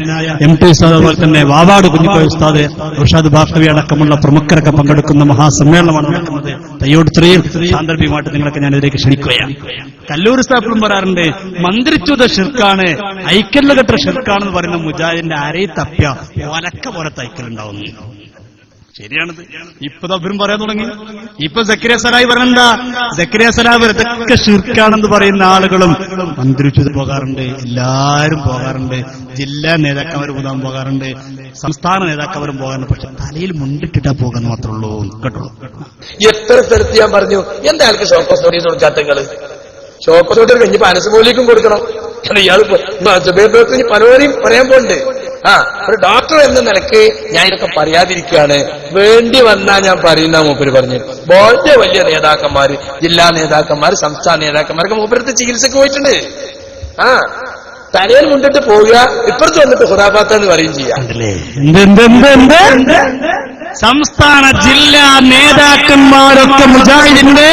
MT ഉസ്താദ്, അതുപോലെ തന്നെ വാവാട് കുഞ്ഞിക്കോയ ഉസ്താദ്, റുഷാദ് ബാഫവി അടക്കമുള്ള പ്രമുഖരൊക്കെ പങ്കെടുക്കുന്ന മഹാസമ്മേളനമാണ് നടക്കുന്നത് തയ്യോടിച്ചറയിൽ. സാന്ദർഭികമായിട്ട് നിങ്ങളൊക്കെ ഞാൻ ഇതിലേക്ക് ക്ഷണിക്കുകയാണ്. കല്ലൂർ ഉസ്താദും പറയാറുണ്ട്, മന്ത്രിച്ചുത ഷിർക്കാണ്, ഐക്യകെട്ട ഷിർക്കാണെന്ന് പറയുന്ന മുജാഹിദിന്റെ ആരെയും തപ്പ്യ ഒലക്ക പോലെ തൈക്കലുണ്ടാവുന്നു. ശരിയാണത്. ഇപ്പൊ അവരും പറയാൻ തുടങ്ങി. ഇപ്പൊ സക്കരിയ സലാഹി പറഞ്ഞെന്താ, സക്കരിയ സലാഹ് ഇതൊക്കെ ഷിർക്കാണെന്ന് പറയുന്ന ആളുകളും മന്ത്രിച്ചുത പോകാറുണ്ട്, എല്ലാരും പോകാറുണ്ട്, ജില്ലാ നേതാക്കന്മാർ പോകാറുണ്ട്, സംസ്ഥാന നേതാക്കന്മാരും പോകാറുണ്ട്. പക്ഷെ തലയിൽ മുണ്ടിട്ടിട്ടാ പോകാന്ന് മാത്രമേ ഉള്ളൂ കേട്ടോ. എത്ര സ്ഥലത്ത് ഞാൻ പറഞ്ഞു, എന്താ ആൾക്ക് ഷോക്കോസ് നോട്ടീസ് കൊടുക്കാത്തങ്ങള്? ഷോക്കോസ് നോട്ടീസ് കഴിഞ്ഞപ്പോ അനസുമോലിക്കും കൊടുക്കണം. ഇയാൾ ഇനി പലവരെയും പറയാൻ പോണ്ട്. ഒരു ഡോക്ടർ എന്ന നിലക്ക് ഞാൻ ഇതൊക്കെ പറയാതിരിക്കുകയാണ്, വേണ്ടി വന്നാ ഞാൻ പറയുന്ന മൂപ്പര് പറഞ്ഞു. വളരെ വലിയ നേതാക്കന്മാര്, ജില്ലാ നേതാക്കന്മാര്, സംസ്ഥാന നേതാക്കന്മാർക്ക് മൂപ്പരത്ത് ചികിത്സക്ക് പോയിട്ടുണ്ട്. തലയിൽ മുണ്ടിട്ട് പോവുക, ഇപ്പുറത്ത് വന്നിട്ട് ഖുറാഫാത്താന്ന് പറയും ചെയ്യാം. സംസ്ഥാന ജില്ലാ നേതാക്കന്മാരൊക്കെ മുജാഹിദിന്റെ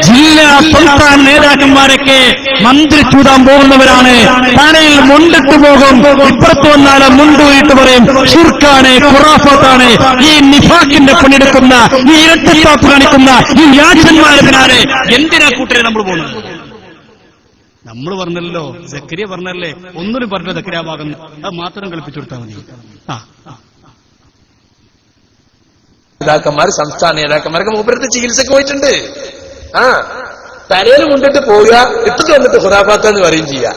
ജില്ലാ സംസ്ഥാന നേതാക്കന്മാരൊക്കെ മന്ത്രി ചൂടാൻ പോകുന്നവരാണ്. തലയിൽ മുണ്ടിട്ട് പോകും, ഇപ്പുറത്ത് വന്നാൽ മുണ്ടൂരിട്ട് പറയും ഷിർക്കാണ്, ഖുറാഫാത്താണ്. ഈ നിഫാഖിന്റെ പണിയെടുക്കുന്ന, ഈ ഇരട്ടത്താപ്പ് കാണിക്കുന്ന ഈ വ്യാജന്മാരതിനാണ്. എന്തിനാ കൂട്ടരെ നമ്മൾ പോകുന്നത്? നമ്മൾ പറഞ്ഞല്ലോ, സക്കരിയ പറഞ്ഞല്ലേ, ഒന്നിനും പറഞ്ഞ സക്കരിയ ഭാഗം അത് മാത്രം കളിപ്പിച്ചു കൊടുത്താൽ മതി. നേതാക്കന്മാർ, സംസ്ഥാന നേതാക്കന്മാർക്ക് മൂപ്പരത്ത് ചികിത്സക്ക് പോയിട്ടുണ്ട്. തലയിൽ മുണ്ടിട്ട് പോവുക, ഇപ്പുറത്ത് വന്നിട്ട് ഖുറാഫാത്താന്ന് പറയും ചെയ്യാം.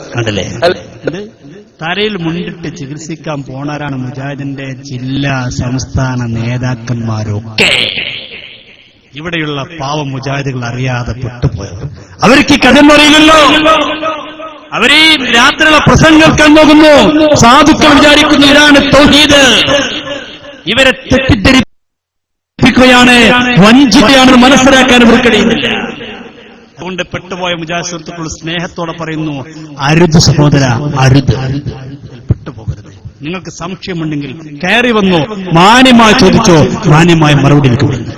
തലയിൽ മുണ്ടിട്ട് ചികിത്സിക്കാൻ പോണവരാണ് മുജാഹിദിന്റെ ജില്ലാ സംസ്ഥാന നേതാക്കന്മാരൊക്കെ. ഇവിടെയുള്ള പാവം മുജാഹിദുകൾ അറിയാതെ പെട്ടുപോയത്. അവർക്ക് കഥ അറിയില്ലല്ലോ. അവരീ രാത്രിയുള്ള പ്രസംഗം കേൾക്കാൻ പോകുന്നു. സാധുക്കൾ വിചാരിക്കുന്നു ഇതാണ് തൗഹീദ്. ഇവരെ തെറ്റിദ്ധരിപ്പിക്കുകയാണ്, വഞ്ചിക്കുകയാണെന്ന് മനസ്സിലാക്കാൻ ഇവർക്ക് കഴിയുന്നില്ല. അതുകൊണ്ട് പെട്ടുപോയ മുജാഹിദ് സുഹൃത്തുക്കൾ സ്നേഹത്തോടെ പറയുന്നു, അരുത് സഹോദര, അരുത്, പെട്ടുപോകരുത്. നിങ്ങൾക്ക് സംശയമുണ്ടെങ്കിൽ കയറി വന്നോ, മാന്യമായി ചോദിച്ചോ, മാന്യമായ മറുപടി എനിക്ക് കൊടുക്കുന്നു.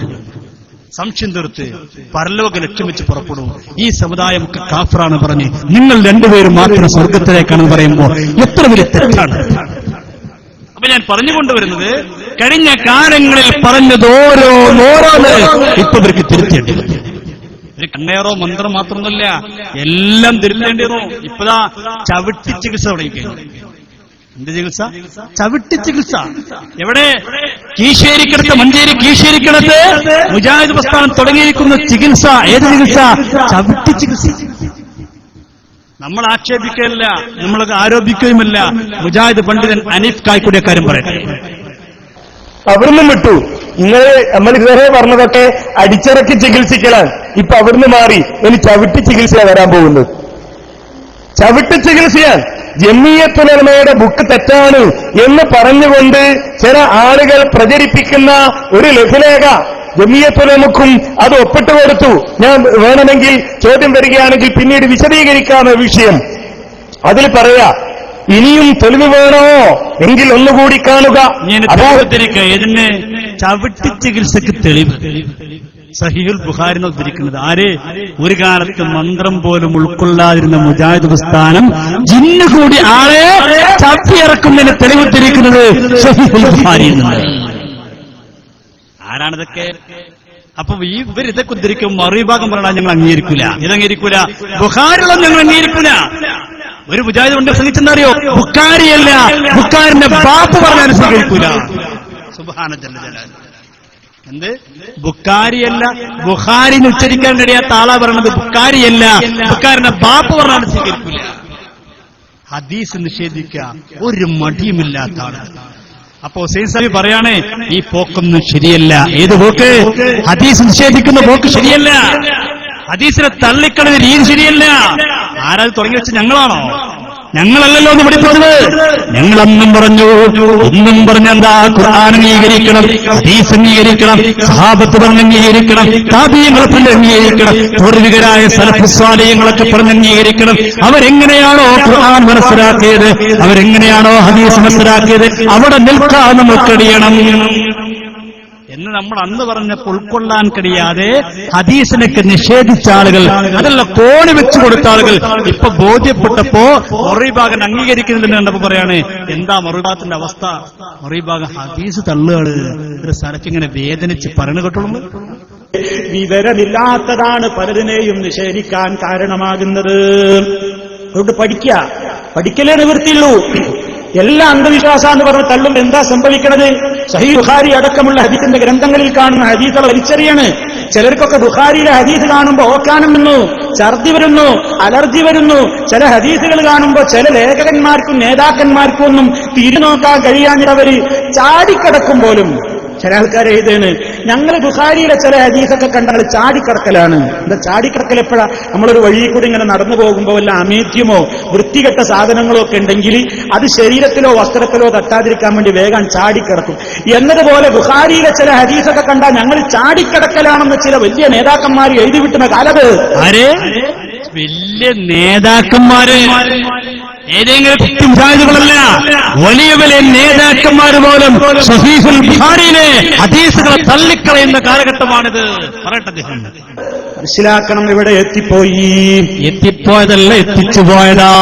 സംശയം തീർത്ത് പരലോക ലക്ഷ്യം വെച്ച് പുറപ്പെടൂ. ഈ സമുദായമൊക്കെ കാഫറാണ് പറഞ്ഞ് നിങ്ങൾ രണ്ടുപേരും മാത്രം സ്വർഗത്തിലേക്കാണെന്ന് പറയുമ്പോൾ എത്ര വലിയ തെറ്റാണ്. അപ്പൊ ഞാൻ പറഞ്ഞുകൊണ്ടുവരുന്നത്, കഴിഞ്ഞ കാലങ്ങളിൽ പറഞ്ഞത് ഓരോന്ന് ഇപ്പൊ ഇവർക്ക് തിരുത്തേണ്ടത്. ഒരു കണ്ണേറോ മന്ത്രം മാത്രമൊന്നുമില്ല, എല്ലാം തിരുത്തേണ്ടിയതോ. ഇപ്പതാ ചവിട്ടി ചികിത്സ തുടങ്ങിക്കഴിഞ്ഞു. എന്ത് ചികിത്സ? ചവിട്ടി ചികിത്സ. എവിടെ? കീശേരിക്കടുത്ത്, മഞ്ചേരി കീശേരിക്കടുത്ത് മുജാഹിദ് പ്രസ്ഥാനം തുടങ്ങിയിരിക്കുന്ന ചികിത്സ. ഏത് ചികിത്സ? ചവിട്ടി ചികിത്സ. നമ്മൾ ആക്ഷേപിക്കുകയല്ല, നമ്മൾ ആരോപിക്കുകയുമല്ല. മുജാഹിദ് പണ്ഡിതൻ അനീഫ് കായ്ക്കുടിയ കാര്യം പറയട്ടെ. അവിടുന്ന് വിട്ടു. നമ്മൾ ഇതുവരെ പറഞ്ഞതൊക്കെ അടിച്ചിറക്കി ചികിത്സിക്കലാണ്. ഇപ്പൊ അവിടുന്ന് മാറി ഇനി ചവിട്ടി ചികിത്സയാണ് വരാൻ പോകുന്നത്. ചവിട്ടി ചികിത്സയാണ്. ജമിയത്തുലമയുടെ ബുക്ക് തെറ്റാണ് എന്ന് പറഞ്ഞുകൊണ്ട് ചില ആളുകൾ പ്രചരിപ്പിക്കുന്ന ഒരു ലഘുലേഖ ജമിയത്തുലമക്കും അത് ഒപ്പിട്ട് കൊടുത്തു. ഞാൻ വേണമെങ്കിൽ ചോദ്യം വരികയാണെങ്കിൽ പിന്നീട് വിശദീകരിക്കാമ വിഷയം. അതിൽ പറയാ, ഇനിയും തെളിവ് വേണോ എങ്കിൽ ഒന്നുകൂടി കാണുക. ഇതിന് ചവിട്ടി ചികിത്സക്ക് തെളിവ് സഹീഹുൽ ബുഖാരി ഉദ്ധരിക്കുന്നത് ആര്? ഒരു കാലത്ത് മന്ത്രം പോലും ഉൾക്കൊള്ളാതിരുന്ന മുജാഹിദ് പ്രസ്ഥാനം ജിന്ന് കൂടി ആളെ ചവിട്ടിയിറക്കുന്നതിന് തെളിവുദ്ധരിക്കുന്നത് സഹീഹുൽ ബുഖാരിയിൽ നിന്ന്. ആരാണിതൊക്കെ? അപ്പൊ ഇവരിതൊക്കെ ഉദ്ധരിക്കും മറുവിഭാഗം പറഞ്ഞാൽ ഞങ്ങൾ അംഗീകരിക്കൂല, ഇതംഗീകരിക്കൂല, ബുഖാരിയുള്ള ഞങ്ങൾ അംഗീകരിക്കൂല. ഒരു മുജാഹിദ് കൊണ്ട് പ്രസംഗിച്ചെന്നറിയോ? ബുഖാരിയല്ല, ബുഖാരിന്റെ ബാപ്പ് പറഞ്ഞാൽ സ്വീകരിക്കൂല. സുബ്ഹാന ജല്ല ജലാൽ. എന്ത്? ബുഖാരിയല്ല, ബുഖാരിന്ന് ഉച്ചരിക്കാൻ കഴിയാത്ത ആളാ പറയണത്. ബുഖാരിയല്ല, ബുഖാരിന്റെ ബാപ്പ് പറഞ്ഞാൽ സ്വീകരിക്കൂല. ഹദീസ് നിഷേധിക്കുക ഒരു മടിയുമില്ലാത്ത ആളാണ്. അപ്പോ ഹുസൈൻ സാഹിബ് പറയാണ്, ഈ പോക്കൊന്നും ശരിയല്ല. ഏത് പോക്ക്? ഹദീസ് നിഷേധിക്കുന്ന പോക്ക് ശരിയല്ല. ഹദീസിനെ തള്ളിക്കളയുന്ന രീതി ശരിയല്ല. ആരാത് തുടങ്ങി വെച്ച്? ഞങ്ങളാണോ? ഞങ്ങളല്ലല്ലോ ഒന്ന് പഠിപ്പിച്ചത്. ഞങ്ങളൊന്നും പറഞ്ഞു, ഒന്നും പറഞ്ഞെന്താ ഖുർആൻ അംഗീകരിക്കണം, ഹദീസ് അംഗീകരിക്കണം, സഹാബത്ത് പറഞ്ഞ് അംഗീകരിക്കണം, താബീങ്ങളെ പറഞ്ഞ് അംഗീകരിക്കണം, പൂർവികരായ സലഫ് സ്വാലിഹ്യങ്ങളൊക്കെ പറഞ്ഞ് അംഗീകരിക്കണം. അവരെങ്ങനെയാണോ ഖുർആൻ മനസ്സിലാക്കിയത്, അവരെങ്ങനെയാണോ ഹദീസ് മനസ്സിലാക്കിയത്, അവിടെ നിൽക്കാൻ നമ്മൾ കഴിയണം എന്ന് നമ്മൾ അന്ന് പറഞ്ഞപ്പോൾ ഉൾക്കൊള്ളാൻ കഴിയാതെ ഹദീസിനൊക്കെ നിഷേധിച്ച ആളുകൾ, അതല്ല കോണി വെച്ചു കൊടുത്ത ആളുകൾ ഇപ്പൊ ബോധ്യപ്പെട്ടപ്പോ മറുവിഭാഗം അംഗീകരിക്കുന്നില്ലെന്ന് കണ്ടപ്പോ പറയാണ്, എന്താ മറുവിഭാഗത്തിന്റെ അവസ്ഥ? മറുവിഭാഗം ഹദീസ് തള്ളുകള് ഒരു സ്ഥലത്ത് ഇങ്ങനെ വേദനിച്ച് പറഞ്ഞു കേട്ടുള്ളൂ. വിവരമില്ലാത്തതാണ് പലതിനെയും നിഷേധിക്കാൻ കാരണമാകുന്നത്. അതുകൊണ്ട് പഠിക്കലേ നിവൃത്തിയുള്ളൂ. എല്ലാ അന്ധവിശ്വാസാന്ന് പറഞ്ഞ് തള്ളും എന്താ സംഭവിക്കുന്നത്? സഹീഹ് ബുഖാരി അടക്കമുള്ള ഹദീസിന്റെ ഗ്രന്ഥങ്ങളിൽ കാണുന്ന ഹദീസുകൾ വലിച്ചെറിയാണ്. ചിലർക്കൊക്കെ ബുഖാരിയിലെ ഹദീസ് കാണുമ്പോൾ ഓക്കാനം വരുന്നു, ഛർദി വരുന്നു, അലർജി വരുന്നു. ചില ഹദീസുകൾ കാണുമ്പോൾ ചില ലേഖകന്മാർക്കും നേതാക്കന്മാർക്കും ഒന്നും തിരിഞ്ഞുനോക്കാൻ കഴിയാഞ്ഞവര് ചാടിക്കിടക്കും പോലും. ചില ആൾക്കാരെ എഴുതാണ്, ഞങ്ങൾ ബുഖാരിയിലെ ചില ഹദീസൊക്കെ കണ്ടാൽ ചാടിക്കിടക്കലാണ്. എന്താ ചാടിക്കിടക്കൽ എപ്പോഴാ? നമ്മളൊരു വഴി കൂടി ഇങ്ങനെ നടന്നു പോകുമ്പോൾ വല്ല അമേദ്യമോ വൃത്തികെട്ട സാധനങ്ങളോ ഒക്കെ ഉണ്ടെങ്കിൽ അത് ശരീരത്തിലോ വസ്ത്രത്തിലോ തട്ടാതിരിക്കാൻ വേണ്ടി വേഗം ചാടിക്കിടക്കും. എന്നതുപോലെ ബുഖാരിയിലെ ചില ഹദീസൊക്കെ കണ്ടാൽ ഞങ്ങൾ ചാടിക്കിടക്കലാണെന്ന് ചില വലിയ നേതാക്കന്മാർ എഴുതി വിട്ടുന്ന കാലത്ത് വലിയ നേതാക്കന്മാര് ഏതെങ്കിലും കുറ്റംസാരികളല്ല, വലിയ വലിയ നേതാക്കന്മാർ പോലും സഹീഹുൽ ബുഖാരിയിലെ ഹദീസുകളെ തള്ളിക്കളയുന്ന കാലഘട്ടമാണിത്. പറയട്ടെ അദ്ദേഹം. മനസ്സിലാക്കണം, ഇവിടെ എത്തിപ്പോയതല്ല എത്തിച്ചുപോയതാ.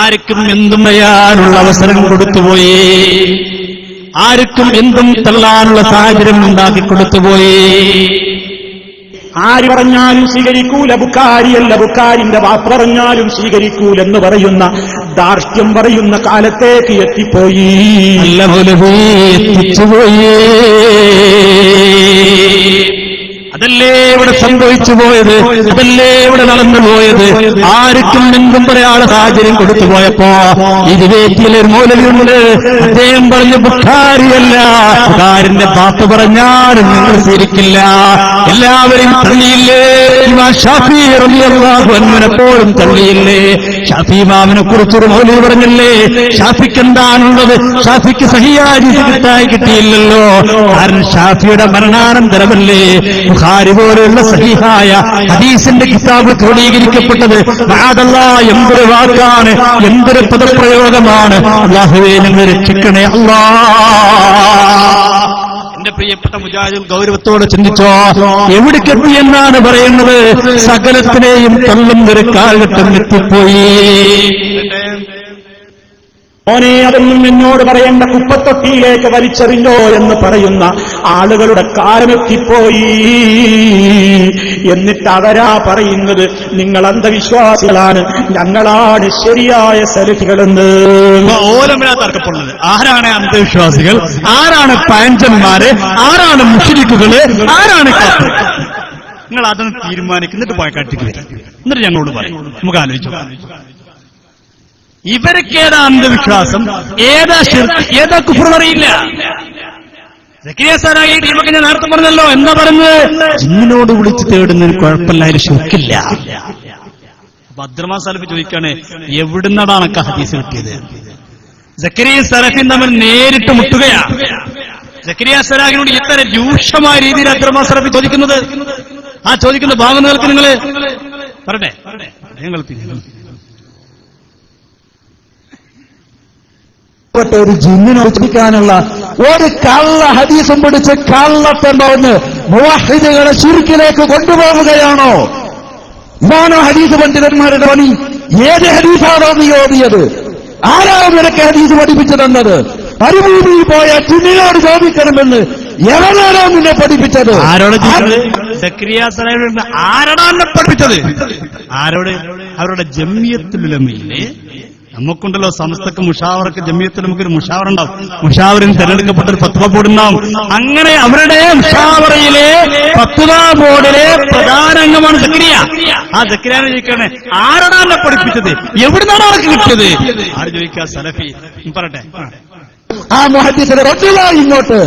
ആർക്കും എന്തും പറയാനുള്ള അവസരം കൊടുത്തുപോയി, ആർക്കും എന്തും തള്ളാനുള്ള സാഹചര്യം ഉണ്ടാക്കി കൊടുത്തുപോയി. ആര് പറഞ്ഞാലും സ്വീകരിക്കൂല, ബുഖാരിയല്ല ബുഖാരിന്റെ വാക്ക് പറഞ്ഞാലും സ്വീകരിക്കൂലെന്ന് പറയുന്ന ധാർഷ്ട്യം പറയുന്ന കാലത്തേക്ക് എത്തിപ്പോയി. എത്തിച്ചുപോയി. അതല്ലേ ഇവിടെ സംഭവിച്ചു പോയത്, അതല്ലേ ഇവിടെ നടന്നുപോയത്. ആർക്കും എന്തും പറയാനുള്ള സാഹചര്യം കൊടുത്തു പോയപ്പോ ഇരുവേറ്റിയിലൊരു മൗലവിയുണ്ട്, അദ്ദേഹം പറഞ്ഞു ബുഖാരിയല്ല, ബുഖാരിന്റെ പാത്ത് പറഞ്ഞാലും നിങ്ങൾ സ്വീകരിക്കില്ല. എല്ലാവരും തള്ളിയില്ലേ? ഷാഫി റളിയല്ലാഹു അൻഹു എപ്പോഴും തള്ളിയില്ലേ? ഷാഫി ഇമാമിനെ കുറിച്ചൊരു മൗലവി പറഞ്ഞില്ലേ, ഷാഫിക്ക് എന്താണുള്ളത്? ഷാഫിക്ക് സഹിയായി കിട്ടിയില്ലല്ലോ. കാരണം ഷാഫിയുടെ മരണാനന്തരമല്ലേ ബുഖാരി പോലെയുള്ള സഹീഹായ ഹദീസിന്റെ കിതാബ് ക്രോഡീകരിക്കപ്പെട്ടത്. എന്തൊരു വാക്കാണ്, എന്തൊരു പദപ്രയോഗമാണ്. അല്ലാഹുവേ ഞങ്ങൾ രക്ഷിക്കണേ അല്ലാ. എന്റെ പ്രിയപ്പെട്ട മുജാഹിദുൽ ഗൗരവത്തോടെ ചിന്തിച്ചോ, എവിടേക്കെത്തി എന്നാണ് പറയുന്നത്? സകലത്തിനെയും തള്ളുന്ന ഒരു കാലഘട്ടം എത്തിപ്പോയി. മോനെ, അതൊന്നും എന്നോട് പറയേണ്ട, കുപ്പത്തൊട്ടിയിലേക്ക് വലിച്ചെറിഞ്ഞോ എന്ന് പറയുന്ന ആളുകളുടെ കാലമെത്തിപ്പോയി. എന്നിട്ട് അവരാ പറയുന്നത് നിങ്ങൾ അന്ധവിശ്വാസികളാണ്, ഞങ്ങളാണ് ശരിയായ സലഫികളെന്ന്. ഓലമിനാ തർക്കപ്പെടുന്നത്. ആരാണ് അന്ധവിശ്വാസികൾ, ആരാണ് പഴഞ്ചന്മാര്, ആരാണ് മുശ്രിക്കുകള്, ആരാണ് കാഫിർ? നിങ്ങൾ അതൊന്ന് തീരുമാനിക്കുന്നിട്ട് പോയ കാട്ടിക്ക് വരും. എന്നിട്ട് ഞങ്ങളോട് പറയും, നമുക്ക് ആലോചിച്ചു. ഇവരൊക്കേതാ അന്ധവിശ്വാസം, ഏതാ ശിർക്ക്, ഏതാ കുഫ്ർ അറിയില്ല. സക്കരിയ സാറായി ടീമൊക്കെ ഞാൻ നേരത്തെ പറഞ്ഞല്ലോ. എന്താ പറഞ്ഞത്? ജിന്നിനോട് വിളിച്ച് തേടുന്നതിന് കുഴപ്പമില്ല, അതിന് ശുക്കില്ല. ഭദ്രമാ സലഫി ചോദിക്കാണ്, എവിടുന്നതാണ് അനക്ക് ഹദീസ് കിട്ടിയത്? സക്കരിയ സലഫിയും തമ്മിൽ നേരിട്ട് മുട്ടുകയാ. സക്കരിയ സലാഹിനോട് ഇത്ര രൂക്ഷമായ രീതിയിൽ അബ്ദുറഹ്മാൻ സലഫി ചോദിക്കുന്നത്, ആ ചോദിക്കുന്ന ഭാഗം നിങ്ങൾക്ക് നിങ്ങൾ പറട്ടെ നിങ്ങൾ ഒരു ജിന്നിനോട് ചോദിക്കാനുള്ള ഒരു കള്ള ഹദീസും പിടിച്ച് കള്ളത്തെന്ന് മുവഹിദുകളെ ശിർക്കിലേക്ക് കൊണ്ടുപോവുകയാണോ? ഇതാണോ ഹദീസ് പണ്ഡിതന്മാരുടെ പണി? ഏത് ഹദീസാണോ നീ ഓതിയത്? ആരാണ് നിനക്ക് ഹദീസ് പഠിപ്പിച്ചു തന്നത്? മരുഭൂമിയിൽ പോയ ജിന്നിനോട് ചോദിക്കണമെന്ന് എവരാണോ നിന്നെ പഠിപ്പിച്ചത്? ആരോട്? ആരാണ് പഠിപ്പിച്ചത്? ആരോട്? അവരുടെ ജമിയത്തുൽ ഉലമയിലെ നമുക്കുണ്ടല്ലോ, സമസ്തക്ക് മുഷാവറക്ക് ജമിയത്തിൽ നമുക്കൊരു മുഷാവറ ഉണ്ടാവും. മുഷാവറിന് തെരഞ്ഞെടുക്കപ്പെട്ടൊരു ഫത്വ ബോർഡ് ഉണ്ടാവും. അങ്ങനെ അവരുടെ മുഷാവറയിലെ ഫത്വ ബോർഡിലെ പ്രധാന അംഗമാണ് സക്കരിയ. ആ സക്കരിയാനെ ചോദിക്കാണ്, ആരാണ് എന്നെ പഠിപ്പിച്ചത്? എവിടുന്നാണ് അവർക്ക് കിട്ടിയത്? ആര് ചോദിക്കാ? സലഫി. പറട്ടെ, ആ മുഹദ്ദിസിനെ കൊണ്ടുവാ ഇങ്ങോട്ട്,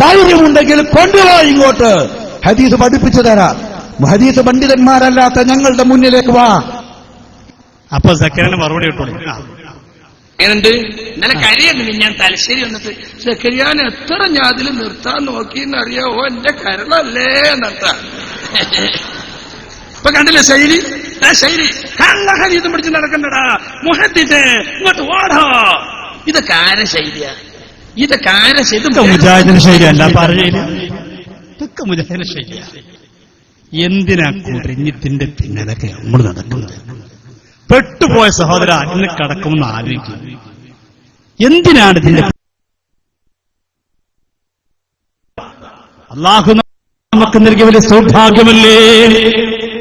ധൈര്യമുണ്ടെങ്കിൽ കൊണ്ടുവാ ഇങ്ങോട്ട്, ഹദീസ് പഠിപ്പിച്ചു തരാം. ഹദീസ് പണ്ഡിതന്മാരല്ലാത്ത ഞങ്ങളുടെ മുന്നിലേക്ക് വാ. അപ്പൊ സക്കരന് മറുപടി ഇട്ടോളൂ. എങ്ങനുണ്ട്? ഇന്നലെ കരിയുണ്ട് ഞാൻ തലശ്ശേരി വന്നിട്ട് സക്കരിയാൻ എത്ര ഞാൻ അതിൽ നിർത്താൻ നോക്കിയെന്നറിയോ? എന്റെ കരളല്ലേ നിർത്താൻ. ഇപ്പൊ കണ്ടില്ലേ ശൈലി? ശൈലി കള്ള ഹരീതം പിടിച്ച് നടക്കണ്ടടാ മുഹദ്ദിസേ ഇങ്ങോട്ട് ഓടാ. ഇതൊക്കെ ആരെ ശൈലിയാ? ഇതൊക്കെ ആരെ ശൈലി? മുജാഹിദിന് ശൈലിയല്ല പറയില്ല, ഇതൊക്കെ മുജാഹിദിന് ശൈലിയാ. എന്തിനാ കുറിഞ്ഞിട്ടിന്റെ പിന്നലൊക്കെ നമ്മൾ നടക്കുന്നത്? പെട്ടുപോയ സഹോദര ഇന്ന് കടക്കുമെന്ന് ആലോചിക്കും. എന്തിനാണ് ഇതിന്റെ? അല്ലാഹു നമുക്ക് നൽകിയ വലിയ സൗഭാഗ്യമല്ലേ?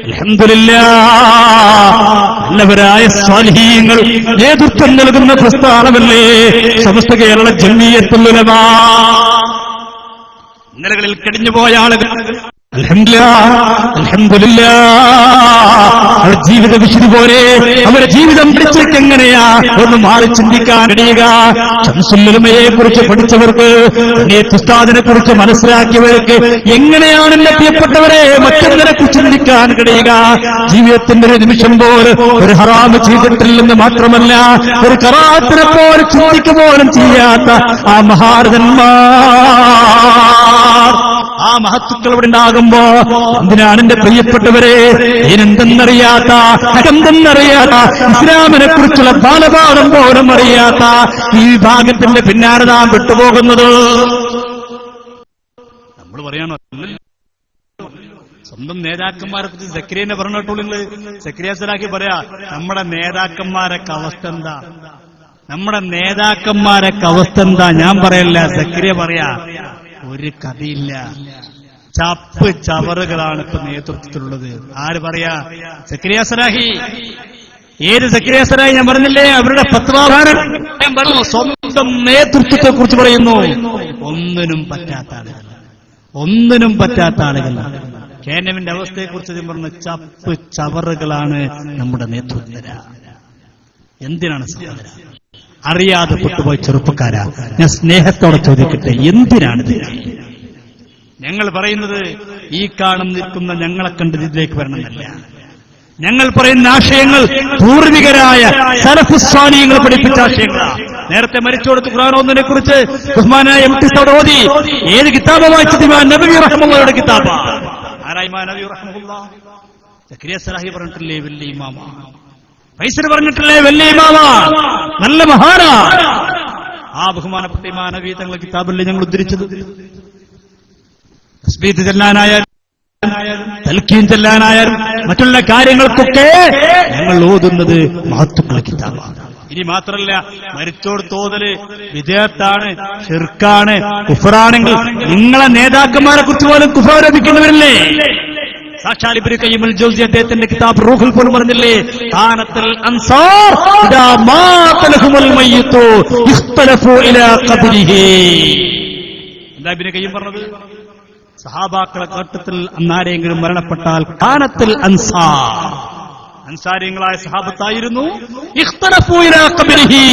അൽഹംദുലില്ലാഹ്, നല്ലവരായ സ്വാലിഹീങ്ങൾ നേതൃത്വം നൽകുന്ന പ്രസ്ഥാനമല്ലേ സമസ്ത കേരള ജംഇയ്യത്തുൽ ഉലമാ. ഇന്നലകളിൽ കഴിഞ്ഞുപോയ ആളുകൾ അവർ ജീവിത വിശുദ്ധി പോലെ അവരുടെ ജീവിതം പിടിച്ചേക്ക് എങ്ങനെയാ ഒന്ന് മാറി ചിന്തിക്കാൻ കഴിയുക. ശംസുല്ലുലമയെ കുറിച്ച് പഠിച്ചവർക്ക്, ഉസ്താദിനെ കുറിച്ച് മനസ്സിലാക്കിയവർക്ക് എങ്ങനെയാണ് എന്റെ പ്രിയപ്പെട്ടവരെ മറ്റൊന്നിനെ കുറിച്ച് ചിന്തിക്കാൻ കഴിയുക? ജീവിതത്തിന്റെ ഒരു നിമിഷം പോലെ ഒരു ഹറാമ് ചെയ്തിട്ടില്ലെന്ന് മാത്രമല്ല, ഒരു കറാത്തിനെ പോലെ ചിന്തിക്കുക പോലും ചെയ്യാത്ത ആ മഹാരഥന്മാർ, ആ മഹത്തുക്കൾ ഇവിടെ ഉണ്ടാകുമ്പോ എന്തിനാണ് എന്റെ പ്രിയപ്പെട്ടവരെ ഇതിനെന്തെന്നറിയാത്ത, എന്തെന്നറിയാത്ത, ഇസ്ലാമിനെ കുറിച്ചുള്ള ബാലപാഠം പോലും അറിയാത്ത ഈ വിഭാഗത്തിന്റെ പിന്നാലെ നാം വിട്ടുപോകുന്നത്? നമ്മൾ പറയാണോ സ്വന്തം നേതാക്കന്മാരെ കുറിച്ച് സക്കരിയനെ പറഞ്ഞിട്ടുള്ളൂ. സക്കരിയ സലാഹി പറയാ നമ്മുടെ നേതാക്കന്മാരൊക്കെ അവസ്ഥ എന്താ, നമ്മുടെ നേതാക്കന്മാരൊക്കെ അവസ്ഥ എന്താ? ഞാൻ പറയല്ല, സക്കരിയ പറയാ ഒരു കഥയില്ല, ചപ്പ് ചവറുകളാണ് ഇപ്പൊ നേതൃത്വത്തിലുള്ളത്. ആര് പറയാ? സക്കരിയ സലാഹി. ഏത് സക്കരിയ സലാഹി? ഞാൻ പറഞ്ഞില്ലേ അവരുടെ ഫത്വാഭാരം സ്വന്തം നേതൃത്വത്തെ കുറിച്ച് പറയുന്നു. ഒന്നിനും പറ്റാത്ത ആളുകൾ, ഒന്നിനും പറ്റാത്ത ആളുകൾ. കേനവിന്റെ അവസ്ഥയെക്കുറിച്ച് പറഞ്ഞ ചപ്പ് ചവറുകളാണ് നമ്മുടെ നേതൃത്വര. എന്തിനാണ് സഹോദര? അറിയാതെ പെട്ടുപോയ ചെറുപ്പക്കാരാ, ഞാൻ സ്നേഹത്തോടെ ചോദിക്കട്ടെ, എന്തിനാണിത്? ഞങ്ങൾ പറയുന്നത് ഈ നിൽക്കുന്ന ഞങ്ങളെ കണ്ട് ഇതിലേക്ക് വരണമെന്നല്ല. ഞങ്ങൾ പറയുന്ന ആശയങ്ങൾ പൂർവികരായ സലഫുസ്വാലിഹ്യങ്ങൾ പഠിപ്പിച്ച ആശയങ്ങളാണ്. നേരത്തെ മരിച്ചോടത്ത് ഖുർആൻ ഓതുന്നതിനെ കുറിച്ച് ബഹുമാനായ എം.ടി. സൗദ് ഓതി. ഏത് കിതാബ് വായിച്ചത്? ഇമാം നബവി റഹ്മത്തുള്ളാഹിയുടെ കിതാബ്. ആരാ ഇമാം നബവി റഹ്മത്തുള്ളാഹി? സക്കരിയ സലാഹി പറഞ്ഞിട്ടില്ലേ വലിയ ഇമാമ, ഫൈസൽ പറഞ്ഞിട്ടില്ലേ വലിയ ഇമാമ, നല്ല മഹാനാ. ആ ബഹുമാനപ്പെട്ട ഇമാം നബവി തങ്ങളുടെ കിതാബല്ലേ ഞങ്ങൾ ഉദ്ധരിച്ചത്. തസ്ബീഹ് ചെല്ലാനായാലും തൽക്കീൻ ചെല്ലാനായാലും മറ്റുള്ള കാര്യങ്ങൾക്കൊക്കെ ഞങ്ങൾ ഓതുന്നത് മഹത്തുക്കളുടെ കിതാബാണ്. ഇനി മാത്രമല്ല, മരിച്ചോട് തോതല് വിദേഹത്താണ്, ഷിർക്കാണ്, കുഫറാണെങ്കിൽ നിങ്ങളെ നേതാക്കന്മാരെ കുറിച്ച് പോലും കുഫാരോപിക്കുന്നവരല്ലേ? സാക്ഷാൽ ഇബ്നു ഖയ്യിം അൽ ജൗസി അദ്ദേഹത്തിന്റെ കിതാബ് റൂഹുൽ പോലും പറഞ്ഞില്ലേ, കാനത്തുൽ അൻസാർ ഇദാ മാതലഹുൽ മയ്യിതു ഇഖ്തലഫു ഇലാ ഖബ്രിഹി. എന്താ ഇബ്നു ഖയ്യിം പറഞ്ഞത്? സഹാബാക്കളെ ഘട്ടത്തിൽ അന്നാരെങ്കിലും മരണപ്പെട്ടാൽ കാനത്തുൽ അൻസാർ, അൻസാരികളായ സഹാബത്തായിരുന്നു, ഇഖ്തലഫു ഇലാ ഖബ്രിഹി,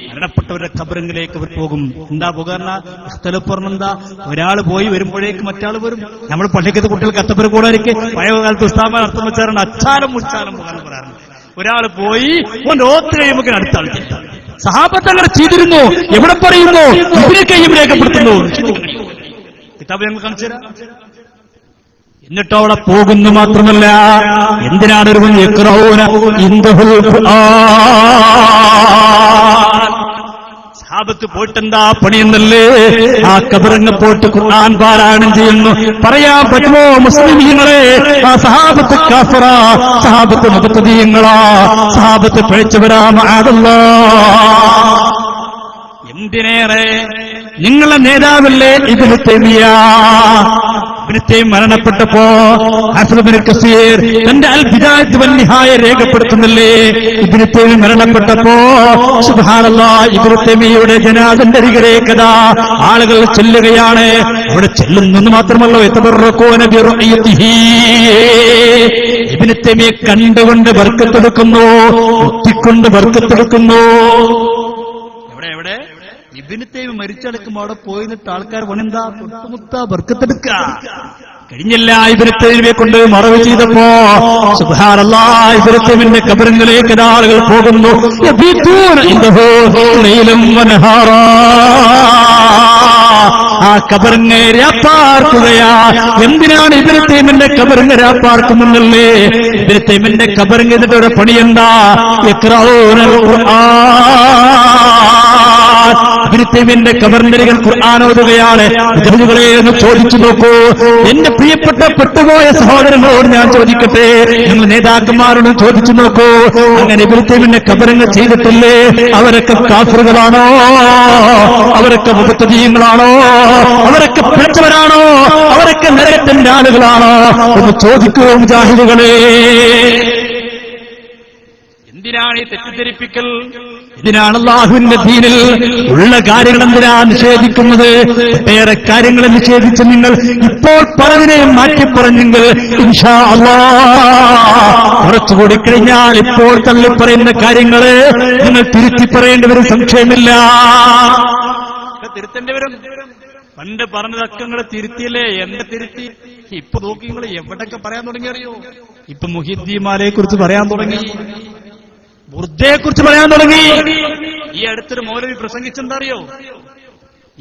മരണപ്പെട്ടവരുടെ ഖബറിലേക്ക് അവർ പോകും. എന്താ പോകുന്ന ഇഖ്തലഫ് പറഞ്ഞെന്താ? ഒരാൾ പോയി വരുമ്പോഴേക്ക് മറ്റാൾ വരും. നമ്മൾ പള്ളിക്കത്ത് കുട്ടികൾക്ക് അത്തപ്പുര കൂടാതിരിക്കെ പഴയ കാലത്ത് ഉസ്താമാൻ അർത്ഥം വെച്ചാറുണ്ട്, അച്ചാലും മുച്ചാലും പോകാൻ പറയാറുണ്ട്. ഒരാൾ പോയി ഓൻ ഓത്ത് കഴിയുമ്പോൾ അടുത്ത ആൾ സഹാബത്തങ്ങൾ ചെയ്തിരുന്നു. എവിടെ പറയുന്നു? ഇബ്നു ഖയ്യിം രേഖപ്പെടുത്തുന്നു. കിതാബ് ഞങ്ങൾ കാണിച്ചു തരാം. എന്നിട്ട് അവിടെ പോകുന്നു മാത്രമല്ല, എന്തിനാണ് ഒരു സഹാബത്ത് പോയിട്ടെന്താ പണിയെന്നല്ലേ? ആ കബറങ്ങ് പോയിട്ട് ഖുർആൻ പാരായണം ചെയ്യുന്നു. പറയാൻ പറ്റുമോ മുസ്ലിമീങ്ങളെ? ആ സഹാബത്ത് കാഫറ, സഹാബത്ത് മുബ്തദീങ്ങളാ, സഹാബത്ത് പിഴച്ചവരാ. മഅദല്ലാഹ്. എന്തിനേറെ നിങ്ങളെ നേതാവല്ലേ ഇബ്നു തൈമിയ്യ. ഇബ്നു തൈമിയ്യ മരണപ്പെട്ടപ്പോ ഹാഫിദ് ഇബ്നു കസീർ തന്റെ അൽ ബിദായത്ത് വൻ നിഹായ രേഖപ്പെടുത്തുന്നില്ലേ? ഇബ്നു തൈമിയ്യ മരണപ്പെട്ടപ്പോ സുബ്ഹാനല്ലാഹ്, ഇബ്നു തൈമിയ്യയുടെ ജനാസന്റെ അരികിലേക്കതാ ആളുകൾ ചെല്ലുകയാണ്. അവിടെ ചെല്ലുന്നെന്ന് മാത്രമല്ല, യതബറകൂന ബിറുഅയതിഹി, ഇബ്നു തൈമിയ്യ കണ്ടുകൊണ്ട് ബർക്കത്തെടുക്കുന്നു, മുത്തിക്കൊണ്ട് ബർക്കത്തെടുക്കുന്നു. എവിടെ ഇബ്നു തൈമിയ്യ മരിച്ചടക്കുമ്പോൾ അവിടെ പോയി നിന്നിട്ട് ആൾക്കാർ പണിന്താ തൊട്ടുമുത്ത ബർക്കത്തെടുക്ക. കഴിഞ്ഞില്ല. ഇബ്നു കൊണ്ട് മറവ് ചെയ്തപ്പോ സുബ്ഹാനല്ലാഹ്, ഇബ്നു ഖബറിലേക്ക് ആളുകൾ പോകുന്നു. ആ ഖബറിനെ രാപ്പാർക്കുകയാ. എന്തിനാണ് ഇബ്നു ഖബറിനെ രാപ്പാർക്കുമെന്നല്ലേ? ഇബ്നു ഖബറിന് എന്നിട്ടൊരു പണിയെന്താ? യഖ്റഊനൽ ഖുർആൻ. ഇബ്നു ഖബറിന്റെ ഖുർആൻ ഓതുകയാണ്. വിദ്യാർത്ഥികളെ എന്ന് ചോദിച്ചു നോക്കൂ. എന്റെ പ്രിയപ്പെട്ട പെട്ടുപോയ സഹോദരങ്ങളോട് ഞാൻ ചോദിക്കട്ടെ, നിങ്ങൾ നേതാക്കന്മാരോട് ചോദിച്ചു നോക്കൂ. അങ്ങനെ ഇബ്നു ഖബറിനെ ചെയ്തിട്ടില്ലേ? അവരൊക്കെ കാഫിറുകളാണോ? അവരൊക്കെ മുബത്തദീങ്ങളാണോ? അവരൊക്കെ പിഴച്ചവരാണോ? അവരൊക്കെ നരകത്തിന്റെ ആളുകളാണോ? ഒന്ന് ചോദിക്കൂ മുജാഹിദുകളെ. എന്തിനാണ് ഈ തെറ്റിദ്ധരിപ്പിക്കൽ? ഇതിനാണ് അല്ലാഹുവിന്റെ ദീനിൽ ഉള്ള കാര്യങ്ങൾ എന്തിനാ നിഷേധിക്കുന്നത്? ഒട്ടേറെ കാര്യങ്ങൾ നിഷേധിച്ച് നിങ്ങൾ ഇപ്പോൾ പറഞ്ഞതിനെയും മാറ്റി പറഞ്ഞെങ്കിൽ ഇൻഷാ അല്ലാഹ് കുറച്ചുകൂടി കഴിഞ്ഞാൽ ഇപ്പോൾ തള്ളിപ്പറയുന്ന കാര്യങ്ങള് നിങ്ങൾ തിരുത്തി പറയേണ്ടി വരും, സംശയമില്ല. തിരുത്തേണ്ടി വരും. പണ്ട് പറഞ്ഞതൊക്കെ നിങ്ങൾ തിരുത്തിയില്ലേ? എന്ത് തിരുത്തി? ഇപ്പൊ നോക്കി നിങ്ങൾ എവിടെയൊക്കെ പറയാൻ തുടങ്ങി അറിയോ? ഇപ്പൊ മുഹിദ്ദീമാരെ കുറിച്ച് പറയാൻ തുടങ്ങി, ബുർദയെ കുറിച്ച് പറയാൻ തുടങ്ങി. ഈ അടുത്തൊരു മൗലവി പ്രസംഗിച്ചെന്താ അറിയോ?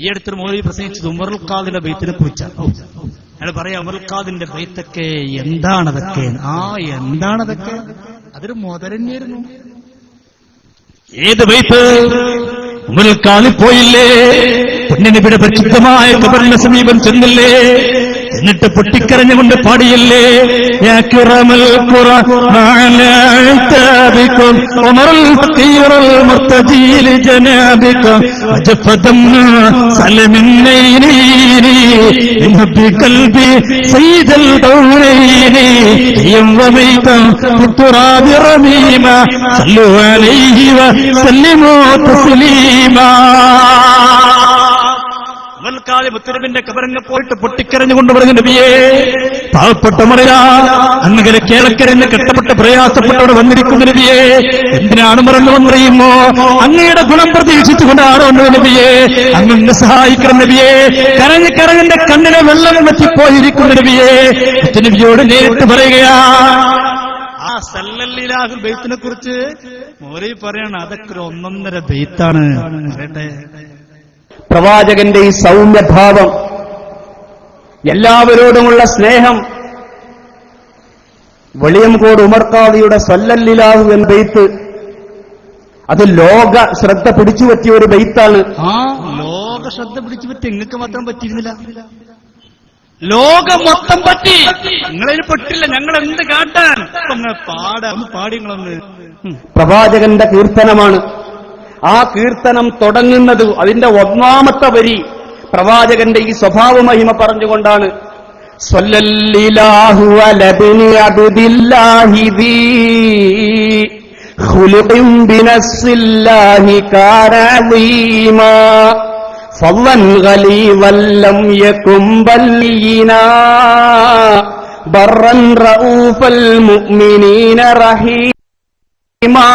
ഈ അടുത്തൊരു മൗലവി പ്രസംഗിച്ചത് ഉമറുൽ ഖാദിന്റെ ബൈത്തിനെ കുറിച്ചാണ്. അയാൾ പറയാം, ഉമറുൽ ഖാദിന്റെ ബൈത്തൊക്കെ എന്താണതൊക്കെ? എന്താണതൊക്കെ? അതൊരു മുതലന്നെയായിരുന്നു. ഏത് ബൈത്ത്? ഉമറുൽ ഖാദിൽ പോയില്ലേ? പുണ്യനബിയുടെ പരിശുദ്ധമായ ഖബറിന്റെ സമീപം ചെന്നില്ലേ? എന്നിട്ട് പൊട്ടിക്കരഞ്ഞുകൊണ്ട് പാടിയില്ലേ? മുത്തനബിന്റെ ഖബറിനെ പോയിട്ട് പൊട്ടിക്കരഞ്ഞുകൊണ്ട് പറഞ്ഞു, നബിയേ, പാവപ്പെട്ട മറിയാ, അങ്ങനെ കേരളക്കരന്ന് കെട്ടപ്പെട്ട് പ്രയാസപ്പെട്ടവിടെ വന്നിരിക്കുന്ന നബിയേ, എന്തിനാണ് മറന്നുവെന്നറിയുമോ? അങ്ങയുടെ ഗുണം പ്രതീക്ഷിച്ചുകൊണ്ടാണോ നബിയേ? അങ്ങനെ സഹായിക്കണം നബിയേ. കരഞ്ഞ് കരഞ്ഞെന്റെ കണ്ണിനെ വെള്ളം വെച്ചിപ്പോയിരിക്കുന്ന നബിയേ. മുത്തനബിയോട് നേരിട്ട് പറയുകയാ. ആ സല്ലല്ലാഹു ബൈത്തിനെ കുറിച്ച് മോരി പറയണം, അതൊക്കെ ഒരു ഒന്നൊന്നര ബൈത്താണ്. പറയട്ടെ, പ്രവാചകന്റെ ഈ സൗമ്യഭാവം, എല്ലാവരോടുമുള്ള സ്നേഹം, വെളിയംകോട് ഉമർ ഖാദിയുടെ സല്ലല്ലാഹു എന്ന ബൈത്ത്, അത് ലോക ശ്രദ്ധ പിടിച്ചുപറ്റിയ ഒരു ബൈത്താണ്. ആ ലോക ശ്രദ്ധ പിടിച്ചുപറ്റി. നിങ്ങൾക്ക് മാത്രം പറ്റിയിരുന്നില്ല, ലോകം മൊത്തം പറ്റി. നിങ്ങളതിന് പെട്ടില്ല. ഞങ്ങൾ എന്ത് കാട്ടാൻ? പാടിങ്ങളൊന്ന്. പ്രവാചകന്റെ കീർത്തനമാണ്. ആ കീർത്തനം തുടങ്ങുന്നത്, അതിന്റെ ഒന്നാമത്തെ വരി പ്രവാചകന്റെ ഈ സ്വഭാവ മഹിമ പറഞ്ഞുകൊണ്ടാണ്. സ്വല്ലല്ലാഹു അലാ ഇബ്നി അബ്ദില്ലാഹി ദീ ഖുലുഖിൻ ബിനസ്സില്ലാഹി കാരളീമാ ഫളൻ ഖലീവൻ ലം യകും ബല്ലീനാ ബർറൻ റഊഫൽ മുഅ്മിനീന റഹീമാ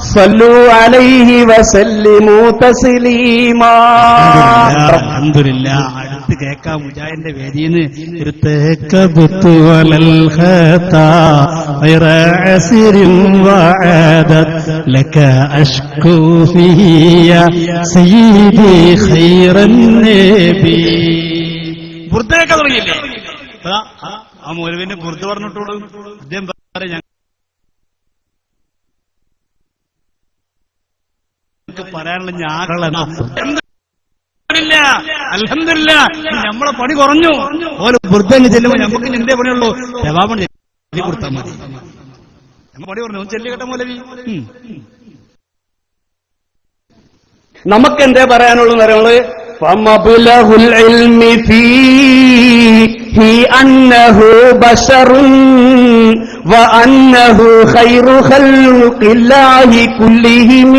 സല്ലു അലൈഹി വസല്ലിമു തസ്ലീമാ. അൽഹംദുലില്ലാഹ്. അടുത്ത് കേൾക്കാം മുജാഹിദിന്റെ വേദിയിന്ന് ഇർതകബതു വലൽ ഖതാ ഗൈറ അസ്രിൻ വഅദത് ലക അഷ്കു ഫിയ സയ്യിദി ഖൈറൻ നബി. ബുർദയൊക്കെ തുടങ്ങിയില്ലേ? ആ മൗലവിന്റെ ബുർദ പറഞ്ഞിട്ടുള്ളൂ. അദ്ദേഹം പറയാം, പറയാനുള്ള ഞാകളാണ്. അൽഹംദുലില്ലാ, നമ്മളെ പണി കുറഞ്ഞു. ഓരോ ബുർദങ്ങ് ചെല്ലുമ്പോ നമുക്ക് എന്തേ പണിയുള്ളൂ? ജവാബ് ചെല്ലി കൊടുത്താൽ മതി. നമ്മൾ പണി പറഞ്ഞു ചെല്ലി കേട്ട മൗലവി. നമുക്കെന്തേ പറയാനുള്ളൂ പറയുന്നത്? ഫമബ്ലഹുൽ ഇൽമി ഫീഹി അന്നഹു ബശറുൻ വഅന്നഹു ഖൈറു ഖൽഖില്ലാഹി കുല്ലിഹിം.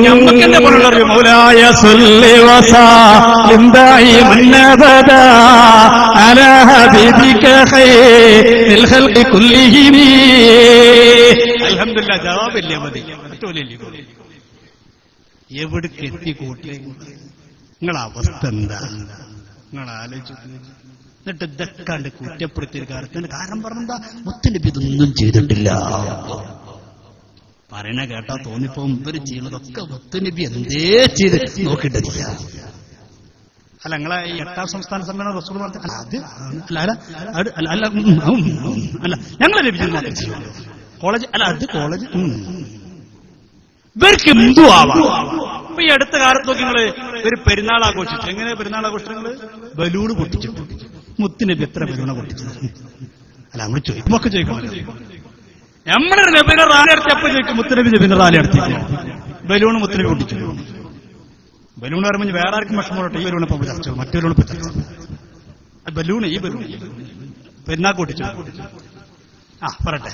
നമുക്കെന്താ പറയുള്ളൂ? മൗലായ സല്ലി വസല്ലിം ദായിമൻ അബദാ അലാ ഹബീബിക ഖൈറുൽ ഖൽഖി കുല്ലിഹിം. അൽഹംദുലില്ലാ, ജവാബില്ല മതി. എവിടേക്ക് എത്തിക്കൂട്ടെ? നിങ്ങളെ അവസ്ഥ എന്താ? നിങ്ങൾ ആലോചിച്ചു. എന്നിട്ട് ഇതൊക്കെ കുറ്റപ്പെടുത്തിയ കാര്യത്തിന് കാരണം പറഞ്ഞെന്താ, മുത്തുനബി ഇതൊന്നും ചെയ്തിട്ടില്ല. പറയണ കേട്ടാ തോന്നിപ്പോ ഇവര് ചെയ്യുന്നതൊക്കെ മുത്തുനബി എന്തേ ചെയ്ത് നോക്കിയിട്ടില്ല. അല്ല, നിങ്ങളെ ഈ 8ാം സംസ്ഥാന സമ്മേളനം റസൂൽ അത് അല്ല ഞങ്ങളെ നബി മാത്രം ചെയ്യും. കോളേജ് അല്ല, അത് കോളേജ് ഇവർക്ക് എന്തു ആവാം. ഇപ്പൊ ഈ അടുത്ത കാലത്ത് നോക്കി നിങ്ങള് ഒരു പെരുന്നാൾ ആഘോഷിച്ചു. എങ്ങനെ പെരുന്നാൾ ആഘോഷിച്ചു? നിങ്ങള് ബലൂണ് പൊട്ടിച്ചിട്ടു. മുത്തുനബി എത്ര ബലൂണ പൊട്ടിച്ചത്? അല്ല, നമ്മൾ ചോദിക്കുമ്പൊക്കെ ചോദിക്കണം. നമ്മളൊരു നബിനെ റാലി അപ്പൊ ചോദിക്കും, മുത്തുനബി നബിനെ റാലി നടത്തിയിരുന്നു, ബലൂണ് മുത്തുനബി പൊട്ടിച്ചു. ബലൂൺ പറയുമ്പോൾ വേറെ ആർക്കും വിഷമോട്ടെ, ഈ ബലൂൺ ഇപ്പൊ ചർച്ച, മറ്റു ബലൂൺ ഇപ്പൊ ചർച്ച. ബലൂണ് ഈ ബലൂൺ പെരുന്നാൾ പൊട്ടിച്ചു. ആ പറട്ടെ,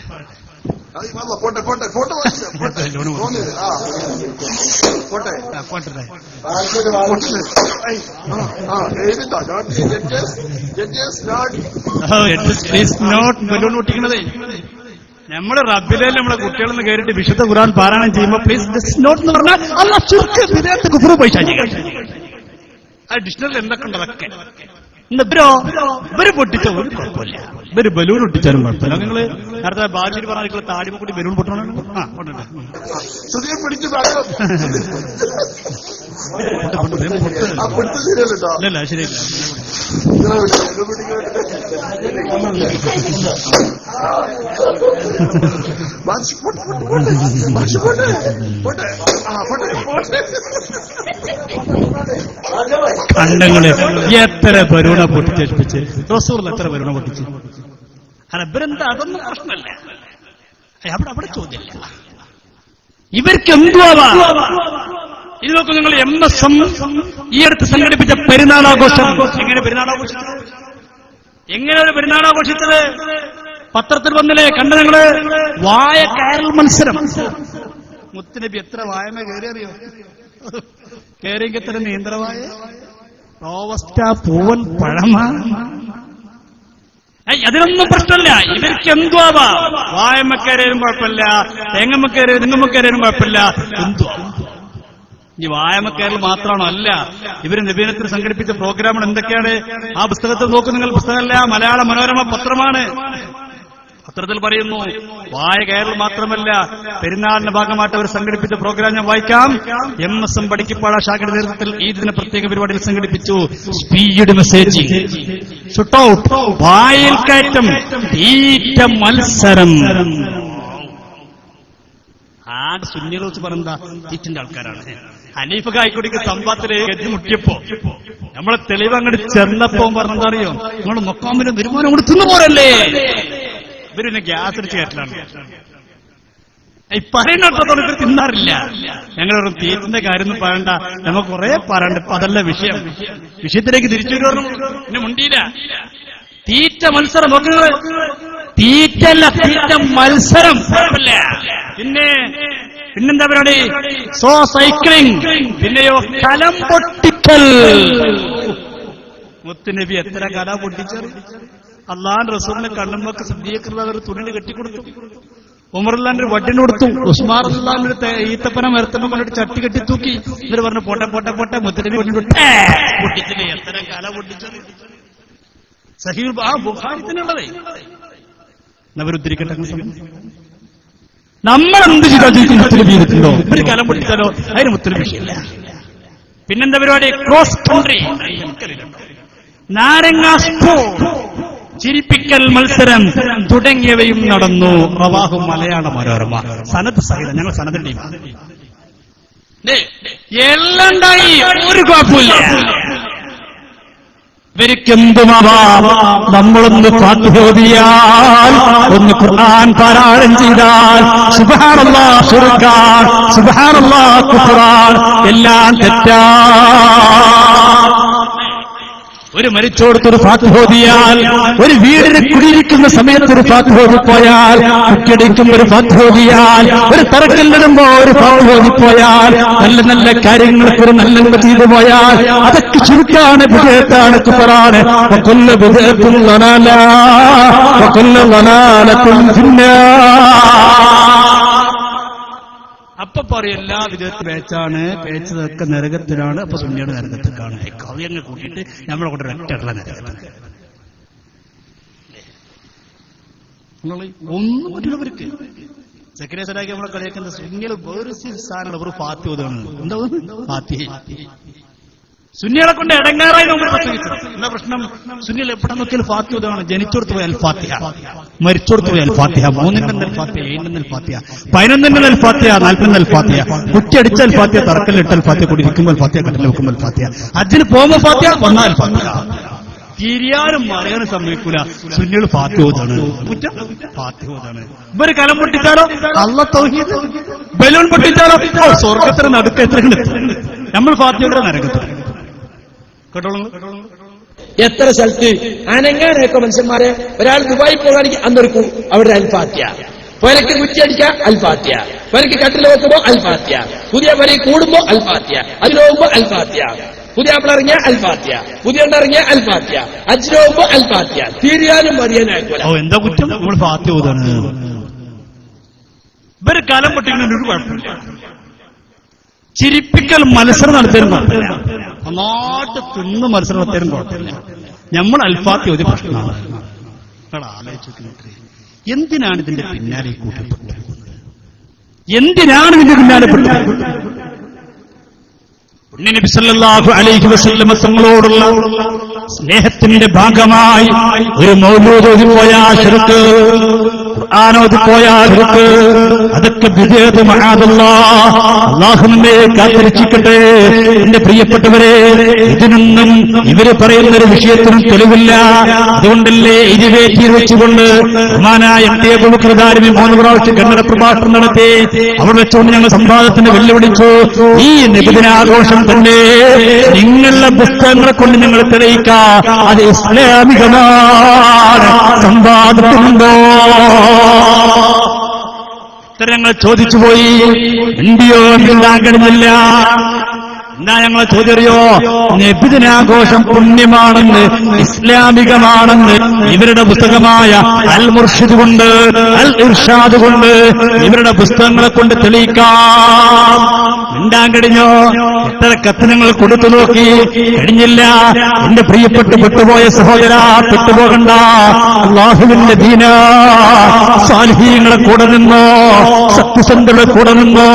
ബലൂൺ പൊട്ടിക്കണതേ നമ്മള് റബ്ബിലെ നമ്മളെ കുട്ടികളെന്ന് കയറിയിട്ട് വിശുദ്ധ ഖുർആൻ പാരായണം ചെയ്യുമ്പോൾ പ്ലീസ് ദിസ് നോട്ട് എന്ന് പറഞ്ഞാൽ അല്ലാഹ് ശിർക്ക് ബിദ്അത്ത് കുഫ്ർ പൈശാചികം. ആ ഡിക്ഷണറിൽ എന്തൊക്കെ ഉണ്ട് അതൊക്കെ. ഇവര് പൊട്ടിച്ച ഒരു കുഴപ്പമില്ല, ഇവര് ബലൂൺ പൊട്ടിച്ചാലും കുഴപ്പമില്ല. നിങ്ങള് നേരത്തെ ബാജി പറഞ്ഞ താടിമ കൂടി ബലൂൺ പൊട്ടണം. ആ പൊട്ടട്ടെ, ഇല്ല ശരിയല്ല. കണ്ടങ്ങള് എത്ര ബലൂണ പൊട്ടിച്ചേൽപ്പിച്ച്, റസൂൽ എത്ര ബലൂണ പൊട്ടിച്ച്. അല്ല ഇവരെന്താ, അതൊന്നും പ്രശ്നമല്ല, അവിടെ ചോദ്യമില്ല. ഇവർക്ക് എന്തുവാ. ഇത് നോക്കൂ നിങ്ങൾ, MSM ഈ അടുത്ത് സംഘടിപ്പിച്ച പെരുന്നാളാഘോഷം. എങ്ങനെ പെരുന്നാളാഘോഷിച്ചത്? എങ്ങനെ ഒരു പെരുന്നാളാഘോഷിച്ചത്? പത്രത്തിൽ വന്നില്ലേ, കണ്ട നിങ്ങള്? വായ കയറൽ മത്സരം. മുത്തുനബി എത്ര വായമ കയറിയറിയോ? കയറിയെങ്കിൽ എത്ര നീന്തവായ, റോവസ്റ്റ, പൂവൻ, പഴമ. അതിനൊന്നും പ്രശ്നമില്ല. ഇവർക്ക് എന്തുവാ. വായമക്കരയിലും കുഴപ്പമില്ല, തെങ്ങമ്മക്കരയിലും തെങ്ങമ്മക്കരയിലും കുഴപ്പമില്ല. എന്തുവാ ഈ വായമക്കരയിൽ മാത്രമാണോ? അല്ല, ഇവര് നബിദിനത്തിൽ സംഘടിപ്പിച്ച പ്രോഗ്രാമുകൾ എന്തൊക്കെയാണ്? ആ പുസ്തകത്തിൽ നോക്കൂ നിങ്ങൾ. പുസ്തകമല്ല, മലയാള മനോരമ പത്രമാണ്. പത്രത്തിൽ പറയുന്നു, വായ കയറൽ മാത്രമല്ല, പെരുന്നാളിന്റെ ഭാഗമായിട്ട് അവർ സംഘടിപ്പിച്ച പ്രോഗ്രാം ഞാൻ വായിക്കാം. MSM പടിക്കപ്പാട ശാഖയുടെ നേതൃത്വത്തിൽ ഈ ദിന പ്രത്യേക പരിപാടിയിൽ സംഘടിപ്പിച്ചു. സ്പീഡ് മെസ്സേജ്, ഷൂട്ടൌട്ട്, വായിൽ കയറ്റം, തീറ്റ മത്സരം. ആകെ സുന്നികളെ വെച്ച് പറഞ്ഞാ തീറ്റിന്റെ ആൾക്കാരാണ്. ഹനീഫ കായ്ക്കൊടിക്ക് സമ്പാത്തില് ഗതി മുട്ടിയപ്പോ നമ്മളെ തെളിവ് അങ്ങോട്ട് ചെന്നപ്പോ പറഞ്ഞെന്താ അറിയോ? നിങ്ങളുടെ മൊക്കാമിന് വരുമാനം കൂടി തിന്നുപോരല്ലേ. ഇവരിന്നെ ഗ്യാസ് അടിച്ച് കയറ്റലാണ്. ഈ പറയുന്നോട്ടത്തോടെ ഇവർ തിന്നാറില്ല. ഞങ്ങളൊരു തീറ്റിന്റെ കാര്യം പറയണ്ട, നമുക്ക് കുറെ പറയണ്ട. ഇപ്പൊ അതല്ല വിഷയം. വിഷയത്തിലേക്ക് തിരിച്ചു വരുന്നു. പിന്നെ മുണ്ടിയില്ല. തീറ്റ മത്സരം നോക്കുന്നത്. തീറ്റല്ല, തീറ്റ മത്സരം. പിന്നെന്താ പരിപാടി? So cycling. പിന്നെയോ കലം പൊട്ടിക്കൽ. മുത്തുനബി എത്ര കല പൊട്ടിച്ചത്. അള്ളാഹുവിന്റെ റസൂലിനെ കണ്ണുമ്പൊക്കെ സിദ്ദീഖ് അവർ തുണിന് കെട്ടിക്കൊടുത്തു. ഉമറുല്ലാന്റെ വട്ടിന് കൊടുത്തു. ഉസ്മാൻ അള്ളാഹിന്റെ ഈത്തപ്പന മരത്തമ്മ കൊണ്ടിട്ട് ചട്ടി കെട്ടി തൂക്കി. ഇവര് പറഞ്ഞു പോട്ടെ പോട്ടെ പോട്ടെ, മുത്തുനബി പൊട്ടിച്ചില്ലേ. എത്ര കല പൊട്ടിച്ചത്. സഹീഹുൽ ബുഖാരി തന്നെയുള്ളതേ. അവരുദ്ധരിക്കട്ടെ. നമ്മളെന്ത് ചെയ്താൽ മുത്തുനബി ചെയ്തിട്ടുണ്ടോ? ഒരു കലം പൊട്ടിച്ചാലോ അതിന് മുത്തുനബി വിഷയമില്ല. പിന്നെന്താ പരിപാടി? ക്രോസ് കൺട്രി, നാരങ്ങ സ്പൂൺ, ചിരിപ്പിക്കൽ മത്സരം തുടങ്ങിയവയും നടന്നു. റവാഹു മലയാള മനോരമ. സനത് സഹിതം. ഞങ്ങൾ സനത് ടീം. എല്ലാം ഉണ്ടായി, ഒരു കുഴപ്പമില്ല. ഇവർക്കെന്തുമാവാം. നമ്മളൊന്ന് പാട്ടുപോതിയാൽ, ഒന്ന് ഖുർആൻ പാരായണം ചെയ്താൽ സുബ്ഹാനല്ലാഹ് ശിർക്കാൻ, സുബ്ഹാനല്ലാഹ് കുഫ്റാൻ, എല്ലാം തെറ്റാ. ഒരു മരിച്ചോടത്തൊരു ഫാത്തിഹോദിയാൽ, ഒരു വീടിന് കുടിയിരിക്കുന്ന സമയത്തൊരു ഫാത്തിഹോദിപ്പോയാൽ, കുട്ടിയടിക്കുമ്പോൾ ഒരു ഫാത്തിഹോദിയാൽ, ഒരു തറക്കല്ലിടുമ്പോ ഒരു ഫാത്തിഹോദിപ്പോയാൽ, നല്ല നല്ല കാര്യങ്ങൾക്ക് ഒരു നല്ല ചെയ്തു പോയാൽ അതൊക്കെ ചുരുക്കാണ്, വിജയത്താണ്, കുഫറാണ്. വകുല്ല ബിദ്അത്തുൻ ളലാല വകുല്ല ളലാലത്തുൻ ഫിന്നാർ. അപ്പൊ പറയും എല്ലാ വിധത്തിൽ പേച്ചാണ്, പേച്ചതൊക്കെ നരകത്തിലാണ്. അപ്പൊ സുന്നിയുടെ നരകത്തിലാണ്. കവിയങ്ങ് കൂട്ടിയിട്ട് നമ്മളെ കൊണ്ട് ഒറ്റ നരകത്തിന്. ഒന്നും പറ്റില്ലവർക്ക്. സെക്രട്ടറി സലാക്കി നമ്മളെ കളിയാക്കുന്ന സുന്നികൾ വേറെ സ്ഥാനങ്ങൾ അവർ ഫാത്തി ഓതാണ്. എന്താ ഫാത്തി? സുന്നികളെ കൊണ്ട് ഇടങ്ങാറായി നമ്മൾ പ്രസംഗിച്ചു. എന്താ പ്രശ്നം? സുന്നികൾ എവിടെ നോക്കിയാൽ ഫാത്തി ഓതാണ്. ജനിച്ചോടത്ത് പോയാൽ ഫാത്തിഹ, മരിച്ചോടത്ത് പോയാൽ ഫാത്തിഹ, 3 ഫാത്തിഹ, 7 ഫാത്തിഹ, 11 ഫാത്തിഹ, 40 ഫാത്തിഹ, കുറ്റിയടിച്ചാൽ ഫാത്തിഹ, തറക്കല്ലിട്ടാൽ ഫാത്തിഹ, കൂടി ഇരിക്കുമ്പോൾ ഫാത്തിഹ, കട്ടിൽ വെക്കുമ്പോൾ ഫാത്തിഹ, അജിന് പോകുമ്പോൾ ഫാത്തിഹ, വന്നാൽ ഫാത്തിഹ. തിരിയാനും മറിയാനും സമ്മതിക്കൂല. സുന്നികൾ ഫാത്തിഹ ഓതാണ്. കുറ്റം ഫാത്തിഹ ഓതാണ്. ഇവര് കലം പൊട്ടിച്ചാലോ അല്ലാഹ് തൗഹീദ്, ബലൂൺ പൊട്ടിച്ചാലോ സ്വർഗത്തിന് നടുക്ക് എത്ര നമ്മൾ ഫാത്തിഹയുടെ നരകത്ത്. എത്ര സ്ഥലത്ത് അനങ്ങാനൊക്കെ മനുഷ്യന്മാരെ, ഒരാൾ ദുബായി പോകാണെങ്കിൽ അന്നൊരു അവിടെ അൽഫാത്തിയ, പുരക്ക് കുറ്റിയടിക്കുക അൽഫാത്തിയ, പുരക്ക് കട്ടിൽ വെക്കുമ്പോ അൽഫാത്തിയ, പുതിയ വരി കൂടുമ്പോ അൽഫാത്തിയ, അതിലോകുമ്പോ അൽഫാത്തിയ, പുതിയ അപ്പിളിറങ്ങിയ അൽഫാത്തിയ, പുതിയ ഇറങ്ങിയ അൽഫാത്തിയ, അജിലോകുമ്പോ അൽഫാത്തിയ. തീരുവാനും മറിയാനായിക്കോല. എന്താ കുറ്റം? നമ്മൾ ഫാത്തിഹ ഓതാണ്. ഇവര് കാലം പൊട്ടിക്കുന്നതിന് ഒരു കുഴപ്പമില്ല. ചിരിപ്പിക്കൽ മത്സരം നടത്തിയാലും കുഴപ്പമില്ല, നന്നായിട്ട് തിന്ന് മത്സരം നടത്തിയാലും കുഴപ്പമില്ല. നമ്മൾ അൽഫാത്തിഹ ഒരു പ്രശ്നമാണ്. ആലോചിച്ചു, എന്തിനാണ് ഇതിന്റെ പിന്നാലെ കൂട്ടപ്പെട്ടത്? എന്തിനാണ് ഇതിന്റെ പിന്നാലെ പെട്ടത്? നബി സല്ലല്ലാഹു അലൈഹി വസല്ലം തങ്ങളോടുള്ള സ്നേഹത്തിന്റെ ഭാഗമായി ഒരു മൗലൂദ് ഓതിപ്പോയാൽ ശിർക്ക്, ഖുർആൻ ഓതിപ്പോയാൽ ശിർക്ക്, അതൊക്കെ ബിദ്അത്ത് മഅദല്ലാഹ്. അല്ലാഹു നമ്മെ കാത്തിരക്ഷിക്കട്ടെ. എന്റെ പ്രിയപ്പെട്ടവരെ, ഇതിനൊന്നും ഇവര് പറയുന്നൊരു വിഷയത്തിനും തെളിവില്ല. അതുകൊണ്ടല്ലേ ഇരുവേറ്റി വെച്ചുകൊണ്ട് ബഹുമാനായ എം.ടി. അബൂബക്കർ ദാരിമി 3 പ്രാവശ്യം കന്നഡ പ്രഭാഷണം നടത്തി. അവിടെ വെച്ചുകൊണ്ട് ഞങ്ങൾ സംവാദത്തിന് വെല്ലുവിളിച്ചു. ഈ നബിദിനാഘോഷം തന്നെ നിങ്ങളുടെ പുസ്തകങ്ങളെ കൊണ്ട് നിങ്ങൾ തെളിയിക്കുക, അത് ഇസ്ലാമികമാണ്. സംവാദത്തിനുണ്ടോ? ഞങ്ങൾ ചോദിച്ചുപോയി. എന്തിയോ മിണ്ടാൻ കഴിഞ്ഞില്ല. എന്താ ഞങ്ങളെ ചോദ്യമറിയോ? നബിദിനാഘോഷം പുണ്യമാണെന്ന്, ഇസ്ലാമികമാണെന്ന് ഇവരുടെ പുസ്തകമായ അൽ മുർഷിദ് കൊണ്ട്, അൽ ഇർഷാദ് കൊണ്ട്, ഇവരുടെ പുസ്തകങ്ങളെ കൊണ്ട് തെളിയിക്കാം. മിണ്ടാൻ കഴിഞ്ഞോ? എത്ര കത്ത് ഞങ്ങൾ കൊടുത്തു നോക്കി, കഴിഞ്ഞില്ല. എന്റെ പ്രിയപ്പെട്ട് പെട്ടുപോയ സഹോദര, പെട്ടുപോകണ്ട. അല്ലാഹുവിന്റെ ദീന, സാലിഹീങ്ങളെ കൂടെ നിന്നോ, സത്യസന്ധരുടെ കൂടെ നിന്നോ,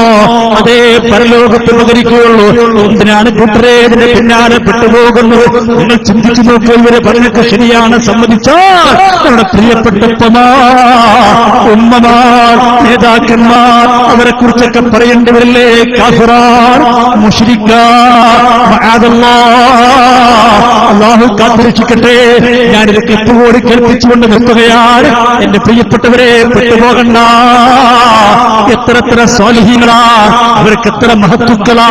അതേ പരലോകത്ത് ഉപകരിക്കുകയുള്ളൂ. എന്തിനാണ് കൂട്ടരെ ഇതിന്റെ പിന്നാലെ പെട്ടുപോകുന്നത്? നിങ്ങൾ ചിന്തിച്ചു നോക്കൂ. ഇവരെ പറഞ്ഞൊക്കെ ശരിയാണ്, സമ്മതിച്ചാൽ നമ്മുടെ പ്രിയപ്പെട്ട ഉമ്മമാർ, നേതാക്കന്മാർ, അവരെ കുറിച്ചൊക്കെ പറയേണ്ടവരില്ലേ? കാഫിറാൻ, മുശ്രിക്കാൻ, അല്ലാഹു കാത്തിരക്ഷിക്കട്ടെ. ഞാനിതൊക്കെ എപ്പോഴും കേൾപ്പിച്ചുകൊണ്ട് നിർത്തുകയാണ്. എന്റെ പ്രിയപ്പെട്ടവരെ, പെട്ടുപോകണ്ട. എത്ര സ്വാലിഹീങ്ങളാ, അവർക്ക് എത്ര മഹത്തുക്കളാ.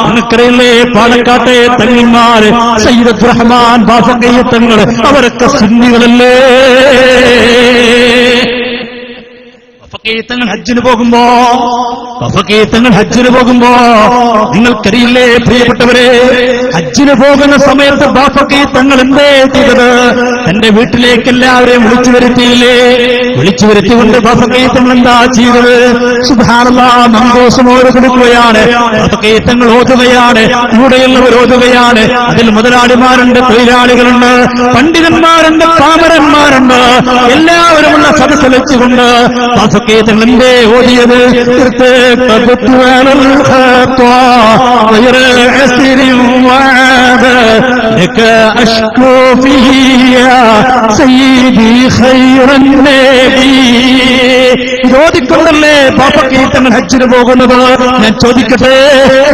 നിങ്ങൾക്കറിയില്ലേ, പാലക്കാട്ടെ തങ്ങന്മാര്, സയ്യിദ് അബ്ദുറഹ്മാൻ ബാഫഖി തങ്ങൾ, അവരൊക്കെ സുന്നികളല്ലേ? തങ്ങൾ ഹജ്ജിന് പോകുമ്പോ നിങ്ങൾക്കറിയില്ലേ പ്രിയപ്പെട്ടവരെ, ഹജ്ജിന് പോകുന്ന സമയത്ത് ബാഫഖി തങ്ങൾ എന്തേ ചെയ്തത്? തന്റെ വീട്ടിലേക്ക് എല്ലാവരെയും വിളിച്ചു വരുത്തിയില്ലേ? വിളിച്ചു വരുത്തിക്കൊണ്ട് ബാഫഖി തങ്ങൾ എന്താ ചെയ്തത്? സുബ്ഹാനല്ലാഹ്, മങ്കോസം ഓരോ കൊടുക്കുകയാണ്. ബാഫഖി തങ്ങൾ ഓതുകയാണ്, കൂടെയുള്ളവർ ഓതുകയാണ്. അതിൽ മുതലാളിമാരുണ്ട്, തൊഴിലാളികളുണ്ട്, പണ്ഡിതന്മാരുണ്ട്, പാമരന്മാരുണ്ട്, എല്ലാവരുമുള്ള സദസ്സ് വെച്ചുകൊണ്ട് ബാഫഖി തങ്ങൾ എന്തേ ഓതിയത്? ചോദിക്കൊണ്ടല്ലേ ബാഫഖി തങ്ങൾ ഹജ്ജിന് പോകുന്നത്? ഞാൻ ചോദിക്കട്ടെ,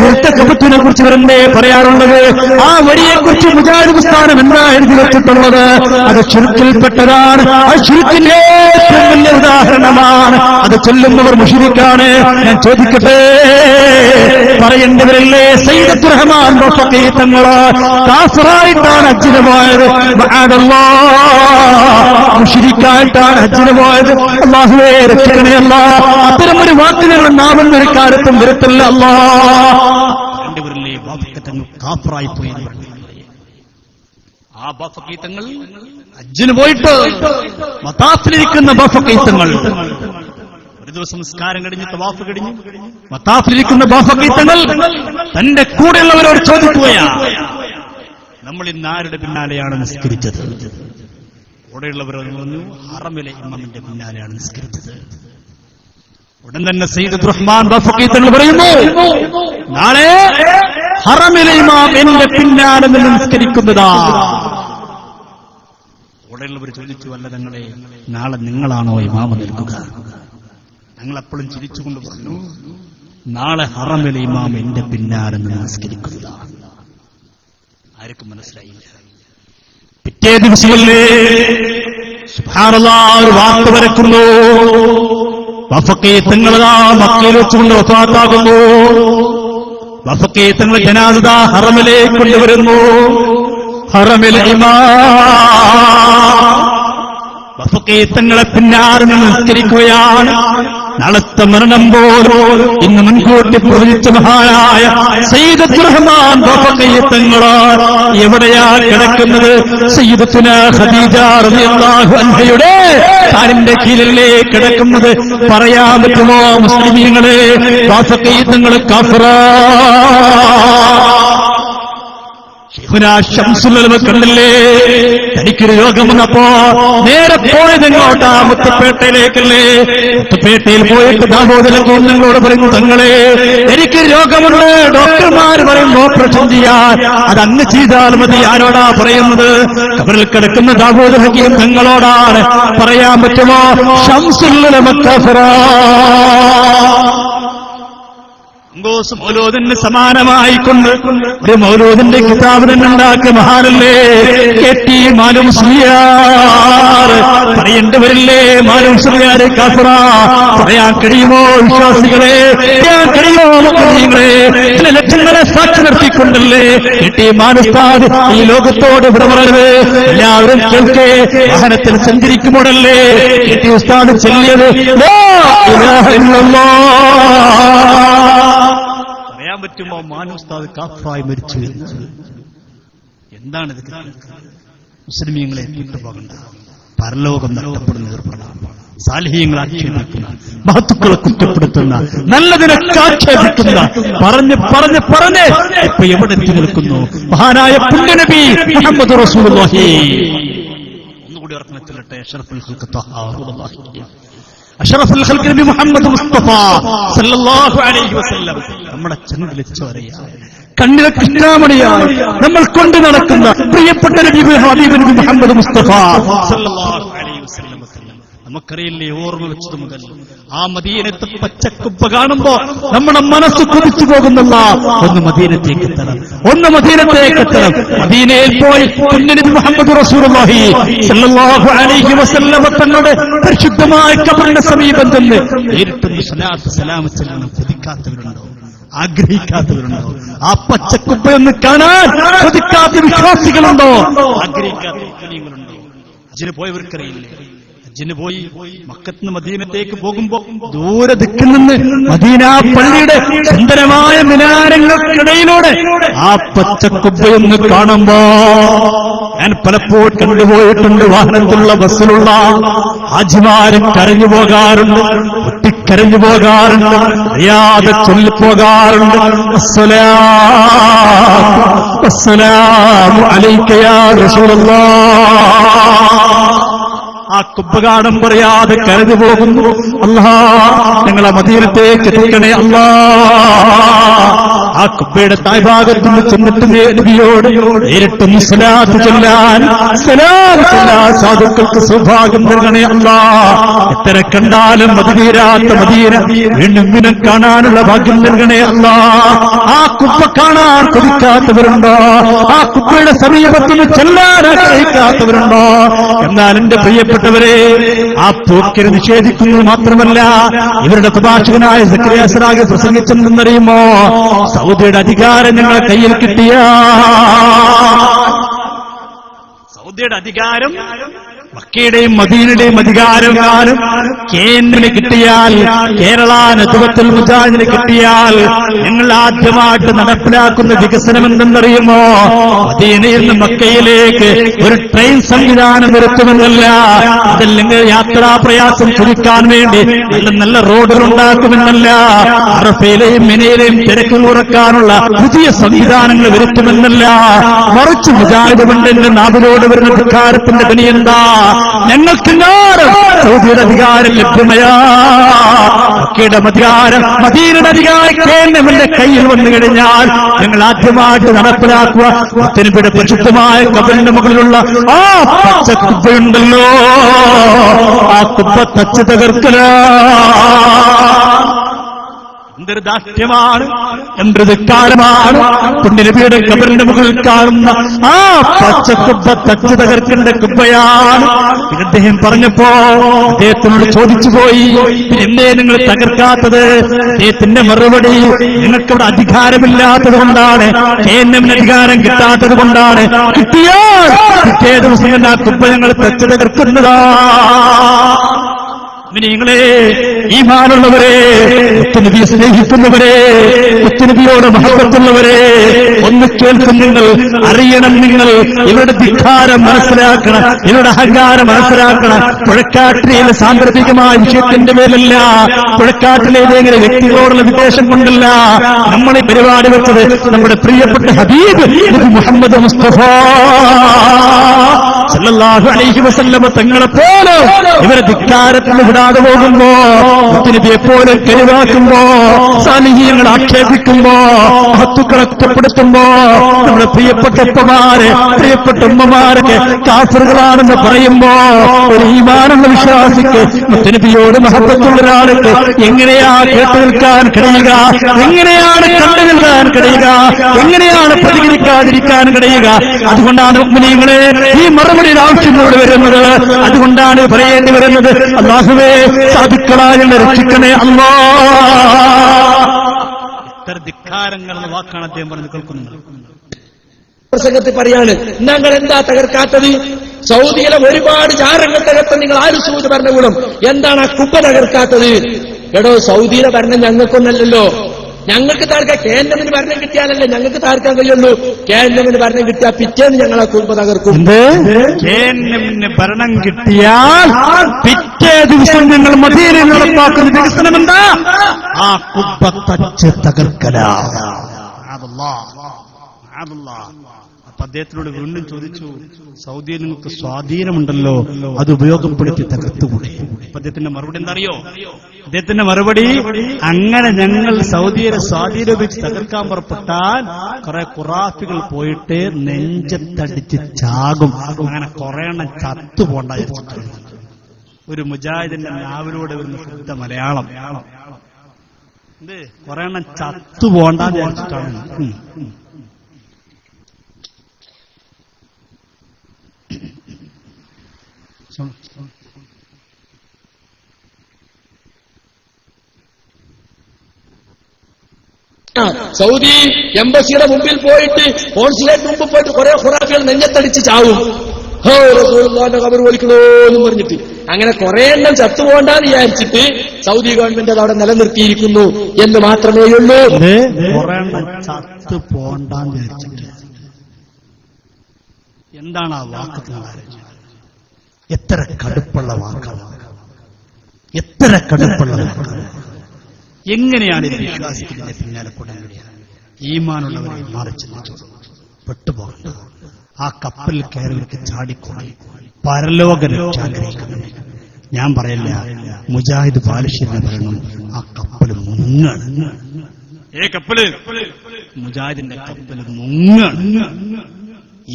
വൃത്തക്കബത്തിനെ കുറിച്ച് ഇവരെന്തേ പറയാറുള്ളത്? ആ വരിയെ കുറിച്ച് മുജാഹിദ് പ്രസ്ഥാനം എന്താ എഴുതി വെച്ചിട്ടുള്ളത്? അത് ശിർക്കിൽപ്പെട്ടതാണ്. ആ ശിർക്കിന്റെ ഏറ്റവും വലിയ ഉദാഹരണമാണ്. അത് ചൊല്ലുന്നവർ മുശ്രിക്കാണ്. ഞാൻ ചോദിക്കട്ടെ, പറയേണ്ടവരല്ലേ? സയ്യിദ് അബ്ദുറഹ്മാൻ ബാഫഖി തങ്ങൾ കാഫിറായിട്ടാണ് ഹജ്ജിന് പോയത്, മുശ്രിക്കായിട്ടാണ് ഹജ്ജിന് പോയത്. അല്ലാഹുവേ രക്ഷിക്കണേ അല്ലാഹ്. അത്തരമൊരു വാക്കിനുള്ള നാമം ഒരു കാലത്തും വരത്തില്ല അല്ലാഹ്. ബാഫഖി തങ്ങൾ കാഫിറായി പോയി. ആ ബാഫഖി തങ്ങൾ ഹജ്ജിന് പോയിട്ട് മതാഫിലിരിക്കുന്ന ബാഫഖി തങ്ങൾ ഒരു ദിവസം നിസ്കാരം കഴിഞ്ഞ് തവാഫ് കഴിഞ്ഞു മതാഫിലിരിക്കുന്ന ബാഫഖി തങ്ങൾ തന്റെ കൂടെയുള്ളവരോട് ചോദിക്കുകയാണ്, നമ്മൾ ഇന്ന് ആരുടെ പിന്നാലെയാണ് നിസ്കരിച്ചത്? കൂടെയുള്ളവർ പറഞ്ഞു ഹറമിലെ ഇമാമിന്റെ പിന്നാലെയാണ് നിസ്കരിച്ചത്. ഉടൻ തന്നെ സയ്യിദ് അബ്ദുറഹ്മാൻ ബാഫഖി തങ്ങൾ പറയുന്നു, നാളെ ഹറമിലെ ഇമാം എന്റെ പിന്നാലെ നിന്ന് നിസ്കരിക്കുന്നതാ. കൂടെയുള്ളവർ ചോദിച്ചു, അല്ല തങ്ങളെ, നാളെ നിങ്ങളാണോ ഇമാമ നിൽക്കുക? ഞങ്ങൾ അപ്പോഴും ചിരിച്ചുകൊണ്ട് പറഞ്ഞു, നാളെ ഹറമിലെ ഇമാം എന്റെ പിന്നാലെ നിന്ന് നിസ്കരിക്കുന്നതാ. ആർക്കും മനസ്സിലായില്ല. പിറ്റേ ദിവസമല്ലേ സുബ്ഹാനല്ലാഹ് ഒരു വാർത്ത വരക്കുന്നു, ബാഫഖി തങ്ങളതാ മക്കയിൽ വെച്ചുകൊണ്ട് വഫാത്താകുന്നു. ബാഫഖി തങ്ങൾ ജനാസ ഹറമിലേക്ക് കൊണ്ടുവരുന്നു. ഹറമിലെ ഇമാം ബാഫഖി തങ്ങളെ പിന്നാലെ നിസ്കരിക്കുകയാണ്. നാളത്തെ മരണം പോലും ഇന്ന് മുൻകൂട്ടി പ്രവചിച്ച മഹാനായ സയ്യിദ് അബ്ദുറഹ്മാൻ ബാഫഖി തങ്ങൾ എവിടെയാ കിടക്കുന്നത്? സയ്യിദത്തുനാ ഖദീജ റളിയല്ലാഹു അൻഹയുടെ കാലിന്റെ കീഴിലല്ലേ കിടക്കുന്നത്? പറയാൻ പറ്റുമോ മുസ്ലിമീങ്ങളെ? ബാഫഖി തങ്ങൾ കാഫിറാ. കണ്ടില്ലേ, തനിക്കൊരു രോഗം വന്നപ്പോ നേരെ പോയത് എങ്ങോട്ടാ? മുത്തപ്പേട്ടയിലേക്കല്ലേ. മുത്തപ്പേട്ടയിൽ പോയിട്ട് ദാമോദരൻ നിങ്ങളോട് പറയുന്നു, തങ്ങളെ എനിക്ക് രോഗമുണ്ട്, ഡോക്ടർമാർ പറയുന്നു ഓപ്പറേഷൻ ചെയ്യാൻ, അതങ്ങ് ചെയ്താൽ മതി. ആരോടാ പറയുന്നത്? കബറിൽ കിടക്കുന്ന ദാമോദരൻ ഹക്കീം തങ്ങളോടാണ്. പറയാൻ പറ്റുമോ? ശംസുൽ ഉലമ കാഫിറാ. മൗലൂദിന് സമാനമായിക്കൊണ്ട് ഒരു മൗലൂദിന്റെ കിതാബ് തന്നെ ഉണ്ടാക്കിയ മഹാനല്ലേ കെ.ടി. മാലും മുസ്ലിയാർ. പറയേണ്ടി വരില്ലേ മാലും മുസ്ലിയാർ കാഫിറാ? പറയാൻ കഴിയുമോ വിശ്വാസികളെ? പറയാൻ കഴിയുമോ മുസ്ലിങ്ങളെ? ചില ലക്ഷങ്ങളെ സാക്ഷി നിർത്തിക്കൊണ്ടല്ലേ കെ.ടി. മാനുസ്താദ് ഈ ലോകത്തോട് ഇവിടെ പറഞ്ഞത്. എല്ലാവരും കേൾക്കേ, വാഹനത്തിൽ സഞ്ചരിക്കുമ്പോഴല്ലേ കെ.ടി. ഉസ്താദ് ചൊല്ലിയത് ലാ ഇലാഹ ഇല്ലല്ലാഹ്. പറയാൻ പറ്റുമോ മാനുസ്താദ് കാഫിറായി മരിച്ചു എന്ന്? എന്താണിത്? മുസ്ലിമീങ്ങളെ വിട്ടുപോകണ്ട, പരലോകം നഷ്ടപ്പെടുന്ന ഏർപ്പെടാം. സാലിഹീങ്ങളെ ആക്ഷേപിക്കുന്ന, മഹത്തുക്കളെ കുറ്റപ്പെടുത്തുന്ന, നല്ലതിനൊക്കെ ആക്ഷേപിക്കുന്ന, പറഞ്ഞ് പറഞ്ഞ് പറഞ്ഞ് ഇപ്പൊ എവിടെ എത്തി നിൽക്കുന്നു? മഹാനായ പുണ്യനബി മുഹമ്മദ് റസൂലുള്ളാഹി. ഒന്നുകൂടി ഓർമ്മ ചെല്ലട്ടെ, അഷ്റഫുൽ ഖൽഖ് അഷ്റഫുൽ ഖൽഖ് നബി മുഹമ്മദ് മുസ്തഫ സല്ലല്ലാഹു അലൈഹി വസല്ലം നമ്മുടെ ചന്ദ്രലിച്ചോരയാണ്, കണ്ണിലെ കൃഷ്ണാമണിയാണ്, നമ്മൾ കൊണ്ടു നടക്കുന്ന പ്രിയപ്പെട്ട നബി ഹബീബ് നബി മുഹമ്മദ് മുസ്തഫ സല്ലല്ലാഹു അലൈഹി വസല്ലം. നമുക്കറിയില്ലേ, ഓർമ്മ വെച്ചത് മുതൽ ആ മദീനത്തെ പച്ചക്കുപ്പ കാണുമ്പോ നമ്മുടെ മനസ്സ് കുതിച്ചു പോകുന്നില്ല. ഒന്ന് മദീനത്തേക്ക് എത്തണം, ഒന്ന് മദീനത്തേക്ക് എത്തണം. മദീനയിൽ പോയി പുണ്യനബി മുഹമ്മദ് റസൂലുള്ളാഹി സ്വല്ലല്ലാഹു അലൈഹി വസല്ലം തങ്ങളുടെ പരിശുദ്ധമായ ഖബറിന്റെ സമീപം ചെന്ന് നേരിട്ടൊന്ന് സ്വലാത്ത് സലാം ചൊല്ലണം കൊതിക്കാത്തവരുണ്ടോ? ആഗ്രഹിക്കാത്തവരുണ്ടോ? ആ പച്ചക്കുപ്പയൊന്ന് കാണാൻ കൊതിക്കാത്ത വിശ്വാസികളുണ്ടോ? ആഗ്രഹിക്കാത്ത മുസ്ലിങ്ങളുണ്ടോ? അതിന് പോയവർക്കറിയില്ലേ. ഹജ്ജിന് പോയി മക്കത്ത് മദീനത്തേക്ക് പോകുമ്പോ ദൂരെ ദിക്കിൽ നിന്ന് മദീന പള്ളിയുടെ സുന്ദരമായ മിനാരങ്ങൾക്കിടയിലൂടെ ആ പച്ചക്കുബ്ബയൊന്ന് കാണുമ്പോ ഞാൻ പലപ്പോഴും കണ്ടുപോയിട്ടുണ്ട്. വാഹനത്തിലുള്ള ബസ്സിലുള്ള ഹാജിമാരും കരഞ്ഞു പോകാറുണ്ട്, പൊട്ടിക്കരഞ്ഞു പോകാറുണ്ട്, അറിയാതെ ചൊല്ലിപ്പോകാറുണ്ട്. അസ്സലാമു അലൈക യാ റസൂലല്ലാഹ്. ആ കുബ്ബകാടം പറയാതെ കരഞ്ഞു പോകുന്നു. അല്ലാ, ഞങ്ങളെ മദീനത്തേക്ക് എത്തിക്കണേ അല്ലാ. ആ കുബ്ബയുടെ താഴ്ഭാഗത്തുനിന്ന് ചെന്നിട്ട് നബിയോട് നേരിട്ടൊന്ന് സ്വലാത്ത് ചൊല്ലാൻ, സലാം ചൊല്ലാൻ സാധുക്കൾക്ക് സൗഭാഗ്യം നൽകണേ അല്ലാ. എത്ര കണ്ടാലും മതിതീരാത്ത മദീന വീണ്ടും വീണ്ടും കാണാനുള്ള ഭാഗ്യം നൽകണേ അല്ലാ. ആ കുബ്ബ കാണാൻ കൊതിക്കാത്തവരുണ്ടോ? ആ കുബ്ബയുടെ സമീപത്തിന് ചെല്ലാൻ ആഗ്രഹിക്കാത്തവരുണ്ടോ? എന്നാൽ എന്റെ പ്രിയപ്പെട്ടവരെ, ആ പോക്കിനെ നിഷേധിക്കുന്നത് മാത്രമല്ല, ഇവരുടെ പ്രഭാഷകനായ സക്കരിയ സറാഖി പ്രസംഗിച്ചെന്നറിയുമോ? സൗദിയുടെ അധികാരം ഞങ്ങളെ കയ്യിൽ കിട്ടിയ സൗദിയുടെ അധികാരം, മക്കയുടെയും മദീനയുടെയും അധികാരം കേന്ദ്രന് കിട്ടിയാൽ, കേരള നദ്വത്തുൽ മുജാഹിദിന് കിട്ടിയാൽ, ഞങ്ങൾ ആദ്യമായിട്ട് നടപ്പിലാക്കുന്ന വികസനം എന്തെന്നറിയുമോ? മദീനയിൽ നിന്ന് മക്കയിലേക്ക് ഒരു ട്രെയിൻ സംവിധാനം വരുത്തുമെന്നല്ല, അതല്ലെങ്കിൽ യാത്രാ പ്രയാസം ചുരുക്കാൻ വേണ്ടി നല്ല നല്ല റോഡുകൾ ഉണ്ടാക്കുമെന്നല്ല, അറഫയിലെയും മിനയിലെയും തിരക്ക് കുറക്കാനുള്ള പുതിയ സംവിധാനങ്ങൾ വരുത്തുമെന്നല്ല, മറിച്ച് മുജാഹിദ് പണ്ഡിന്റെ നാവിലോട് വരുന്ന ധിക്കാരത്തിന്റെ പണി എന്താ? ഞങ്ങൾക്ക് സൗദിയുടെ അധികാരം ലഭ്യമയാ. മക്കയുടെ അധികാരം, മദീനയുടെ അധികാരം കേന്ദ്രത്തിന്റെ കയ്യിൽ വന്നു കഴിഞ്ഞാൽ ഞങ്ങൾ ആദ്യമായിട്ട് നടപ്പിലാക്കുക തിരുപ്പിയുടെ പരിശുദ്ധമായ കബറിന്റെ മുകളിലുള്ള ആ പച്ച കുബ്ബയുണ്ടല്ലോ, ആ കുബ്ബ തച്ച് തകർക്കല. എന്തൊരു ദാഷ്ട്യമാണ്, എന്തൊരു ധിക്കാരമാണ്. പുണ്യനബിയുടെ കബറിന്റെ മുകളിൽ കാണുന്ന ആ പച്ചക്കുബ്ബ തച്ച് തകർക്കേണ്ട കുബ്ബയാണ്. പിന്നെ അദ്ദേഹം പറഞ്ഞപ്പോ അദ്ദേഹത്തിനോട് ചോദിച്ചു പോയി, എന്നെ നിങ്ങൾ തകർക്കാത്തത്? അദ്ദേഹത്തിന്റെ മറുപടി, നിങ്ങൾക്കവിടെ അധികാരമില്ലാത്തത് കൊണ്ടാണ്, കേന്ദ്രത്തിന് അധികാരം കിട്ടാത്തത് കൊണ്ടാണ്. കിട്ടിയാൽ പിറ്റേ ദിവസം ആ കുബ്ബ ഞങ്ങൾ തച്ച് തകർക്കുന്നതാ. നിങ്ങളെ ഈമാനുള്ളവരെ, മുത്തുനബിയെ സ്നേഹിക്കുന്നവരെ, മുത്തുനബിയോട് മഹബത്തുള്ളവരെ, ഒന്ന് കേൾക്കും നിങ്ങൾ, അറിയണം നിങ്ങൾ. ഇവരുടെ ധിക്കാരം മനസ്സിലാക്കണം, ഇവരുടെ അഹങ്കാരം മനസ്സിലാക്കണം. പുഴക്കാട്ടിലെ സാന്ദർഭികമായ വിഷയത്തിന്റെ മേലല്ല, പുഴക്കാട്ടിലെ ഏതെങ്കിലും വ്യക്തികളോടുള്ള വിദ്വേഷം കൊണ്ടല്ല നമ്മൾ ഈ പരിപാടി വെച്ചത്. നമ്മുടെ പ്രിയപ്പെട്ട ഹബീബ് മുഹമ്മദ് മുസ്തഫ സല്ലല്ലാഹു അലൈഹി വസല്ലമ തങ്ങളെപ്പോലെ ഇവരെ ധിക്കാരത്തിന് വിടാതെ പോകുമ്പോ, മുത്തുനബിയെപ്പോലെ കരുവാക്കുമ്പോ, സാലിഹീങ്ങൾ ആക്ഷേപിക്കുമ്പോ, മഹത്തുക്കളെ കുറ്റപ്പെടുത്തുമ്പോ, നമ്മുടെ പ്രിയപ്പെട്ട ഉപ്പമാരെ, പ്രിയപ്പെട്ട ഉമ്മമാരൊക്കെ കാഫിറുകളാണെന്ന് പറയുമ്പോ, ഒരു ഈമാനുള്ള വിശ്വാസിക്ക്, മുത്തുനബിയോട് മഹബത്തുള്ള ഒരാൾക്ക് എങ്ങനെയാ കേട്ടു നിൽക്കാൻ കഴിയുക? എങ്ങനെയാണ് കണ്ടു നിൽക്കാൻ കഴിയുക? എങ്ങനെയാണ് പ്രതികരിക്കാതിരിക്കാൻ കഴിയുക? അതുകൊണ്ടാണ് മുഅ്മിനീങ്ങളെ ഈ മറുപടിയുടെ ആവശ്യങ്ങളോട് വരുന്നത്. അതുകൊണ്ടാണ് പറയേണ്ടി വരുന്നത്, അല്ലാഹുവേ സാധുക്കളായ രക്ഷിക്കണേ അല്ലാ. ഇത്ര ധിക്കാരങ്ങൾ എന്ന വാക്കാണ് അദ്ദേഹം പറഞ്ഞു കേൾക്കുന്നത്. പ്രസംഗത്തിൽ പറയാണ്, ഞങ്ങൾ എന്താ തകർക്കാത്തത്? സൗദിയിലെ ഒരുപാട് ജാരങ്ങൾ തകർത്ത നിങ്ങൾ ആര് സൗദി ഭരണകൂടം എന്താണ് ആ കുബ്ബ തകർക്കാത്തത്? എടോ, സൗദിയിലെ ഭരണം ഞങ്ങൾക്കൊന്നല്ലല്ലോ, ഞങ്ങൾക്ക് തകർക്കാൻ കേന്ദ്രത്തിന് ഭരണം കിട്ടിയാലല്ലേ ഞങ്ങൾക്ക് തകർക്കാൻ കഴിയുള്ളൂ. കേന്ദ്രത്തിന് ഭരണം കിട്ടിയാൽ പിറ്റേന്ന് ഞങ്ങൾ ആ കുബ്ബ തകർക്കും. കേന്ദ്രത്തിന് ഭരണം കിട്ടിയാൽ പിറ്റേ ദിവസം ഞങ്ങൾ മദീനയിൽ നടപ്പാക്കുന്ന വികസനം എന്താ? ആ കുബ്ബ തച്ച് തകർക്കല. അപ്പൊ അദ്ദേഹത്തിനോട് വീണ്ടും ചോദിച്ചു, സൗദിയിൽ നിങ്ങൾക്ക് സ്വാധീനമുണ്ടല്ലോ, അത് ഉപയോഗപ്പെടുത്തി തകർത്തുകൂടെ? അദ്ദേഹത്തിന്റെ മറുപടി എന്താറിയോ? അദ്ദേഹത്തിന്റെ മറുപടി, അങ്ങനെ ഞങ്ങൾ സൗദിയുടെ സ്വാധീനം ഉപയോഗിച്ച് തകർക്കാൻ പുറപ്പെട്ടാൽ കുറെ ഖുറാഫികൾ പോയിട്ട് നെഞ്ചത്തടിച്ച് ചാകും, അങ്ങനെ കുറെ എണ്ണം ചത്തുപോണ്ട. ഒരു മുജാഹിദിന്റെ നാവിലൂടെ വരുന്ന ശുദ്ധ മലയാളം. കുറെ എണ്ണം ചത്തുപോണ്ടാന്ന് വിചാരിച്ചിട്ടാണ്. സൗദി എംബസിയുടെ മുമ്പിൽ പോയിട്ട്, കോൺസുലേറ്റ് മുമ്പിൽ പോയിട്ട് കുറെ ഖുറാഫികൾ നെഞ്ഞത്തടിച്ച് ചാവും. റസൂലുള്ളാഹിന്റെ ഖബർ വലിക്കണോന്നും പറഞ്ഞിട്ട് അങ്ങനെ കുറെ എണ്ണം ചത്തുപോണ്ടാന്ന് വിചാരിച്ചിട്ട് സൗദി ഗവൺമെന്റ് അത് അവിടെ നിലനിർത്തിയിരിക്കുന്നു എന്ന് മാത്രമേ ഉള്ളൂ. ചത്തുപോണ്ടാന്ന് വിചാരിച്ചിട്ട് എന്താണ് ആ വാക്ക്? എത്ര കടുപ്പുള്ള വാക്കാണ്, എത്ര കടുപ്പുള്ള വാക്കാണ്. എങ്ങനെയാണ് ഇത് വിശ്വാസിക്കുന്നതിന്റെ പിന്നാലെ കൂടാൻ കഴിയുക? ഈമാനുള്ളവരെ മാറി ചിന്തിച്ചു പെട്ടുപോകണ്ട. ആ കപ്പലിൽ കയറിവർക്ക് ചാടിക്കൂടി പരലോക രക്ഷ ആഗ്രഹിക്കുന്നുണ്ട്. ഞാൻ പറയില്ല, മുജാഹിദ് ബാലുശ്ശേരി പറയണം, ആ കപ്പൽ മുങ്ങാണ്. കപ്പല് മുജാഹിദിന്റെ കപ്പൽ മുങ്ങാണ്.